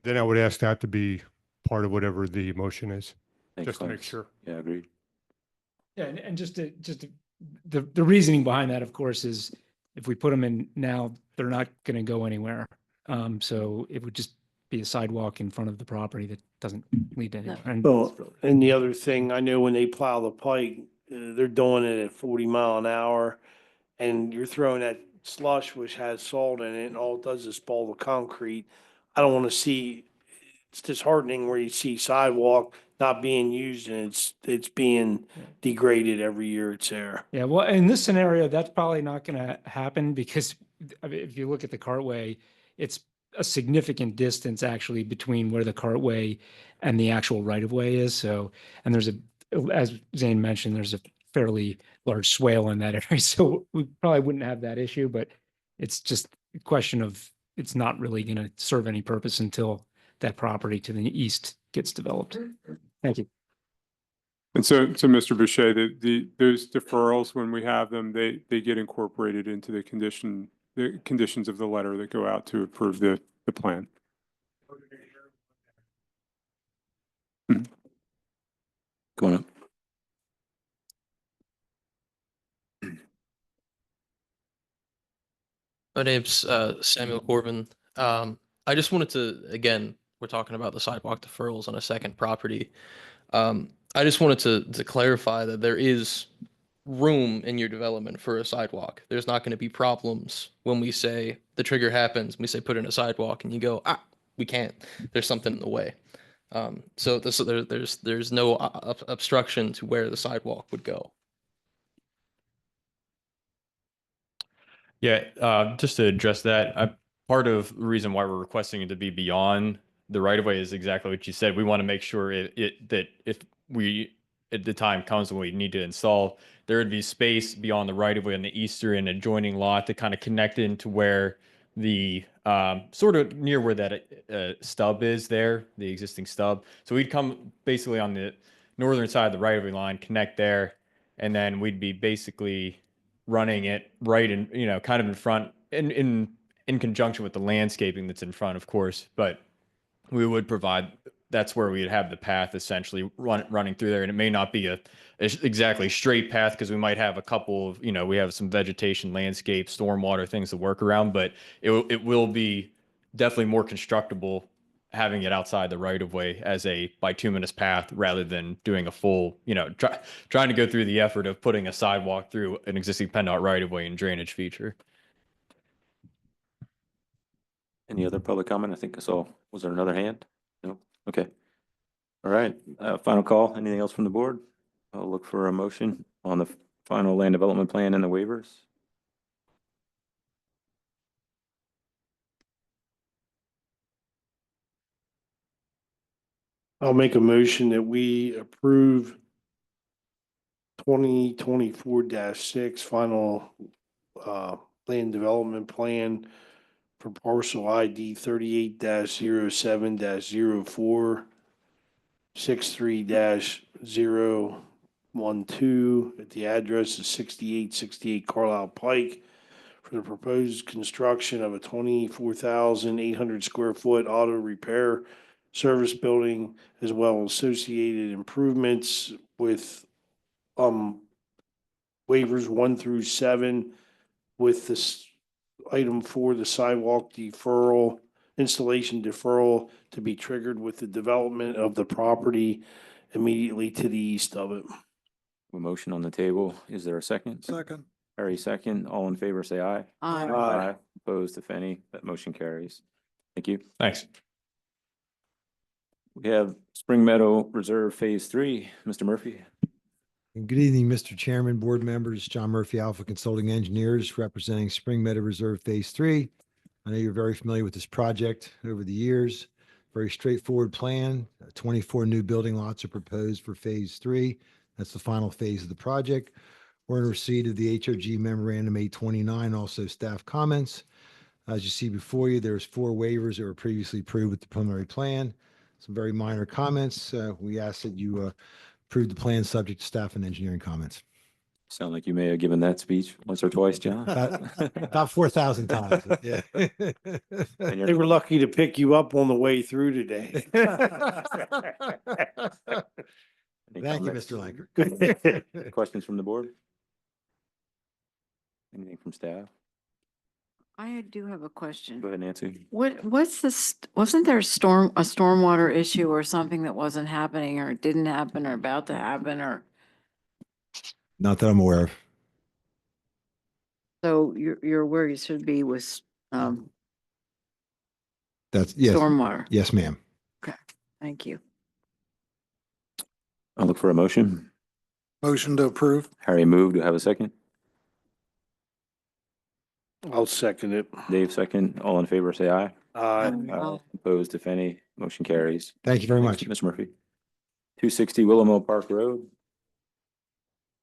Then I would ask that to be part of whatever the motion is, Thanks, just to make Clarence. sure. Yeah, agreed. Yeah, and the reasoning behind that, of course, is if we put them in now, they're not going to go anywhere. So it would just be a sidewalk in front of the property that doesn't lead to anywhere. And Well, and the other thing, I know when they plow the pike, they're doing it at 40 mile an hour. And you're throwing that slush which has salt in it and all it does is spoil the concrete. I don't want to see, it's disheartening where you see sidewalk not being used and it's being degraded every year it's there. Yeah, well, in this scenario, that's probably not going to happen because I mean, if you look at the cartway, it's a significant distance actually between where the cartway and the actual right of way is. So, and there's as Zane mentioned, there's a fairly large swale in that area. So we probably wouldn't have that issue, but it's just a question of it's not really going to serve any purpose until that property to the east gets developed. Thank you. And so Mr. Boucher, those deferrals, when we have them, they get incorporated into the conditions of the letter that go out to approve the plan. Go on up. My name's Samuel Corbin. I just wanted to, again, we're talking about the sidewalk deferrals on a second property. I just wanted to clarify that there is room in your development for a sidewalk. There's not going to be problems when we say the trigger happens, we say put in a sidewalk and you go, we can't, there's something in the way. So there's no obstruction to where the sidewalk would go. Yeah, just to address that, part of the reason why we're requesting it to be beyond the right of way is exactly what you said. We want to make sure that if we, at the time comes when we need to install, there would be space beyond the right of way on the eastern adjoining lot to kind of connect into where the sort of near where that stub is there, the existing stub. So we'd come basically on the northern side of the right of way line, connect there, and then we'd be basically running it right in, kind of in front in conjunction with the landscaping that's in front, of course, but we would provide, that's where we'd have the path essentially running through there. And it may not be a exactly straight path because we might have a couple of, we have some vegetation, landscape, stormwater things to work around, but it will be definitely more constructible having it outside the right of way as a bituminous path rather than doing a full, trying to go through the effort of putting a sidewalk through an existing PennDOT right of way and drainage feature. Any other public comment? I think I saw, was there another hand? No? Okay. All right, final call. Anything else from the board? I'll look for a motion on the final land development plan and the waivers. I'll make a motion that we approve 2024-6 final land development plan for parcel ID 38-07-04 63-012 at the address of 6868 Carlisle Pike for the proposed construction of a 24,800 square foot auto repair service building as well as associated improvements with waivers 1 through 7 with this item 4, the sidewalk deferral, installation deferral to be triggered with the development of the property immediately to the east of it. A motion on the table. Is there a second? Second. Harry, second. All in favor, say aye. Aye. Aye. Opposed, if any. That motion carries. Thank you. Thanks. We have Spring Meadow Reserve Phase 3. Mr. Murphy. Good evening, Mr. Chairman, board members, John Murphy, Alpha Consulting Engineers, representing Spring Meadow Reserve Phase 3. I know you're very familiar with this project over the years. Very straightforward plan. 24 new building lots are proposed for phase 3. That's the final phase of the project. We're in receipt of the HOG memorandum 829, also staff comments. As you see before you, there's 4 waivers that were previously approved with the preliminary plan. Some very minor comments. We ask that you approve the plan subject to staff and engineering comments. Sound like you may have given that speech once or twice, John. About 4,000 times. Yeah. They were lucky to pick you up on the way through today. Thank you, Mr. Lanker. Questions from the board? Anything from staff? I do have a question. Go ahead, Nancy. What's this, wasn't there a stormwater issue or something that wasn't happening or didn't happen or about to happen or? Not that I'm aware of. So you're where you should be with, That's, yes. stormwater. Yes, ma'am. Okay, thank you. I'll look for a motion. Motion to approve. Harry moved. Do I have a second? I'll second it. Dave second. All in favor, say aye. Aye. Opposed, if any, motion carries. Thank you very much. Mr. Murphy. 260 Willow Park Road.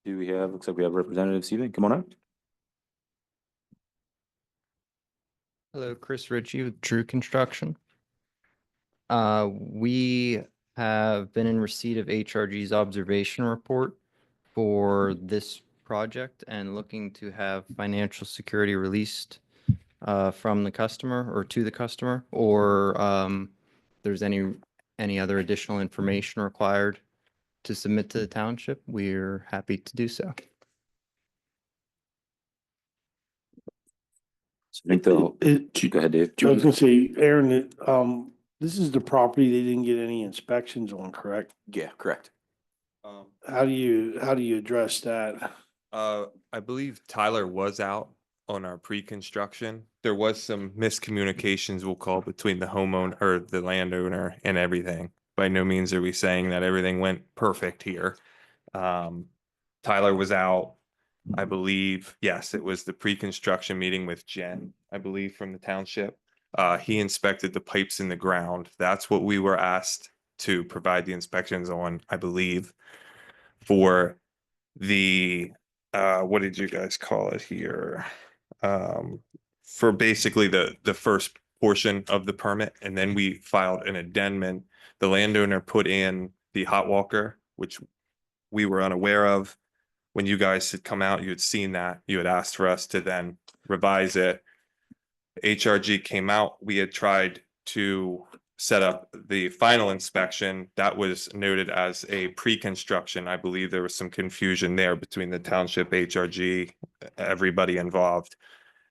Do we have, looks like we have representatives evening. Come on up. Hello, Chris Ritchie with True Construction. We have been in receipt of HRG's observation report for this project and looking to have financial security released from the customer or to the customer, or there's any other additional information required to submit to the township, we're happy to do so. I think they'll, go ahead, Dave. I was gonna say, Aaron, this is the property they didn't get any inspections on, correct? Yeah, correct. How do you address that? I believe Tyler was out on our pre-construction. There was some miscommunications, we'll call, between the homeowner or the landowner and everything. By no means are we saying that everything went perfect here. Tyler was out, I believe, yes, it was the pre-construction meeting with Jen, I believe, from the township. He inspected the pipes in the ground. That's what we were asked to provide the inspections on, I believe, for the what did you guys call it here? For basically the first portion of the permit, and then we filed an addendum. The landowner put in the hot walker, which we were unaware of. When you guys had come out, you had seen that. You had asked for us to then revise it. HRG came out. We had tried to set up the final inspection. That was noted as a pre-construction. I believe there was some confusion there between the township, HRG, everybody involved.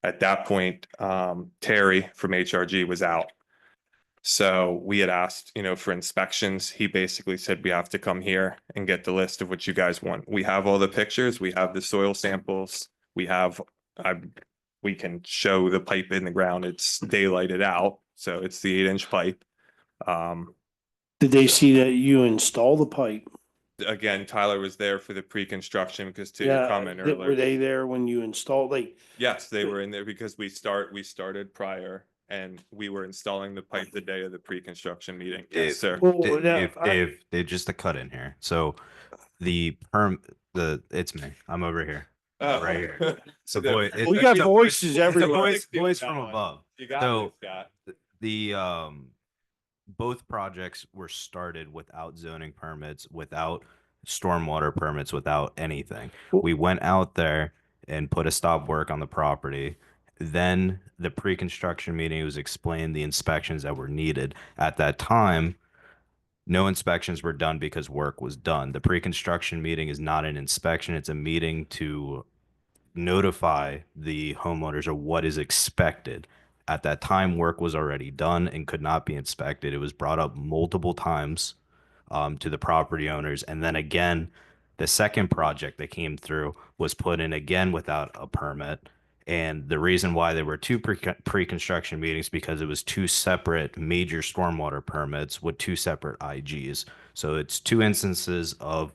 At that point, Terry from HRG was out. So we had asked, for inspections. He basically said, we have to come here and get the list of what you guys want. We have all the pictures. We have the soil samples. We can show the pipe in the ground. It's daylighted out. So it's the 8-inch pipe. Did they see that you install the pipe? Again, Tyler was there for the pre-construction because to your comment Were earlier. they there when you installed, Yes, they were in there because we started prior and we were installing the pipe the day of the pre-construction meeting. Yes, sir. Dave, just a cut in here. So it's me. I'm over here. Oh. Right here. So we got voices everywhere. Voice from above. You got So it, Scott. the both projects were started without zoning permits, without stormwater permits, without anything. We went out there and put a stop work on the property. Then the pre-construction meeting was explained the inspections that were needed. At that time, no inspections were done because work was done. The pre-construction meeting is not an inspection. It's a meeting to notify the homeowners of what is expected. At that time, work was already done and could not be inspected. It was brought up multiple times to the property owners. And then again, the second project that came through was put in again without a permit. And the reason why there were two pre-construction meetings because it was two separate major stormwater permits with two separate IGs. So it's two instances of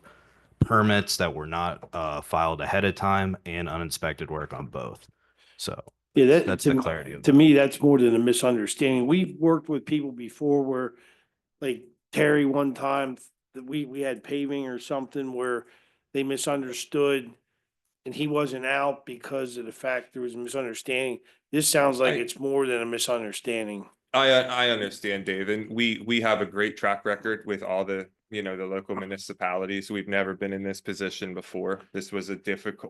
permits that were not filed ahead of time and uninspected work on both. So Yeah, that, That's the clarity of to that. me, that's more than a misunderstanding. We've worked with people before where, like Terry one time, that we had paving or something where they misunderstood and he wasn't out because of the fact there was a misunderstanding. This sounds like it's more than a misunderstanding. I understand, Dave, and we have a great track record with all the, you know, the local municipalities. We've never been in this position before. This was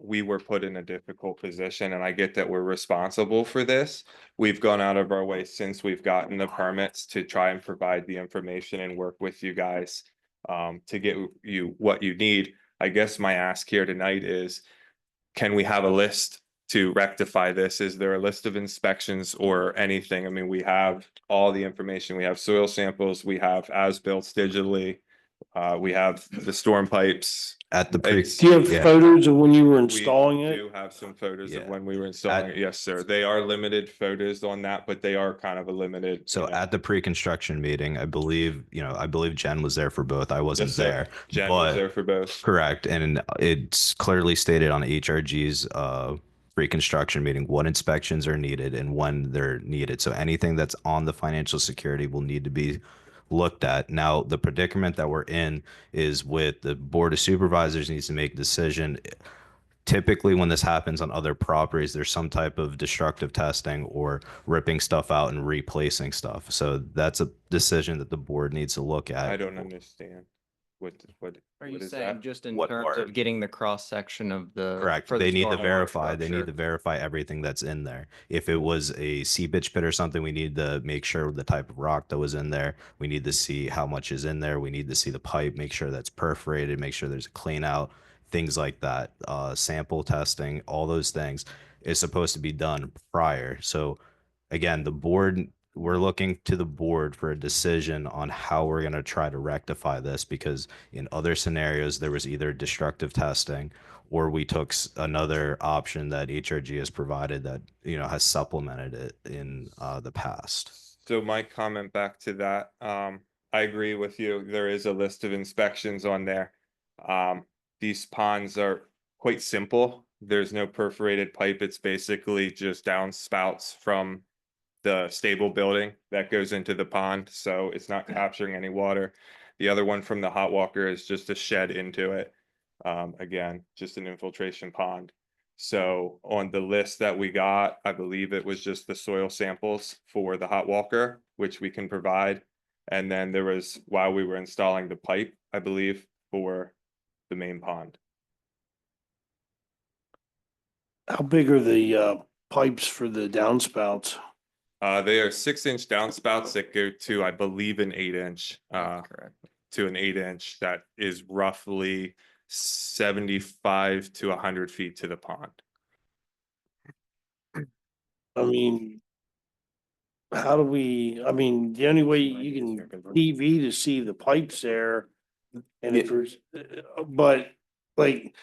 we were put in a difficult position, and I get that we're responsible for this. We've gone out of our way since we've gotten the permits to try and provide the information and work with you guys to get you what you need. I guess my ask here tonight is, can we have a list to rectify this? Is there a list of inspections or anything? I mean, we have all the information. We have soil samples, we have as-built digitally, we have the storm pipes. At the Do you have photos of when you were installing We it? do have some photos of Yeah. when we were installing it. Yes, sir. They are limited photos on that, but they are kind of a limited. So you know. at the pre-construction meeting, I believe Jen was there for both. I wasn't Yes, sir. there. Jen was but- there for both. Correct. And it's clearly stated on HRG's pre-construction meeting what inspections are needed and when they're needed. So anything that's on the financial security will need to be looked at. Now, the predicament that we're in is with the Board of Supervisors needs to make a decision. Typically, when this happens on other properties, there's some type of destructive testing or ripping stuff out and replacing stuff. So that's a decision that the board needs to look at. I don't understand. What Are you is saying that? just in What terms part? of getting the cross section of the? Correct. for the They need to stormwater verify. They need to structure? verify everything that's in there. If it was a seepage pit or something, we need to make sure the type of rock that was in there. We need to see how much is in there. We need to see the pipe, make sure that's perforated, make sure there's a clean out, things like that. Sample testing, all those things is supposed to be done prior. So again, we're looking to the board for a decision on how we're going to try to rectify this, because in other scenarios, there was either destructive testing or we took another option that HRG has provided that, has supplemented it in the past. So my comment back to that, I agree with you. There is a list of inspections on there. These ponds are quite simple. There's no perforated pipe. It's basically just downspouts from the stable building that goes into the pond. So it's not capturing any water. The other one from the hot walker is just a shed into it. Again, just an infiltration pond. So on the list that we got, I believe it was just the soil samples for the hot walker, which we can provide. And then there was, while we were installing the pipe, I believe, for the main pond. How big are the pipes for the downspouts? They are 6-inch downspouts that go to, I believe, an 8-inch. Correct. To an 8-inch that is roughly 75 to 100 feet to the pond. I mean, the only way you can TV to see the pipes there. And if there's, but like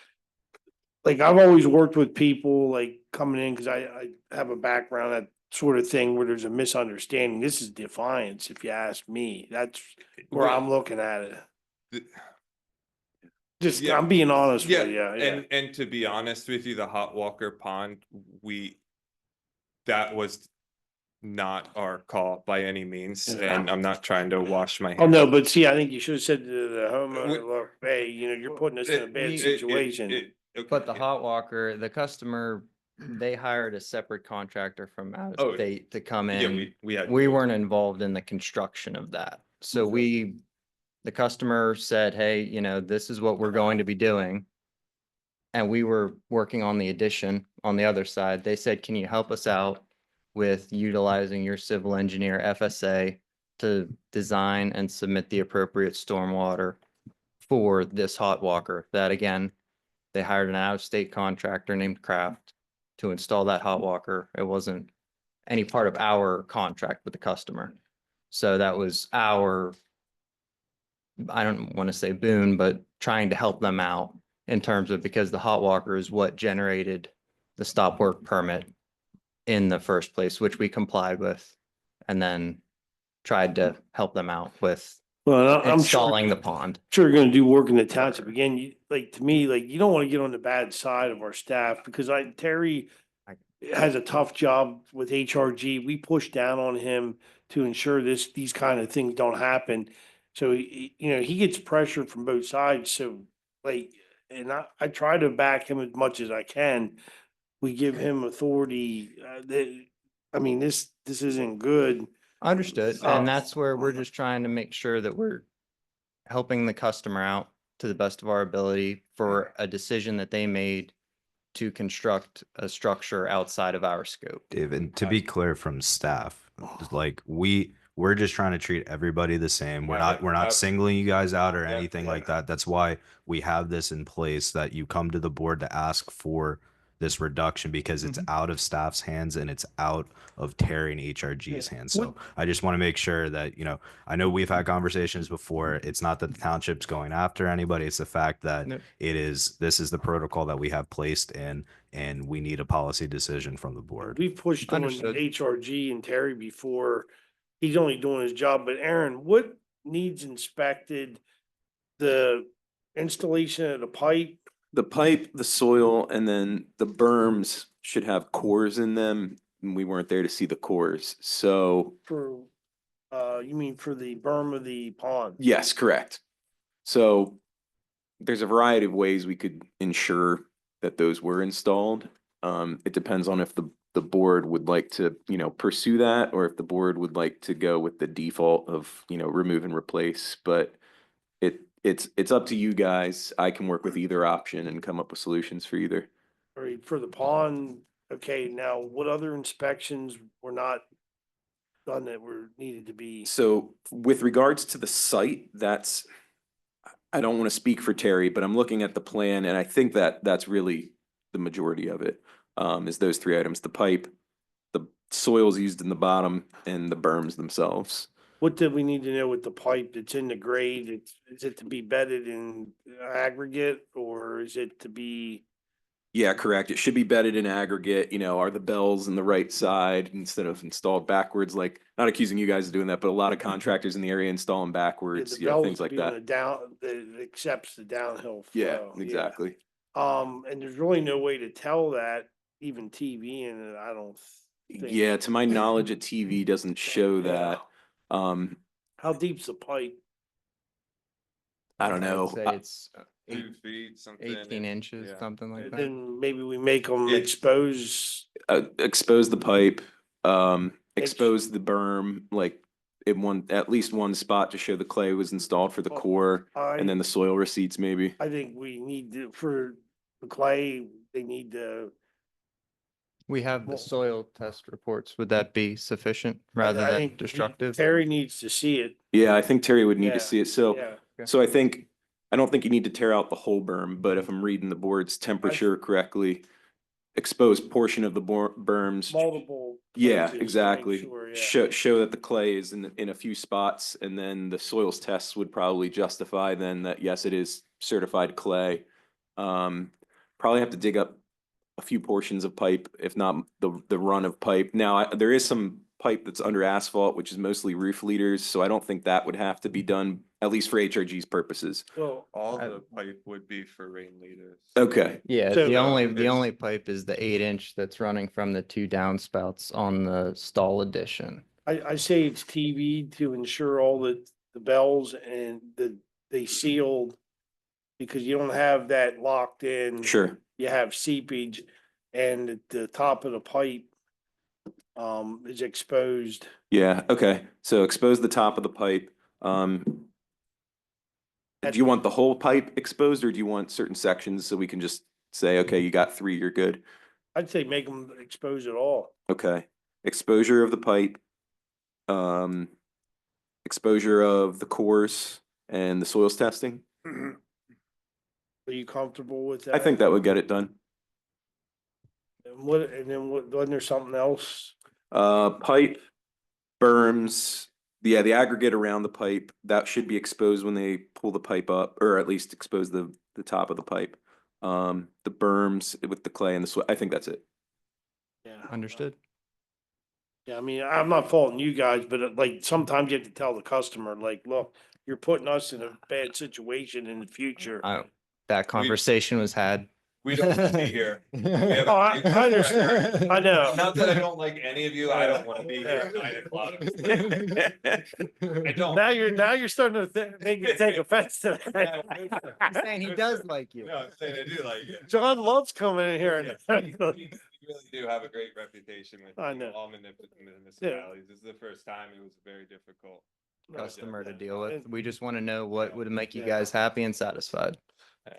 I've always worked with people like coming in, cause I have a background that sort of thing where there's a misunderstanding. This is defiance, if you ask me. That's where I'm looking at it. Just, Yeah. I'm being honest Yeah, with you. Yeah. and to be honest with you, the hot walker pond, that was not our call by any means, Yeah. and I'm not trying to wash my hands. Oh, no, but see, I think you should have said to the homeowner, look, hey, you're putting us in a bad situation. But the hot walker, the customer, they hired a separate contractor from out Oh, of state to come yeah, in. we We weren't involved in the construction of that. So the customer said, hey, this is what we're going to be doing. And we were working on the addition on the other side. They said, can you help us out with utilizing your civil engineer FSA to design and submit the appropriate stormwater for this hot walker? That again, they hired an out-of-state contractor named Kraft to install that hot walker. It wasn't any part of our contract with the customer. So that was our, I don't want to say boon, but trying to help them out in terms of, because the hot walker is what generated the stop work permit in the first place, which we complied with, and then tried to help them out with Well, I'm installing the pond. sure you're gonna do work in the township. Again, to me, you don't wanna get on the bad side of our staff because Terry, has a tough job with HRG. We push down on him to ensure these kind of things don't happen. So, he gets pressure from both sides. So like, and I try to back him as much as I can. We give him authority, this isn't good. Understood. And that's where we're just trying to make sure that we're helping the customer out to the best of our ability for a decision that they made to construct a structure outside of our scope. Dave, and to be clear from staff, like we're just trying to treat everybody the same. We're not singling you guys out or anything like that. That's why we have this in place, that you come to the board to ask for this reduction, because it's out of staff's hands and it's out of Terry and HRG's hands. So I just want to make sure that, I know we've had conversations before. It's not that the township's going after anybody. It's the fact that this is the protocol that we have placed in, and we need a policy decision from the board. We've pushed on Understood. HRG and Terry before. He's only doing his job, but Aaron, what needs inspected? The installation of the pipe? The pipe, the soil, and then the berms should have cores in them. And we weren't there to see the cores. So For, you mean for the berm of the pond? yes, correct. So there's a variety of ways we could ensure that those were installed. It depends on if the board would like to, pursue that, or if the board would like to go with the default of, remove and replace. But it's up to you guys. I can work with either option and come up with solutions for either. Or for the pond, okay, now what other inspections were not done that were needed to be? So with regards to the site, I don't want to speak for Terry, but I'm looking at the plan, and I think that's really the majority of it, is those three items: the pipe, the soils used in the bottom, and the berms themselves. What did we need to know with the pipe that's in the grade? Is it to be bedded in aggregate, or is it to be? Yeah, correct. It should be bedded in aggregate. Are the bells in the right side instead of installed backwards? Like, not accusing you guys of doing that, but a lot of contractors in the area install them backwards, The bells things like be on that. the down, that accepts the downhill flow. Yeah, exactly. And there's really no way to tell that, even TV in it, I don't think. Yeah, to my knowledge, a TV doesn't show that. How deep's the pipe? I don't know. Say it's 2 feet, something. 18 inches, something like that. Then maybe we make them It's- expose. Expose the pipe, expose the berm, like in at least one spot to show the clay was installed for the core, and then the soil receipts maybe. I think we need to, for the clay, they need to. We have the soil test reports. Would that be sufficient rather I than think destructive? Terry needs to see it. Yeah, I think Terry would need Yeah, to see it. So, yeah. so I don't think you need to tear out the whole berm, but if I'm reading the board's temperature correctly, expose portion of the berms. Multiple. Yeah, places to make exactly. sure, yeah. Show that the clay is in a few spots, and then the soils tests would probably justify then that, yes, it is certified clay. Probably have to dig up a few portions of pipe, if not the run of pipe. Now, there is some pipe that's under asphalt, which is mostly roof leaders, so I don't think that would have to be done, at least for HRG's purposes. Well, All the pipe would be for rain leaders. Okay. Yeah, So- the it's- only pipe is the 8-inch that's running from the 2 downspouts on the stall addition. I say it's TV to ensure all the bells and they sealed, because you don't have that locked in. Sure. You have seepage, and the top of the pipe is exposed. Yeah, okay. So expose the top of the pipe. Do you want the whole pipe exposed, or do you want certain sections so we can just say, okay, you got 3, you're good? I'd say make them expose it all. Okay. Exposure of the pipe, exposure of the cores and the soils testing. Are you comfortable with that? I think that would get it done. Wasn't there something else? Pipe, berms, the aggregate around the pipe, that should be exposed when they pull the pipe up, or at least expose the top of the pipe. The berms with the clay and the soil, I think that's it. Yeah. Understood? Yeah, I mean, I'm not faulting you guys, but like, sometimes you have to tell the customer, like, look, you're putting us in a bad situation in the future. That conversation was had We don't want to be here. We have Oh, a I great understand. record. I know. Not that I don't like any of you. I don't want to be here at 9 o'clock. I don't. Now you're starting to make me take offense to that. He's saying he does like you. No, I'm saying I do like it. John loves coming in here. We really do have a great reputation with I know. all municipalities. This is the first time. It was very difficult. Customer to deal with. We just want to know what would make you guys happy and satisfied.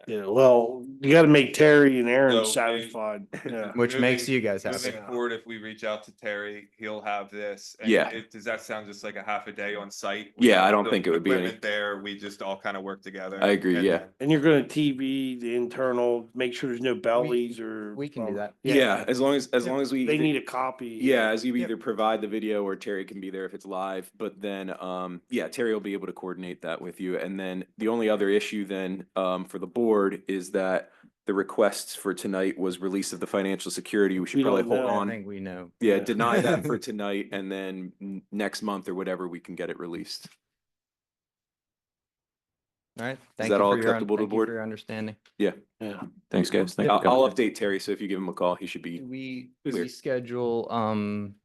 Yeah, well, you gotta make Terry and Aaron So, satisfied. Yeah. Which makes you guys happy. Moving forward, if we reach out to Terry, he'll have this. and Yeah. Does that sound just like a half a day on site? Yeah, I have don't the think it would be any- equipment there. We just all kind of work together. I agree, and yeah. then- And you're gonna TV the internal, make sure there's no bellies or. We can do that. Yeah, as long as we. They need a copy. Yeah, as you either provide the video or Terry can be there if it's live, but then, yeah, Terry will be able to coordinate that with you. And then the only other issue then, for the board is that the requests for tonight was release of the financial security. We should We probably don't hold know. I on. think we know. Yeah, Yeah. deny that for tonight and then next month or whatever, we can get it released. All right. that all acceptable to the thank you board? for your understanding. Yeah. Thanks, guys. Thank you. I'll update Terry, so if you give him a call, he should be. Do we Clear. schedule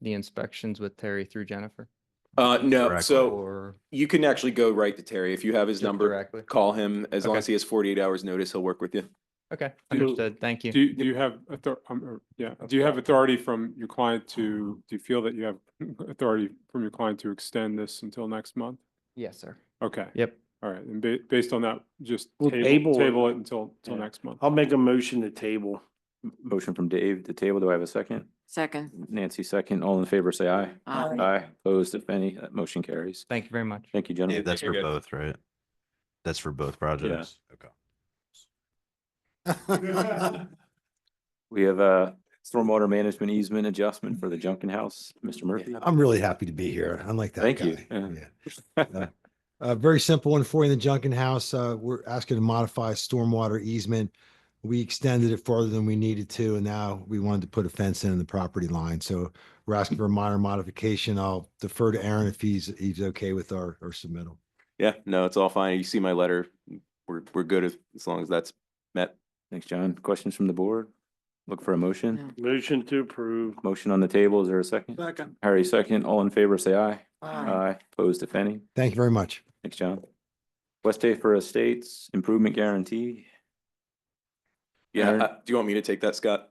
the inspections with Terry through Jennifer? No, Correct. so Or you can actually go right to Terry. If you have his Just number, directly? call him. As long Okay. as he has 48 hours notice, he'll work with you. okay, Do- understood. Thank you. Do you have, do you have authority from your client do you feel that you have authority from your client to extend this until next month? Yes, sir. Okay, Yep. all right. And based on that, just We'll table table it until Yeah. next month. I'll make a motion to table. Motion from Dave to table. Do I have a second? Second. Nancy, second. All in favor, say aye. Aye. Aye. Opposed, if any, that motion carries. Thank you very much. Thank you, Yeah, gentlemen. that's for You're good. both, right? That's for both projects? Okay. We have a stormwater management easement adjustment for the Junkin House. Mr. Murphy. I'm really happy to be here. Unlike that Thank guy. you. Yeah. Very simple one for you in the Junkin House. We're asking to modify a stormwater easement. We extended it farther than we needed to, and now we wanted to put a fence in the property line. So we're asking for a minor modification. I'll defer to Aaron if he's okay with our submittal. Yeah, no, it's all fine. You see my letter. We're good as long as that's met. Thanks, John. Questions from the board? Look for a motion. Motion to approve. Motion on the table. Is there a second? Second. Harry, second. All in favor, say aye. Aye. Opposed, if any. Thank you very much. Thanks, John. West Hafer Estates Improvement Guarantee. Yeah, Aaron? do you want me to take that, Scott?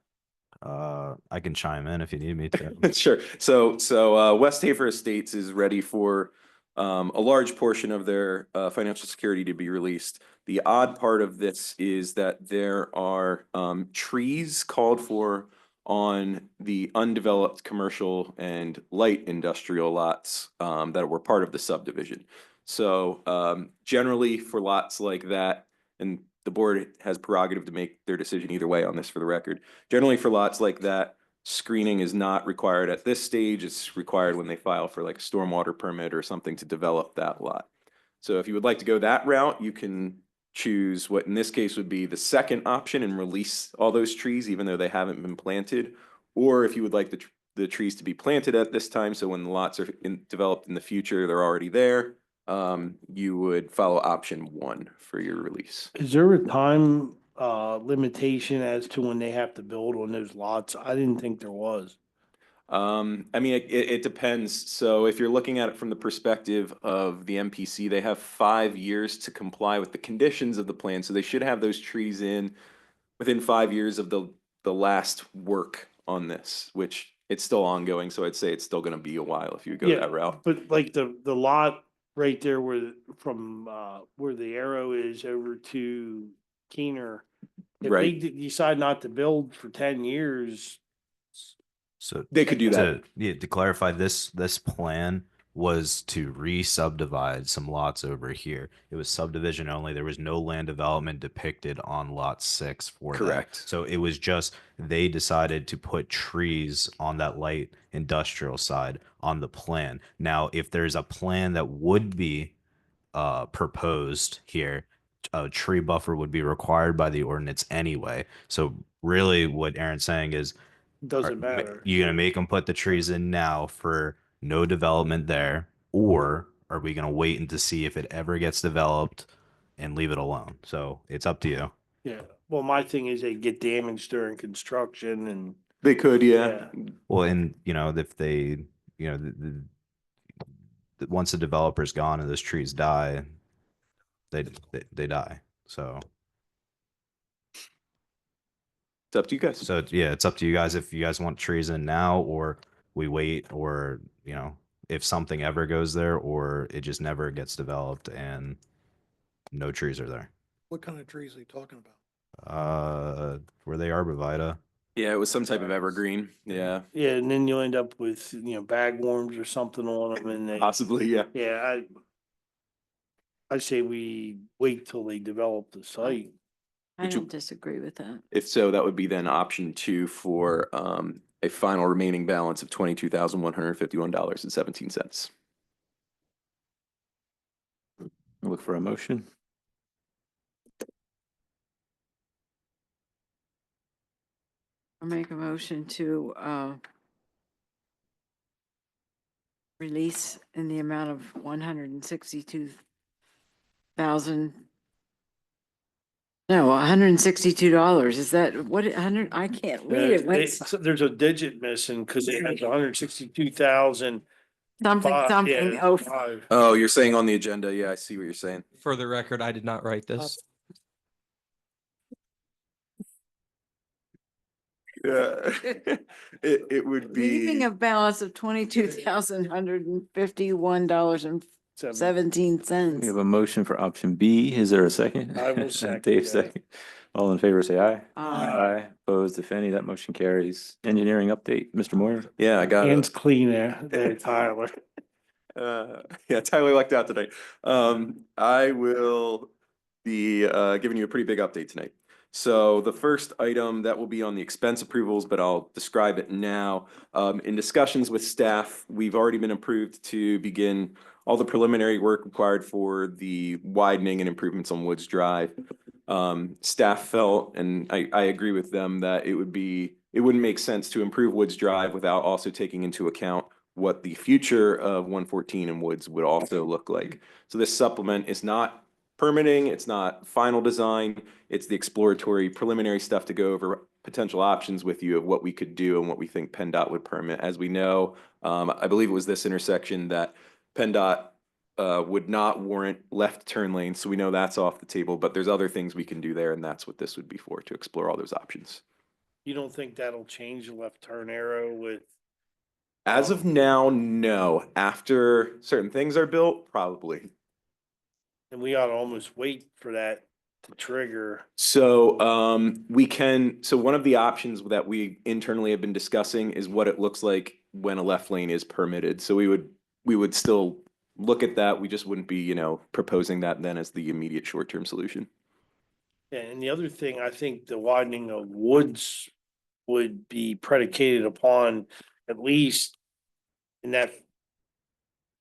I can chime in if you need me to. Sure. So West Hafer Estates is ready for a large portion of their financial security to be released. The odd part of this is that there are trees called for on the undeveloped commercial and light industrial lots that were part of the subdivision. So generally for lots like that, and the board has prerogative to make their decision either way on this for the record. Generally for lots like that, screening is not required at this stage. It's required when they file for like a stormwater permit or something to develop that lot. So if you would like to go that route, you can choose what in this case would be the second option and release all those trees, even though they haven't been planted. Or if you would like the trees to be planted at this time, so when the lots are developed in the future, they're already there, you would follow option 1 for your release. Is there a time limitation as to when they have to build on those lots? I didn't think there was. I mean, it depends. So if you're looking at it from the perspective of the MPC, they have 5 years to comply with the conditions of the plan. So they should have those trees in within 5 years of the last work on this, which it's still ongoing. So I'd say it's still going to be a while if you go Yeah, that route. But like the lot right there where from where the arrow is over to Keener, if they Right. decide not to build for 10 years, So They could do that. To clarify, this plan was to re-subdivide some lots over here. It was subdivision only. There was no land development depicted on lot 6 for that. Correct. So it was just they decided to put trees on that light industrial side on the plan. Now, if there's a plan that would be proposed here, a tree buffer would be required by the ordinance anyway. So really what Aaron's saying is, doesn't matter. you gonna make them put the trees in now for no development there, or are we gonna wait and to see if it ever gets developed and leave it alone? So it's up to you. Yeah, Well, my thing is they get damaged during construction and. They could, yeah. Well, and you know, if they, you know, once the developer's gone and those trees die, they die. So It's up to you guys. So yeah, it's up to you guys if you guys want trees in now, or we wait, or you know, if something ever goes there, or it just never gets developed and no trees are there. What kind of trees are you talking about? Were they arborvitae? Yeah, it was some type of evergreen. Yeah, Yeah, and then you'll end up with, bagworms or something on them and they. possibly, yeah. Yeah, I say we wait till they develop the site. I don't disagree with that. If so, that would be then option 2 for a final remaining balance of $22,151.17. Look for a motion. I make a motion to release in the amount of $162,000. No, $162. Is that what, 100? I can't read it. So there's a digit missing because it has 162,000. Something. Oh, Oh, you're saying on the agenda. Yeah, I see what you're saying. For the record, I did not write this. Yeah, it would leaving be. a balance of $22,151.17. We have a motion for option B. Is there a second? I will second Dave that. second. All in favor, say aye. Aye. Opposed, if any, that motion carries. Engineering update, Mr. Moyer. Yeah, I got Hands it. clean there, Tyler. Yeah, Tyler lucked out tonight. I will be giving you a pretty big update tonight. So the first item that will be on the expense approvals, but I'll describe it now. In discussions with staff, we've already been approved to begin all the preliminary work required for the widening and improvements on Woods Drive. Staff felt, and I agree with them, that it wouldn't make sense to improve Woods Drive without also taking into account what the future of 114 and Woods would also look like. So this supplement is not permitting, it's not final design, it's the exploratory preliminary stuff to go over potential options with you of what we could do and what we think PennDOT would permit. As we know, I believe it was this intersection that PennDOT would not warrant left turn lanes, so we know that's off the table, but there's other things we can do there, and that's what this would be for, to explore all those options. You don't think that'll change the left turn arrow with? As of now, no. After certain things are built, probably. And we ought to almost wait for that to trigger. So so one of the options that we internally have been discussing is what it looks like when a left lane is permitted. So we would still look at that. We just wouldn't be, proposing that then as the immediate short-term solution. And the other thing, I think the widening of Woods would be predicated upon, at least in that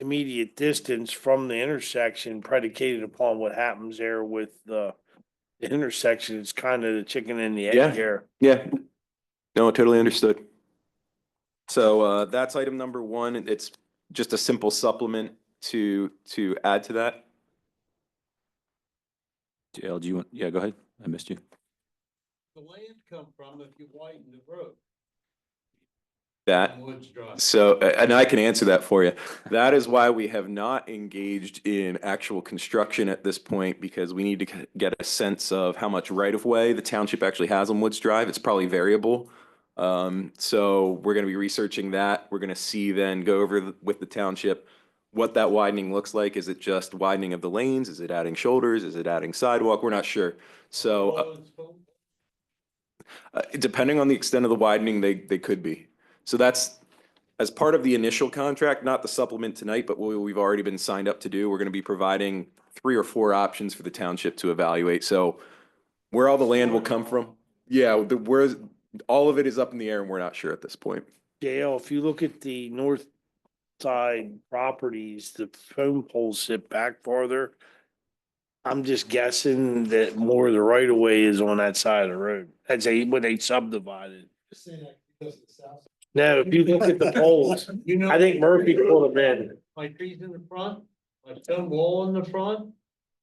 immediate distance from the intersection, predicated upon what happens there with the intersection. It's kind of the chicken and the egg here. Yeah. No, totally understood. So that's item number 1. It's just a simple supplement to add to that. JL, do you want, yeah, go ahead. I missed you. The land come from if you widen the road. That, so, and I can answer that for you. That is why we have not engaged in actual construction at this point, because we need to get a sense of how much right of way the township actually has on Woods Drive. It's probably variable. So we're going to be researching that. We're going to see then, go over with the township what that widening looks like. Is it just widening of the lanes? Is it adding shoulders? Is it adding sidewalk? We're not sure. So depending on the extent of the widening, they could be. So that's as part of the initial contract, not the supplement tonight, but what we've already been signed up to do. We're going to be providing 3 or 4 options for the township to evaluate. So where all the land will come from, yeah, where all of it is up in the air and we're not sure at this point. JL, if you look at the north side properties, the phone poles sit back farther. I'm just guessing that more of the right of way is on that side of the road. That's when they subdivided. No, if you look at the poles, I think Murphy put them in. My trees in the front, my stone wall in the front,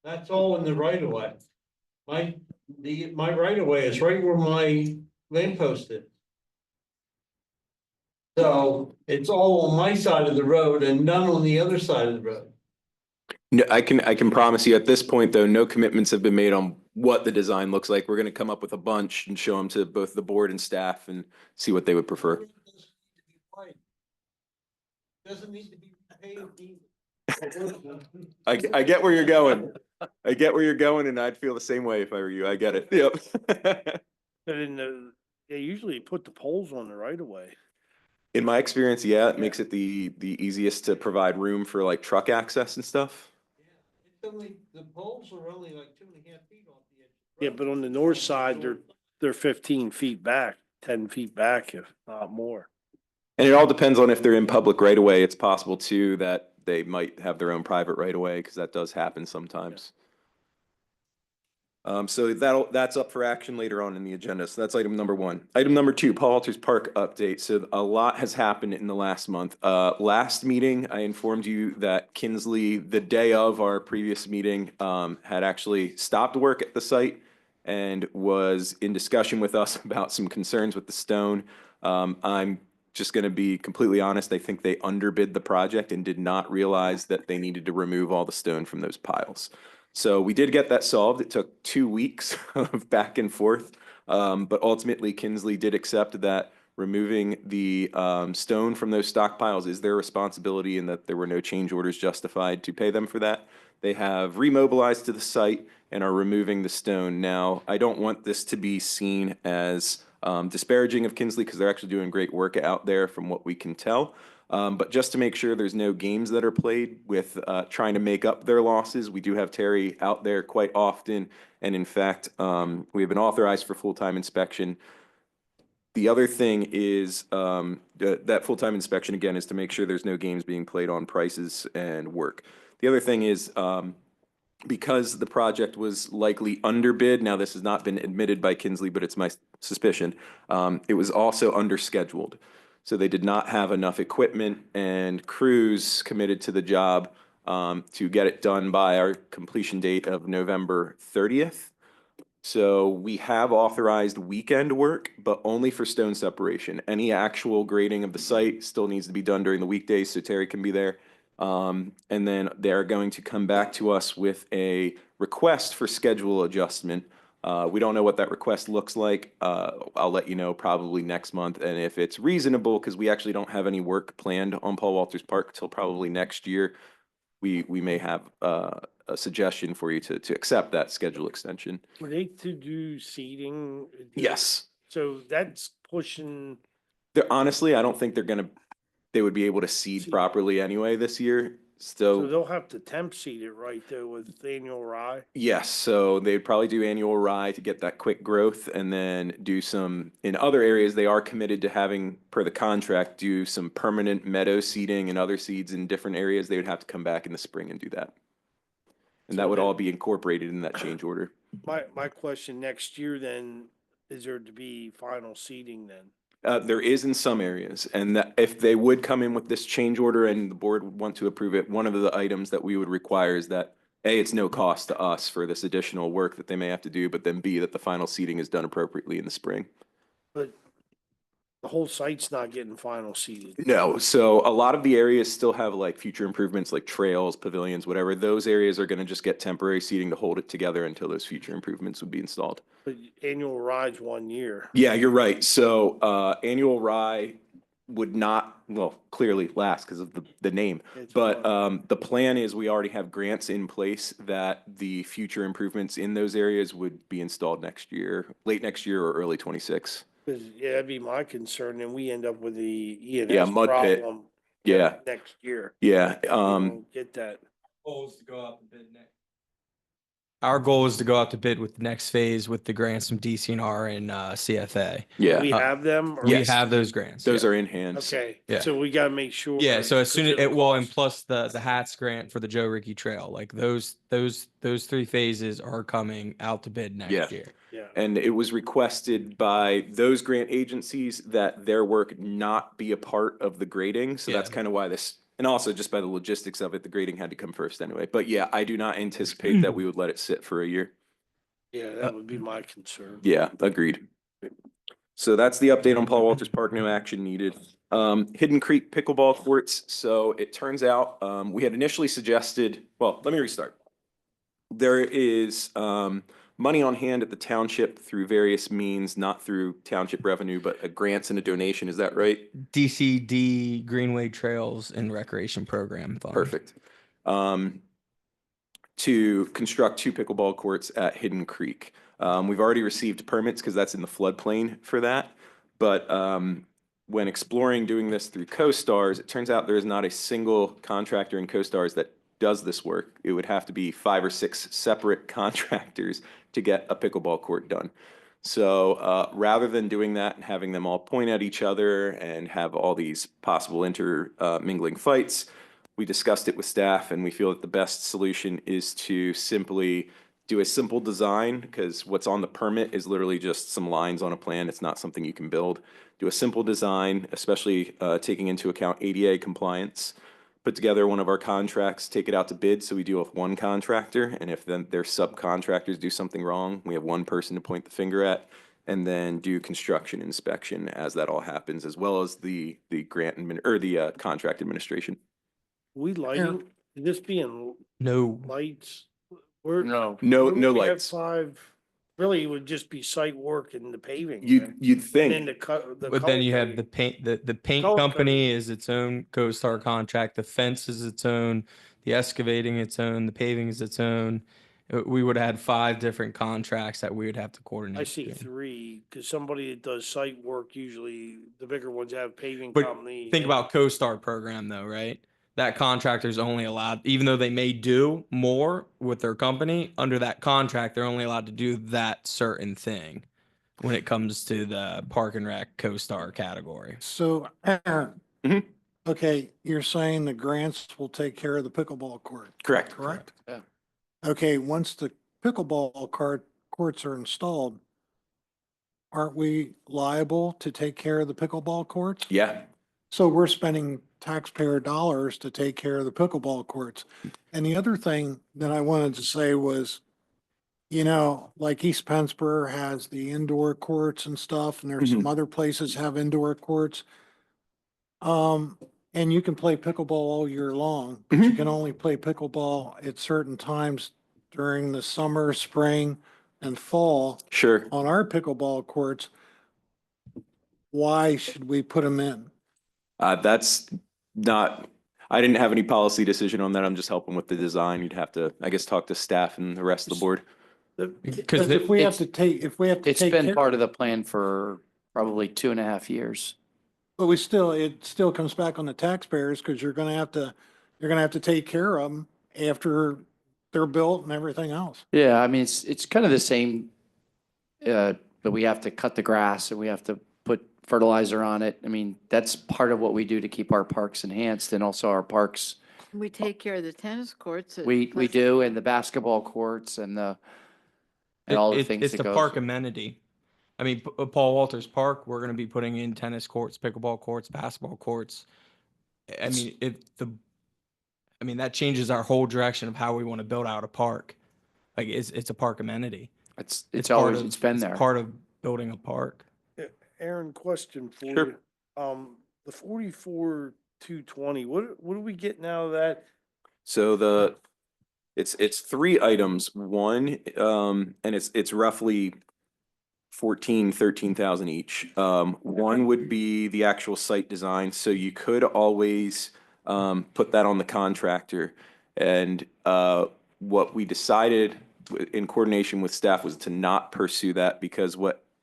that's all in the right of way. my right of way is right where my lamppost is. So it's all on my side of the road and none on the other side of the road. No, I can promise you at this point, though, no commitments have been made on what the design looks like. We're going to come up with a bunch and show them to both the board and staff and see what they would prefer. Doesn't need to be paved. I get where you're going. I get where you're going, and I'd feel the same way if I were you. I get it. Yep. But they usually put the poles on the right of way. In my experience, yeah, it makes it the easiest to provide room for like truck access and stuff. It's only, the poles are only like 2.5 feet off the edge. Yeah, but on the north side, they're 15 feet back, 10 feet back, if not more. And it all depends on if they're in public right away. It's possible too that they might have their own private right away because that does happen sometimes. So that's up for action later on in the agenda. So that's item number 1. Item number 2, Paul Walters Park update. So a lot has happened in the last month. Last meeting, I informed you that Kinsley, the day of our previous meeting, had actually stopped work at the site and was in discussion with us about some concerns with the stone. I'm just going to be completely honest. I think they underbid the project and did not realize that they needed to remove all the stone from those piles. So we did get that solved. It took 2 weeks of back and forth. But ultimately Kinsley did accept that removing the stone from those stockpiles is their responsibility and that there were no change orders justified to pay them for that. They have remobilized to the site and are removing the stone. Now, I don't want this to be seen as disparaging of Kinsley because they're actually doing great work out there from what we can tell. But just to make sure there's no games that are played with trying to make up their losses, we do have Terry out there quite often. And in fact, we have been authorized for full-time inspection. The other thing is that full-time inspection, again, is to make sure there's no games being played on prices and work. The other thing is because the project was likely underbid, now this has not been admitted by Kinsley, but it's my suspicion, it was also underscheduled. So they did not have enough equipment and crews committed to the job to get it done by our completion date of November 30th. So we have authorized weekend work, but only for stone separation. Any actual grading of the site still needs to be done during the weekdays so Terry can be there. And then they're going to come back to us with a request for schedule adjustment. We don't know what that request looks like. I'll let you know probably next month. And if it's reasonable, because we actually don't have any work planned on Paul Walters Park till probably next year, we may have a suggestion for you to accept that schedule extension. Were they to do seating? Yes. So that's pushing. Honestly, I don't think they would be able to seed properly anyway this year. So they'll have to temp seed it right though with annual rye. Yes, so they'd probably do annual rye to get that quick growth and then do some, in other areas, they are committed to having, per the contract, do some permanent meadow seeding and other seeds in different areas. They would have to come back in the spring and do that. And that would all be incorporated in that change order. My question next year then, is there to be final seeding then? There is in some areas, and that if they would come in with this change order and the board would want to approve it, one of the items that we would require is that A, it's no cost to us for this additional work that they may have to do, but then B, that the final seeding is done appropriately in the spring. But the whole site's not getting final seeded. No, so a lot of the areas still have like future improvements like trails, pavilions, whatever. Those areas are going to just get temporary seating to hold it together until those future improvements would be installed. But annual ride's 1 year. Yeah, you're right. So annual rye would not, well, clearly last because of the name. But the plan is we already have grants in place that the future improvements in those areas would be installed next year, late next year or early 26. Yeah, that'd be my concern. And we end up with the E&S Yeah, mud pit. problem. Yeah. Next year. Yeah. We don't get that. Goal is to go out to bid next. Our goal is to go out to bid with the next phase with the grants from DCNR and CFA. Yeah. We have them? Or We have those grants. Those yeah. are in hand. Okay. Yeah. So we gotta make sure. Yeah, so as soon as because it will, and plus the HATS grant for the Joe Ricky Trail, like those 3 phases are coming out to bid next year. Yeah. And it was requested by those grant agencies that their work not be a part of the grading. So that's kind of why this, and also just by the logistics of it, the grading had to come first anyway. But yeah, I do not anticipate that we would let it sit for a year. Yeah, that would be my concern. Yeah, agreed. So that's the update on Paul Walters Park, no action needed. Hidden Creek pickleball courts. So it turns out, we had initially suggested, well, let me restart. There is, money on hand at the township through various means, not through township revenue, but a grants and a donation. Is that right? DCD Greenway Trails and Recreation Program Fund. Perfect. To construct 2 pickleball courts at Hidden Creek. We've already received permits because that's in the floodplain for that. But when exploring doing this through CoStars, it turns out there is not a single contractor in CoStars that does this work. It would have to be 5 or 6 separate contractors to get a pickleball court done. So rather than doing that and having them all point at each other and have all these possible intermingling fights, we discussed it with staff and we feel that the best solution is to simply do a simple design, because what's on the permit is literally just some lines on a plan. It's not something you can build. Do a simple design, especially taking into account ADA compliance. Put together one of our contracts, take it out to bid. So we do have one contractor, and if then their subcontractors do something wrong, we have one person to point the finger at, and then do construction inspection as that all happens, as well as the contract administration. We lighting, this being No. lights? We're, No we have lights. 5, really, it would just be site work and the paving. You'd think. And then the But then you color have the paint, the paint Color company is its own CoStar contract, the fence is its own, the excavating its own, the paving is its own. We would have had 5 different contracts that we would have to coordinate. I see between. 3, because somebody that does site work, usually the bigger ones have paving But company. think and- about CoStar program though, right? That contractor's only allowed, even though they may do more with their company, under that contract, they're only allowed to do that certain thing when it comes to the Park and Rec CoStar category. So Aaron, okay, you're saying the grants will take care of the pickleball court, Correct. correct? Yeah. Okay, once the pickleball courts are installed, aren't we liable to take care of the pickleball courts? Yeah. So we're spending taxpayer dollars to take care of the pickleball courts. And the other thing that I wanted to say was, you know, like East Pennsboro has the indoor courts and stuff, and there's some other places have indoor courts. And you can play pickleball all year long, but you can only play pickleball at certain times during the summer, spring, and fall. Sure. On our pickleball courts, why should we put them in? That's not, I didn't have any policy decision on that. I'm just helping with the design. You'd have to, I guess, talk to staff and the rest of the board. Because if we have to take, It's take been care, part of the plan for probably 2.5 years. but it still comes back on the taxpayers because you're gonna have to take care of them after they're built and everything else. Yeah, I mean, it's kind of the same, but we have to cut the grass and we have to put fertilizer on it. I mean, that's part of what we do to keep our parks enhanced and also our parks. We take care of the tennis courts. at We Pleasant do, Hill. and the basketball courts and all the things It's that the goes. park amenity. I mean, Paul Walters Park, we're going to be putting in tennis courts, pickleball courts, basketball courts. I mean, that changes our whole direction of how we want to build out a park. Like it's a park amenity. It's part always, of- it's been there. Part of building a park. Aaron, question for Sure. you. The 44,220, what are we getting out of that? So it's 3 items. One, and it's roughly 13,000 each. One would be the actual site design. So you could always put that on the contractor. And what we decided in coordination with staff was to not pursue that, because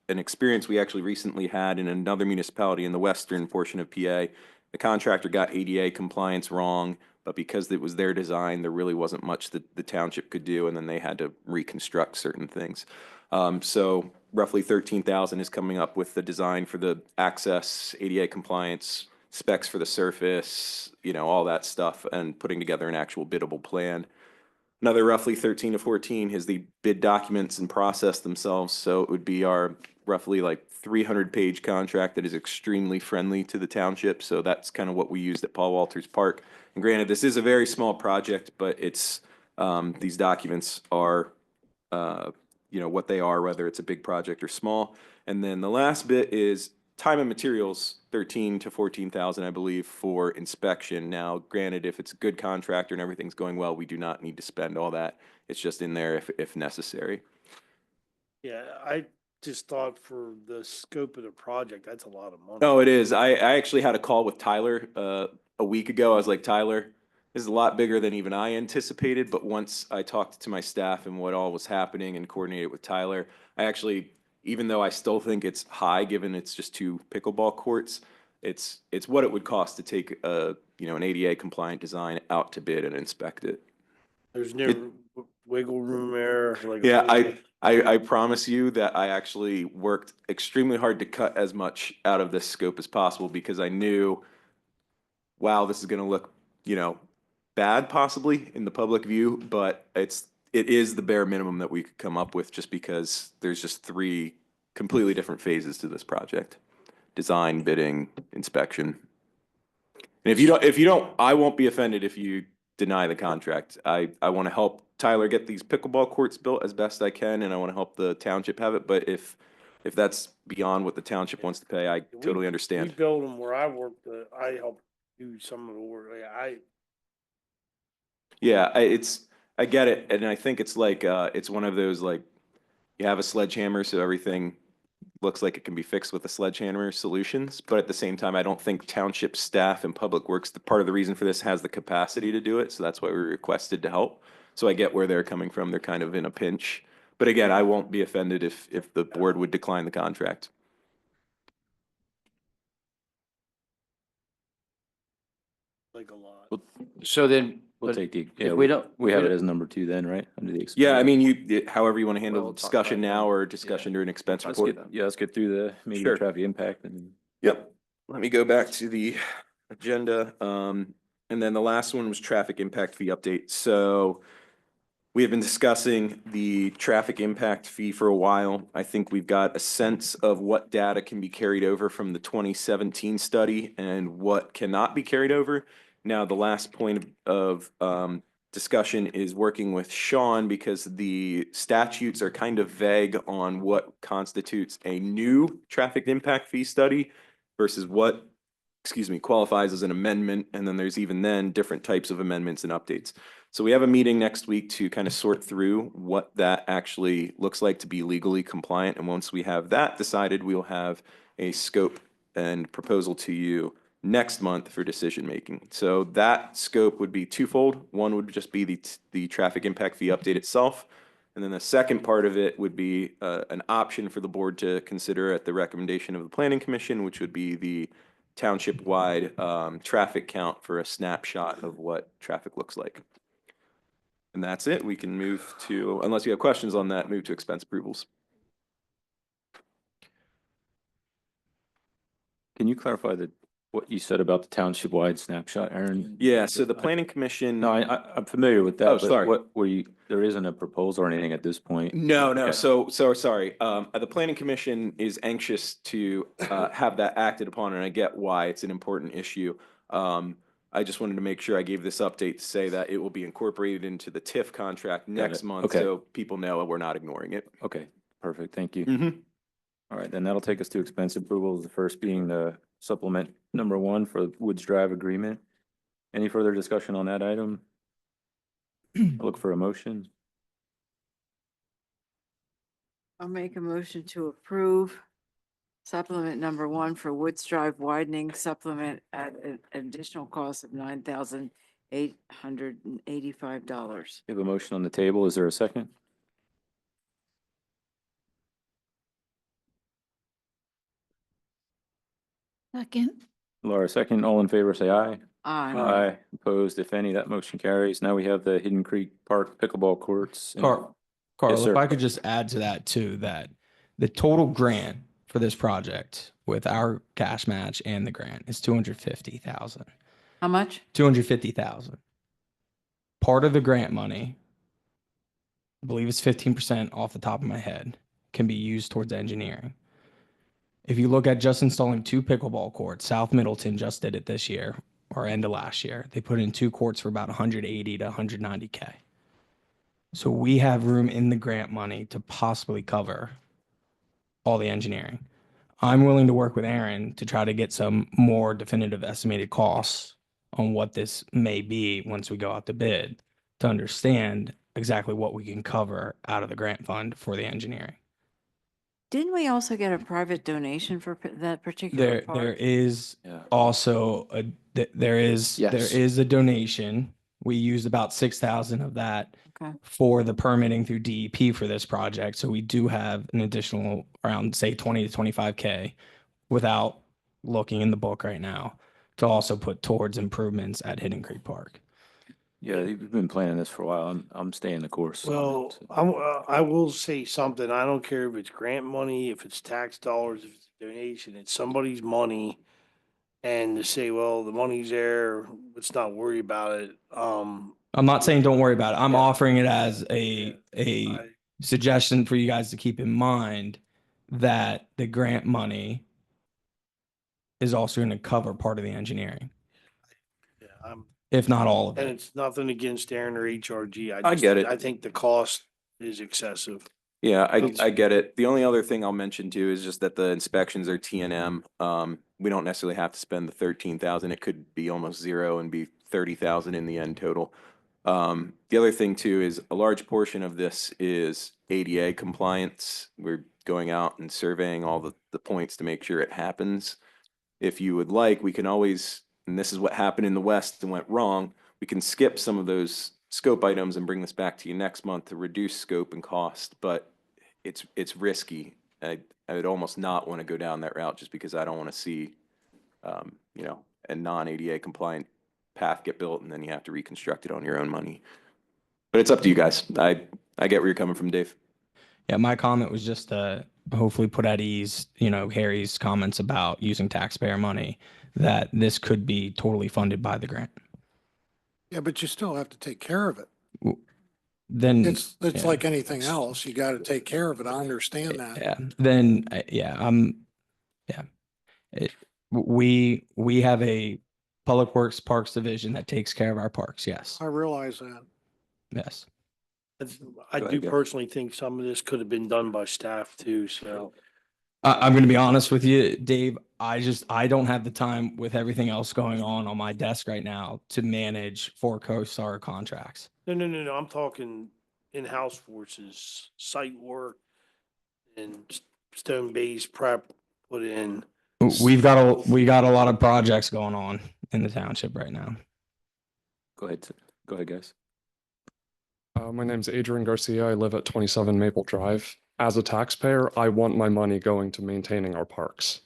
an experience we actually recently had in another municipality in the western portion of PA, the contractor got ADA compliance wrong, but because it was their design, there really wasn't much that the township could do, and then they had to reconstruct certain things. So roughly 13,000 is coming up with the design for the access, ADA compliance, specs for the surface, all that stuff, and putting together an actual biddable plan. Another roughly 13 to 14 is the bid documents and process themselves. So it would be our roughly like 300-page contract that is extremely friendly to the township. So that's kind of what we used at Paul Walters Park. And granted, this is a very small project, but it's these documents are what they are, whether it's a big project or small. And then the last bit is time and materials, 13 to 14,000, I believe, for inspection. Now, granted, if it's a good contractor and everything's going well, we do not need to spend all that. It's just in there if necessary. Yeah, I just thought for the scope of the project, that's a lot of money. Oh, it is. I actually had a call with Tyler a week ago. I was like, Tyler, this is a lot bigger than even I anticipated. But once I talked to my staff and what all was happening and coordinated with Tyler, I actually, even though I still think it's high, given it's just 2 pickleball courts, it's what it would cost to take an ADA compliant design out to bid and inspect it. There's no wiggle room there. Like Yeah, I promise you that I actually worked extremely hard to cut as much out of this scope as possible because I knew, wow, this is going to look, bad possibly in the public view, but it is the bare minimum that we could come up with just because there's just 3 completely different phases to this project: design, bidding, inspection. And if you don't, I won't be offended if you deny the contract. I want to help Tyler get these pickleball courts built as best I can, and I want to help the township have it. But if that's beyond what the township wants to pay, I totally we understand. build them where I worked. I helped do some of the work. Yeah, I get it, and I think it's like it's one of those, like, you have a sledgehammer, so everything looks like it can be fixed with a sledgehammer solutions. But at the same time, I don't think township staff and public works, the part of the reason for this, has the capacity to do it. So that's why we requested to help. So I get where they're coming from. They're kind of in a pinch. But again, I won't be offended if the board would decline the contract. Like a lot. So then. We'll take we have it as number 2 then, right? Under the expense. Yeah, I mean, however you want to handle Well, the talk discussion about now or discussion during expense report. Let's get through the maybe Sure. traffic impact and. Yep. Let me go back to the agenda. And then the last one was traffic impact fee update. So we have been discussing the traffic impact fee for a while. I think we've got a sense of what data can be carried over from the 2017 study and what cannot be carried over. Now, the last point of discussion is working with Sean because the statutes are kind of vague on what constitutes a new traffic impact fee study versus what, qualifies as an amendment. And then there's even then different types of amendments and updates. So we have a meeting next week to kind of sort through what that actually looks like to be legally compliant. And once we have that decided, we'll have a scope and proposal to you next month for decision making. So that scope would be twofold. One would just be the traffic impact fee update itself. And then the second part of it would be an option for the board to consider at the recommendation of the Planning Commission, which would be the township-wide traffic count for a snapshot of what traffic looks like. And that's it. We can move to, unless you have questions on that, move to expense approvals. Can you clarify what you said about the township-wide snapshot, Aaron? Yeah, so the Planning Commission. No, I'm familiar with that. Oh, but sorry. There isn't a proposal or anything at this point? No. Okay. So sorry. The Planning Commission is anxious to have that acted upon, and I get why it's an important issue. I just wanted to make sure I gave this update to say that it will be incorporated into the TIF contract next month, Okay. so people know we're not ignoring it. Okay, perfect. Thank you. Mm-hmm. All right, then that'll take us to expense approvals. The first being the supplement number 1 for Woods Drive agreement. Any further discussion on that item? I'll look for a motion. I'll make a motion to approve supplement number 1 for Woods Drive widening supplement at an additional cost of $9,885. We have a motion on the table. Is there a second? Second. Laura, second. All in favor, say aye. Aye. Aye. Opposed, if any, that motion carries. Now we have the Hidden Creek Park pickleball courts. Carl, Yes, sir. if I could just add to that too, that the total grant for this project with our cash match and the grant is 250,000. How much? 250,000. Part of the grant money, I believe it's 15% off the top of my head, can be used towards engineering. If you look at just installing 2 pickleball courts, South Middleton just did it this year or end of last year. They put in 2 courts for about 180 to 190K. So we have room in the grant money to possibly cover all the engineering. I'm willing to work with Aaron to try to get some more definitive estimated costs on what this may be once we go out to bid to understand exactly what we can cover out of the grant fund for the engineering. Didn't we also get a private donation for that particular There part? is also there is a donation. We used about 6,000 of that Okay. for the permitting through DEP for this project. So we do have an additional around, say, 20 to 25K without looking in the book right now to also put towards improvements at Hidden Creek Park. Yeah, you've been planning this for a while. I'm staying the course. on Well, it. I will say something. I don't care if it's grant money, if it's tax dollars, if it's a donation, it's somebody's money. And to say, well, the money's there, let's not worry about it. I'm not saying don't worry about it. I'm offering it as a suggestion for you guys to keep in mind that the grant money is also going to cover part of the engineering, Yeah, I'm, if not all of and it. it's nothing against Aaron or HRG. I get it. I think the cost is excessive. Yeah, It's- I get it. The only other thing I'll mention too is just that the inspections are T&M. We don't necessarily have to spend the 13,000. It could be almost zero and be 30,000 in the end total. The other thing too is a large portion of this is ADA compliance. We're going out and surveying all the points to make sure it happens. If you would like, we can always, and this is what happened in the West and went wrong, we can skip some of those scope items and bring this back to you next month to reduce scope and cost, but it's risky. I would almost not want to go down that route just because I don't want to see, a non-ADA compliant path get built and then you have to reconstruct it on your own money. But it's up to you guys. I get where you're coming from, Dave. Yeah, my comment was just to hopefully put at ease, Harry's comments about using taxpayer money, that this could be totally funded by the grant. Yeah, but you still have to take care of it. Then It's yeah. like anything else. You got to take care of it. I understand that. Yeah, then, we have a Public Works Parks Division that takes care of our parks, yes, I realize that. yes. I Go do ahead, Gary. personally think some of this could have been done by staff too, so. I'm gonna be honest with you, Dave, I don't have the time with everything else going on my desk right now to manage 4 CoStar contracts. No, I'm talking in-house forces, site work and stone base prep put in. We got a lot of projects going on in the township right now. Go ahead, guys. My name's Adrian Garcia. I live at 27 Maple Drive. As a taxpayer, I want my money going to maintaining our parks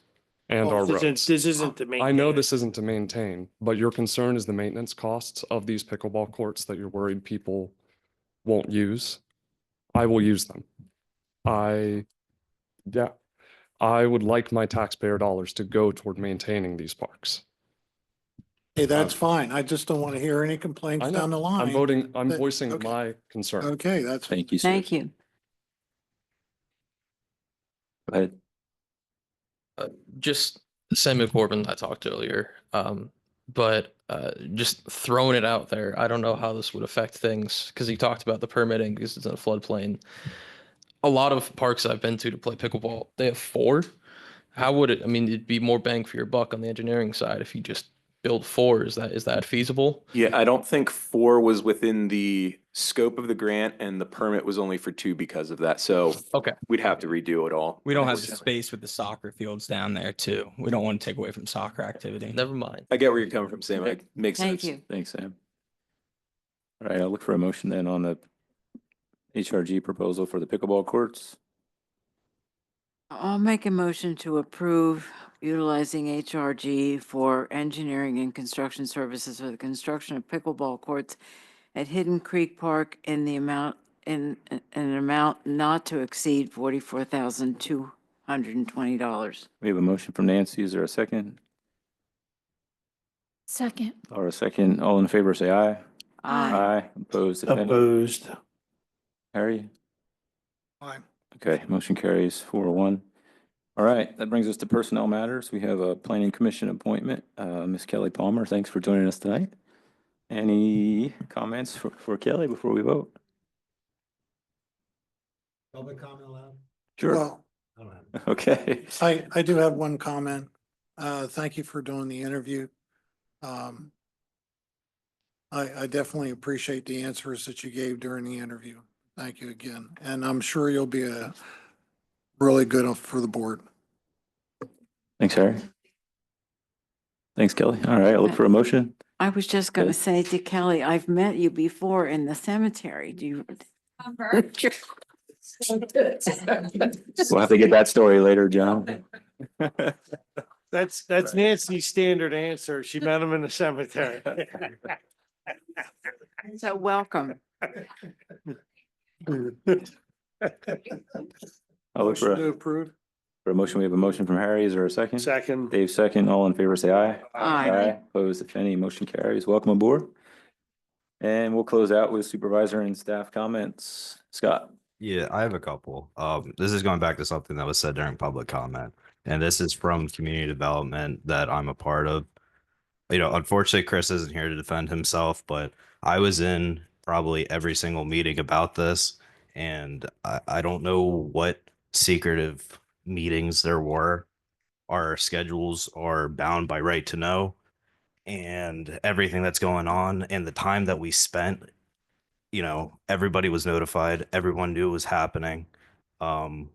and our roads. This isn't to maintain. I know this isn't to maintain, but your concern is the maintenance costs of these pickleball courts that you're worried people won't use. I will use them. I would like my taxpayer dollars to go toward maintaining these parks. Hey, that's fine. I just don't want to hear any complaints I know. down the line. I'm That- voicing okay. my concern. Okay, that's. Thank you, sir. Thank you. Go ahead. Just Samuel Corbin I talked to earlier, but just throwing it out there, I don't know how this would affect things because he talked about the permitting because it's in a floodplain. A lot of parks I've been to play pickleball, they have 4. How would it, I mean, it'd be more bang for your buck on the engineering side if you just build 4. Is that feasible? Yeah, I don't think 4 was within the scope of the grant and the permit was only for 2 because of that. So Okay. we'd have to redo it all. We don't have the space with the soccer fields down there too. We don't want to take away from soccer activity. Never mind. I get where you're coming from, Sam. It makes Thank sense. you. Thanks, Sam. All right, I'll look for a motion then on the HRG proposal for the pickleball courts. I'll make a motion to approve utilizing HRG for engineering and construction services for the construction of pickleball courts at Hidden Creek Park in the amount, in an amount not to exceed $44,220. We have a motion from Nancy. Is there a second? Second. Or a second? All in favor, say aye. Aye. Opposed? if any? Opposed. Harry? Fine. Okay, motion carries 4-1. All right, that brings us to personnel matters. We have a planning commission appointment. Ms. Kelly Palmer, thanks for joining us tonight. Any comments for Kelly before we vote? Public comment allowed? Sure. Well, I don't have. Okay. I do have one comment. Thank you for doing the interview. I definitely appreciate the answers that you gave during the interview. Thank you again. And I'm sure you'll be a really good for the board. Thanks, Harry. Thanks, Kelly. All right, I'll look for a motion. I was just gonna Good. say to Kelly, I've met you before in the cemetery. Do you? We'll have to get that story later, John. That's Nancy's standard answer. She met him in the cemetery. So welcome. I'll look Motion to for approve. a motion. We have a motion from Harry. Is there a second? Second. Dave, second. All in favor, say aye. Aye. Opposed, if any, motion carries. Welcome aboard. And we'll close out with supervisor and staff comments. Scott. Yeah, I have a couple. This is going back to something that was said during public comment, and this is from community development that I'm a part of. You know, unfortunately, Chris isn't here to defend himself, but I was in probably every single meeting about this, and I don't know what secretive meetings there were. Our schedules are bound by right to know, and everything that's going on and the time that we spent, you know, everybody was notified, everyone knew it was happening. If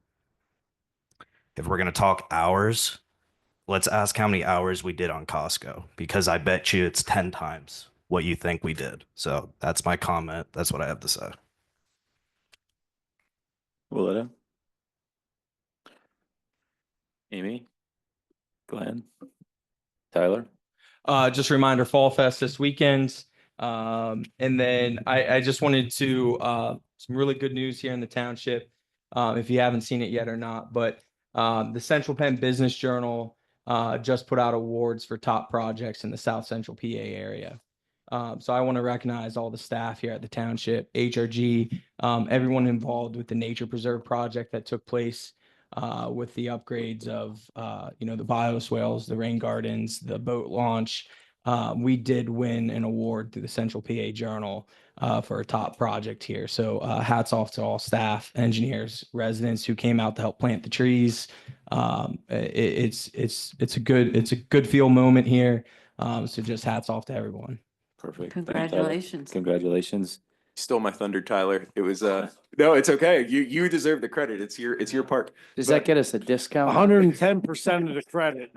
we're going to talk hours, let's ask how many hours we did on Costco, because I bet you it's 10 times what you think we did. So that's my comment. That's what I have to say. Willetta. Amy. Glenn. Tyler. Just a reminder, Fall Fest this weekend. And then I just wanted to, some really good news here in the township, if you haven't seen it yet or not, but the Central Penn Business Journal just put out awards for top projects in the South Central PA area. So I want to recognize all the staff here at the township, HRG, everyone involved with the Nature Preserve project that took place with the upgrades of, you know, the bioswales, the rain gardens, the boat launch. We did win an award through the Central PA Journal for a top project here. So hats off to all staff, engineers, residents who came out to help plant the trees. It's a good feel moment here. So just hats off to everyone. Perfect. Congratulations. Congratulations. Stole my thunder, Tyler. It was, no, it's okay. You deserve the credit. It's your park. Does that get us a discount? 110% of the credit.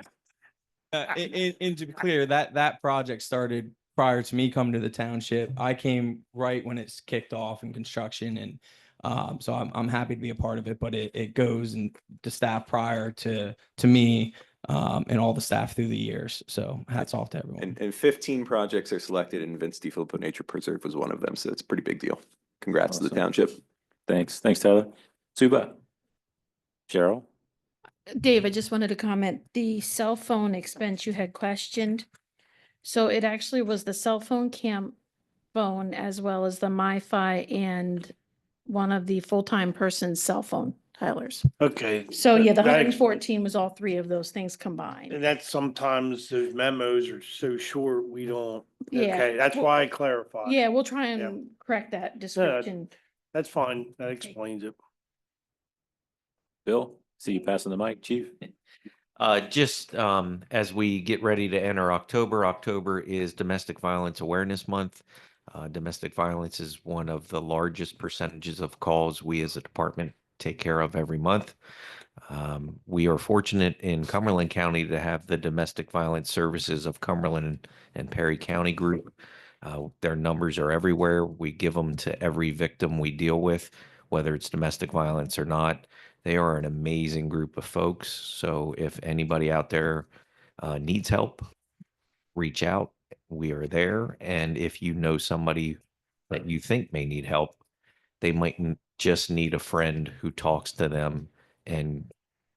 And to be clear, that project started prior to me coming to the township. I came right when it's kicked off in construction, and so I'm happy to be a part of it. But it goes and the staff prior to me and all the staff through the years. So hats off to everyone. And 15 projects are selected, and Vince DiFilippo Nature Preserve was one of them. So it's a pretty big deal. Congrats to the Awesome. township. Thanks, Tyler. Suba. Cheryl. Dave, I just wanted to comment, the cell phone expense you had questioned. So it actually was the cell phone camp phone as well as the MiFi and one of the full-time person's cell phone, Tyler's. Okay. So yeah, the That- 114 was all three of those things combined. And that's sometimes those memos are so short, we don't, Yeah. okay, that's Well, why I clarified. Yeah, we'll try and correct that description. That's fine. That explains it. Bill, see you passing the mic, chief. Just as we get ready to enter October, October is Domestic Violence Awareness Month. Domestic violence is one of the largest percentages of calls we as a department take care of every month. We are fortunate in Cumberland County to have the Domestic Violence Services of Cumberland and Perry County Group. Their numbers are everywhere. We give them to every victim we deal with, whether it's domestic violence or not. They are an amazing group of folks. So if anybody out there needs help, reach out. We are there. And if you know somebody that you think may need help, they might just need a friend who talks to them and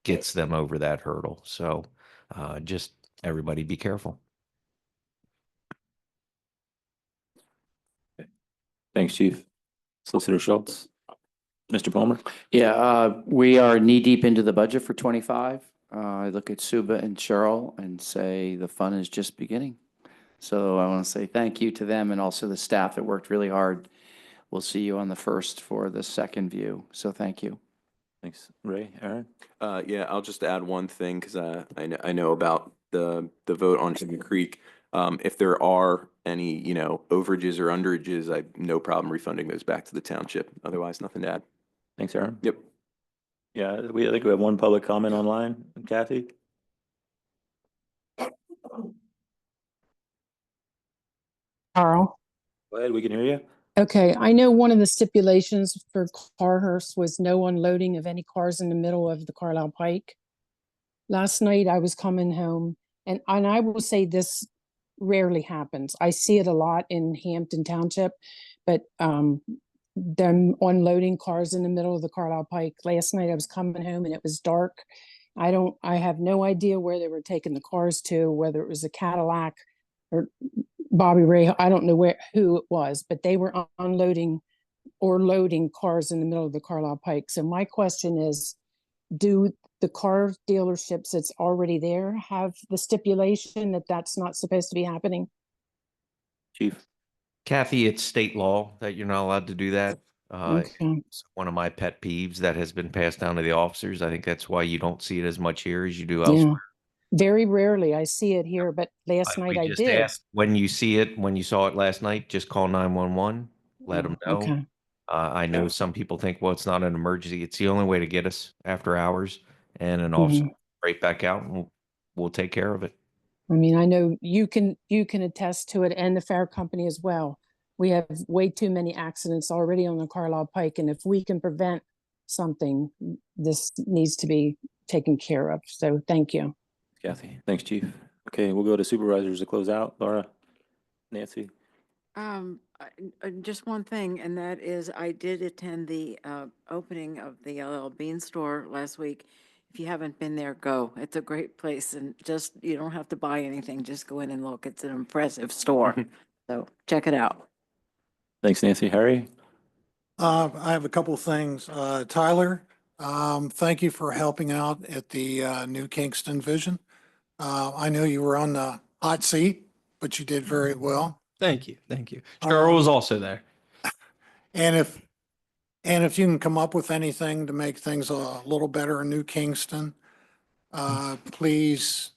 gets them over that hurdle. So just everybody be careful. Thanks, chief. Solicitor Schultz. Mr. Palmer. Yeah, we are knee deep into the budget for 25. I look at Suba and Cheryl and say the fun is just beginning. So I want to say thank you to them and also the staff that worked really hard. We'll see you on the 1st for the second view. So thank you. Thanks, Ray. Aaron? Yeah, I'll just add one thing because I know about the vote on Hidden Creek. If there are any, overages or underages, I have no problem refunding those back to the township. Otherwise, nothing to add. Thanks, Aaron. Yep. Yeah, I think we have one public comment online. Kathy? Carl. Go ahead, we can hear you. Okay, I know one of the stipulations for Carhurst was no unloading of any cars in the middle of the Carlisle Pike. Last night I was coming home and I will say this rarely happens. I see it a lot in Hampton Township, but them unloading cars in the middle of the Carlisle Pike. Last night I was coming home and it was dark. I have no idea where they were taking the cars to, whether it was a Cadillac or Bobby Ray, I don't know who it was, but they were unloading or loading cars in the middle of the Carlisle Pike. So my question is, do the car dealerships that's already there have the stipulation that that's not supposed to be happening? Chief? Kathy, it's state law that you're not allowed to do that. Okay. It's one of my pet peeves that has been passed down to the officers. I think that's why you don't see it as much here as you do Yeah. elsewhere. Very rarely I see it here, but last night I just did. asked when you see it, when you saw it last night, just call 911, let them know. Okay. I know some people think, well, it's not an emergency. It's the only way to get us after hours, and an Mm-hmm. officer will right back out and we'll take care of it. I mean, I know you can attest to it and the fire company as well. We have way too many accidents already on the Carlisle Pike, and if we can prevent something, this needs to be taken care of. So thank you. Kathy? Thanks, Chief. Okay, we'll go to supervisors to close out. Laura? Nancy? Just one thing, and that is I did attend the opening of the LL Bean store last week. If you haven't been there, go. It's a great place, and just, you don't have to buy anything. Just go in and look. It's an impressive store. So check it out. Thanks, Nancy. Harry? I have a couple of things. Tyler, thank you for helping out at the New Kingston Vision. I know you were on the hot seat, but you did very well. Thank you. Thank you. Cheryl was also there. And if you can come up with anything to make things a little better in New Kingston, please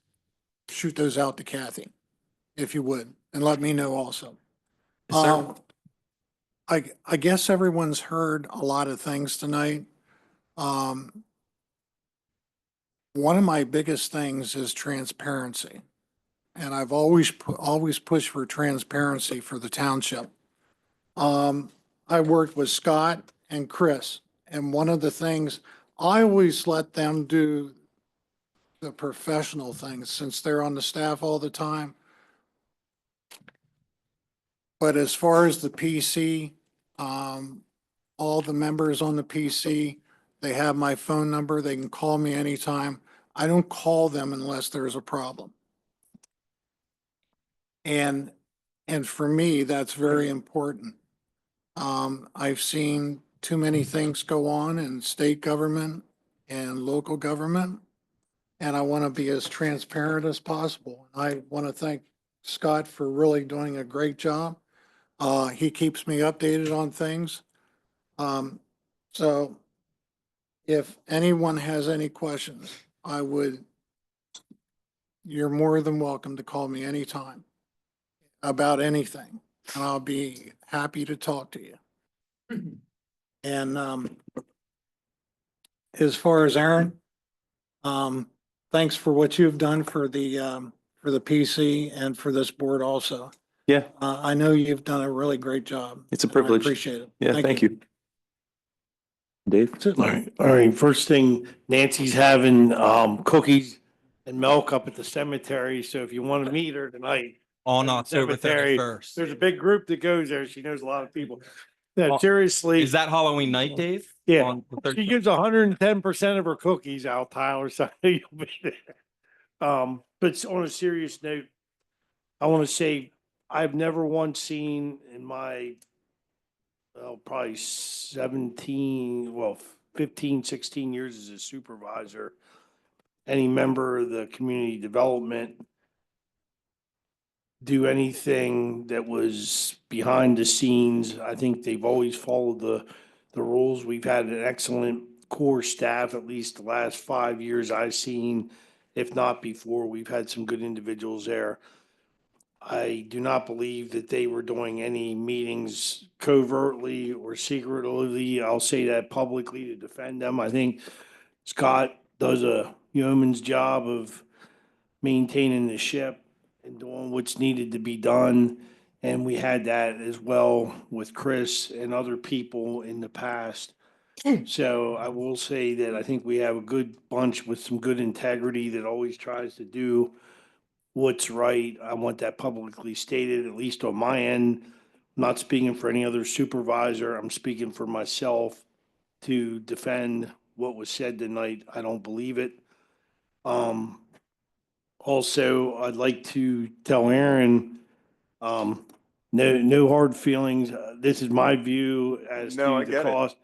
shoot those out to Kathy, if you would, and let me know also. Yes, sir. I guess everyone's heard a lot of things tonight. One of my biggest things is transparency. And I've always pushed for transparency for the township. I worked with Scott and Chris, and one of the things, I always let them do the professional things since they're on the staff all the time. But as far as the PC, all the members on the PC, they have my phone number. They can call me anytime. I don't call them unless there's a problem. And for me, that's very important. I've seen too many things go on in state government and local government, and I want to be as transparent as possible. I want to thank Scott for really doing a great job. He keeps me updated on things. So if anyone has any questions, you're more than welcome to call me anytime about anything, and I'll be happy to talk to you. And as far as Aaron, thanks for what you've done for the PC and for this board also. Yeah. I know you've done a really great job. It's a and I privilege. appreciate it. Yeah, thank you. Dave? All right, first thing, Nancy's having cookies and milk up at the cemetery, so if you want to meet her tonight. On at the October cemetery, 31st. There's a big group that goes there. She knows a lot of people. No, Oh, seriously. Is that Halloween night, Dave? Yeah, On the she 31st? gives 110% of her cookies out, Tyler, so you'll be there. But on a serious note, I want to say I've never once seen in my, probably 15, 16 years as a supervisor, any member of the community development do anything that was behind the scenes. I think they've always followed the rules. We've had an excellent core staff, at least the last 5 years I've seen, if not before, we've had some good individuals there. I do not believe that they were doing any meetings covertly or secretly. I'll say that publicly to defend them. I think Scott does a yeoman's job of maintaining the ship and doing what's needed to be done. And we had that as well with Chris and other people in the past. So I will say that I think we have a good bunch with some good integrity that always tries to do what's right. I want that publicly stated, at least on my end. I'm not speaking for any other supervisor. I'm speaking for myself to defend what was said tonight. I don't believe it. Also, I'd like to tell Aaron, no hard feelings. This is my view as No, I to the get it. cost.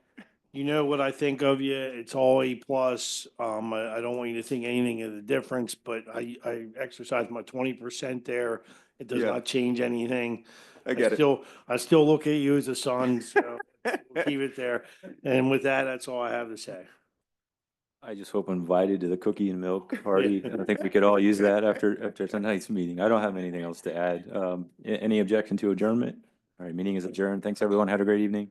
You know what I think of you. It's all A plus. I don't want you to think anything of the difference, but I exercise my 20% there. It does Yeah. not change anything. I get it. I still look at you as a son, so we'll keep it there. And with that, that's all I have to say. I just hope I'm invited to the cookie and milk party. I think we could all use that after tonight's meeting. I don't have anything else to add. Any objection to adjournment? All right, meeting is adjourned. Thanks, everyone. Have a great evening.